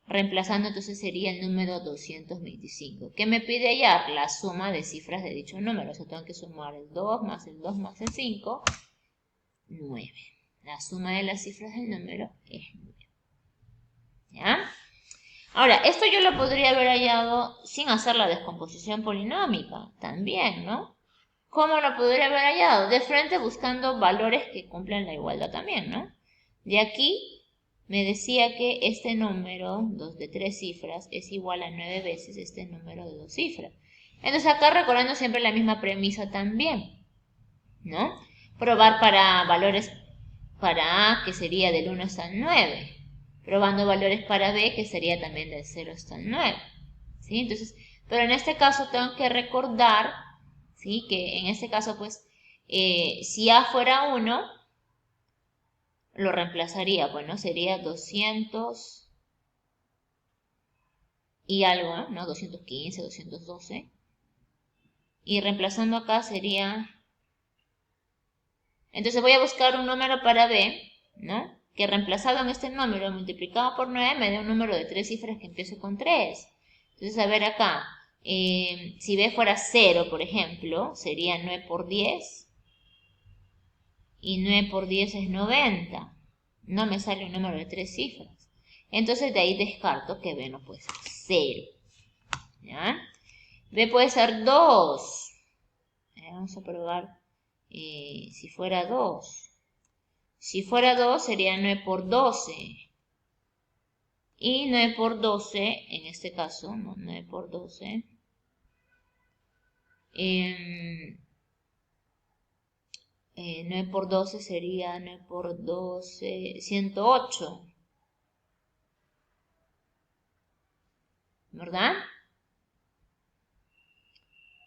Reemplazando entonces sería el número 225. ¿Qué me pide hallar? La suma de cifras de dicho número. O sea, tengo que sumar el 2 más el 2 más el 5. 9. La suma de las cifras del número es 9. ¿Ya? Ahora, esto yo lo podría haber hallado sin hacer la descomposición polinómica, también, ¿no? ¿Cómo lo podría haber hallado? De frente buscando valores que cumplan la igualdad también, ¿no? De aquí me decía que este número, 2 de 3 cifras, es igual a 9 veces este número de 2 cifras. Entonces acá recordando siempre la misma premisa también, ¿no? Probar para valores para A, que sería del 1 hasta el 9. Probando valores para B, que sería también del 0 hasta el 9. ¿Sí? Entonces, pero en este caso tengo que recordar, ¿sí? Que en este caso, pues, si A fuera 1, lo reemplazaría, bueno, sería 200 y algo, ¿no? 215, 212. Y reemplazando acá sería... Entonces voy a buscar un número para B, ¿no? Que reemplazado en este número multiplicado por 9 me dé un número de 3 cifras que empiece con 3. Entonces, a ver acá, si B fuera 0, por ejemplo, sería 9 por 10. Y 9 por 10 es 90. no me sale un número de 3 cifras. Entonces de ahí descarto que B no puede ser 0. ¿Ya? B puede ser 2. Vamos a probar si fuera 2. Si fuera 2 sería 9 por 12. Y 9 por 12, en este caso, no, 9 por 12. 9 por 12 sería 9 por 12, 108. ¿Verdad?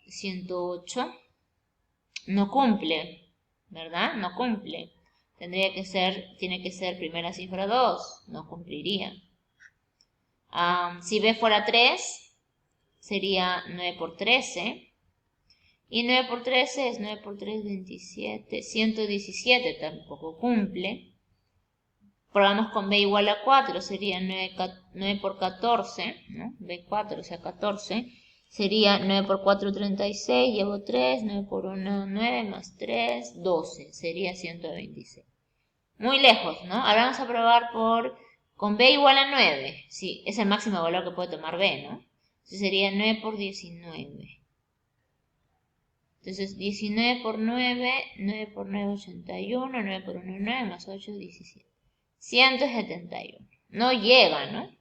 108 no cumple, ¿verdad? No cumple. Tiene que ser primera cifra 2, no cumpliría. Si B fuera 3, sería 9 por 13. Y 9 por 13 es 9 por 3, 27. 117 tampoco cumple. Probamos con B igual a 4, sería 9 por 14, ¿no? B4, o sea 14. Sería 9 por 4, 36, llevo 3, 9 por 1, 9, más 3, 12. Sería 126. Muy lejos, ¿no? Ahora vamos a probar con B igual a 9. Sí, es el máximo valor que puede tomar B, ¿no? Entonces sería 9 por 19. Entonces 19 por 9, 9 por 9, 81, 9 por 1, 9, más 8, 17. 171. No llega, ¿no?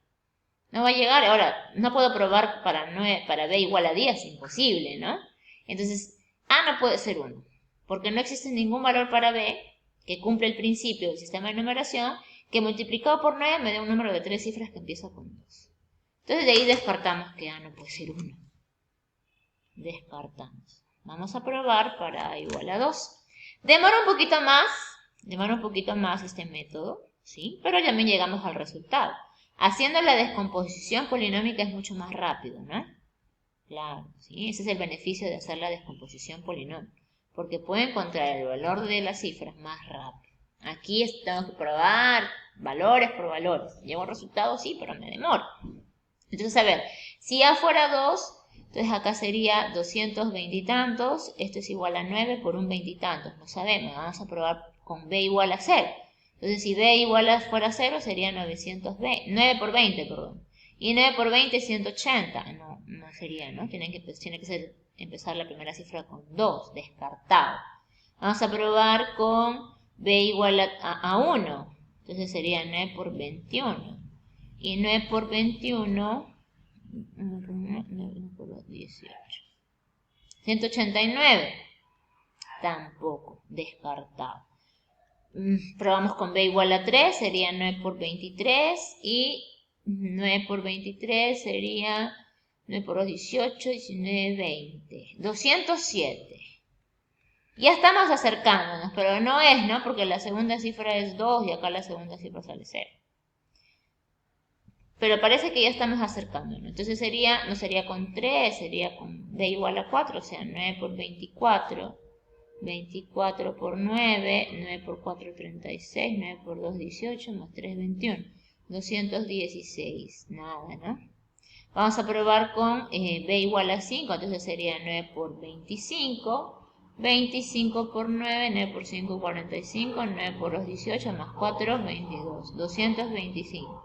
No va a llegar. Ahora, no puedo probar para B igual a 10, imposible, ¿no? Entonces, A no puede ser 1, porque no existe ningún valor para B que cumple el principio del sistema de numeración, que multiplicado por 9 me dé un número de 3 cifras que empieza con 2. Entonces, de ahí descartamos que A no puede ser 1. Descartamos. Vamos a probar para A igual a 2. Demora un poquito más este método, ¿sí? Pero también llegamos al resultado. Haciendo la descomposición polinómica es mucho más rápido, ¿no? Claro, ¿sí? Ese es el beneficio de hacer la descomposición polinómica, porque puedo encontrar el valor de las cifras más rápido. Aquí tengo que probar valores por valores. Llego al resultado, sí, pero me demoro. Entonces, a ver, si A fuera 2, entonces acá sería 220 y tantos. Esto es igual a 9 por un 20 y tantos. No sabemos, vamos a probar con B igual a 0. Entonces, si B igual a fuera 0, sería 920, 9 por 20, perdón. Y 9 por 20 es 180. No sería, ¿no? Tiene que empezar la primera cifra con 2, descartado. Vamos a probar con B igual a 1. Entonces sería 9 por 21. Y 9 por 21, 9 por 18. 189. Tampoco, descartado. Probamos con B igual a 3, sería 9 por 23. Y 9 por 23 sería 9 por 2, 18, 19, 20. 207. Ya estamos acercándonos, pero no es, ¿no? Porque la segunda cifra es 2 y acá la segunda cifra sale 0. Pero parece que ya estamos acercándonos. Entonces no sería con 3, sería con B igual a 4, o sea, 9 por 24. 24 por 9, 9 por 4, 36, 9 por 2, 18, más 3, 21. 216, nada, ¿no? Vamos a probar con B igual a 5, entonces sería 9 por 25. 25 por 9, 9 por 5, 45, 9 por 2, 18, más 4, 22. 225.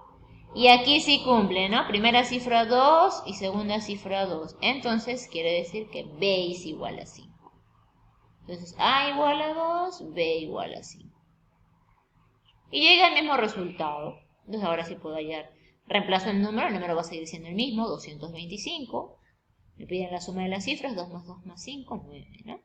Y aquí sí cumple, ¿no? Primera cifra 2 y segunda cifra 2. Entonces quiere decir que B es igual a 5. Entonces A igual a 2, B igual a 5. Y llega el mismo resultado. Entonces ahora sí puedo hallar. Reemplazo el número va a seguir siendo el mismo, 225. Me piden la suma de las cifras, 2 más 2 más 5, 9, ¿no?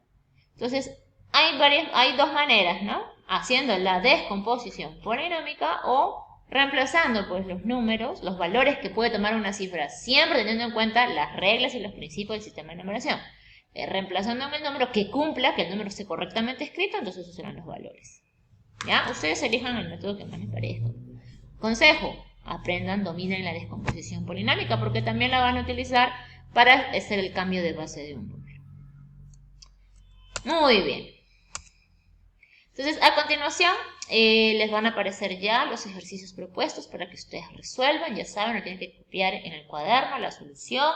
Entonces hay dos maneras, ¿no? Haciendo la descomposición polinómica o reemplazando pues los números, los valores que puede tomar una cifra, siempre teniendo en cuenta las reglas y los principios del sistema de numeración. Reemplazando el número que cumpla, que el número esté correctamente escrito, entonces esos serán los valores. ¿Ya? Ustedes elijan el método que más les parezca. Consejo, aprendan, dominen la descomposición polinómica, porque también la van a utilizar para hacer el cambio de base de un número. Muy bien. Entonces, a continuación, les van a aparecer ya los ejercicios propuestos para que ustedes resuelvan. Ya saben, no tienen que copiar en el cuaderno la solución,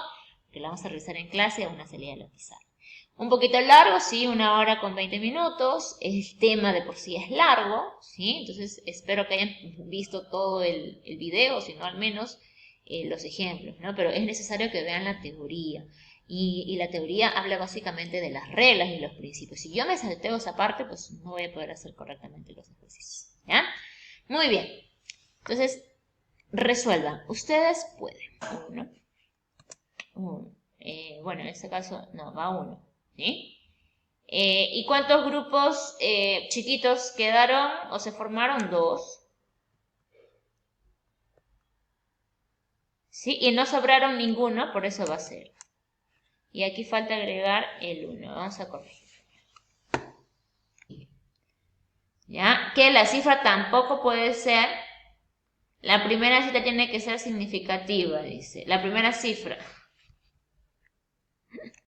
que la vamos a realizar en clase a una salida de la pizarra. Un poquito largo, sí, 1 hora con 20 minutos. El tema de por sí es largo, ¿sí? Entonces espero que hayan visto todo el video, si no al menos los ejemplos, ¿no? Pero es necesario que vean la teoría. Y la teoría habla básicamente de las reglas y los principios. Si yo me salteo esa parte, pues no voy a poder hacer correctamente los ejercicios, ¿ya? Muy bien. Entonces, resuelvan. Ustedes pueden. Bueno, en este caso, no, va uno. ¿Sí? ¿Y cuántos grupos chiquitos quedaron o se formaron? 2. ¿Sí? Y no sobraron ninguno, por eso va a ser. Y aquí falta agregar el 1. Vamos a corregir. ¿Ya? Que la cifra tampoco puede ser. La primera cifra tiene que ser significativa, dice. La primera cifra.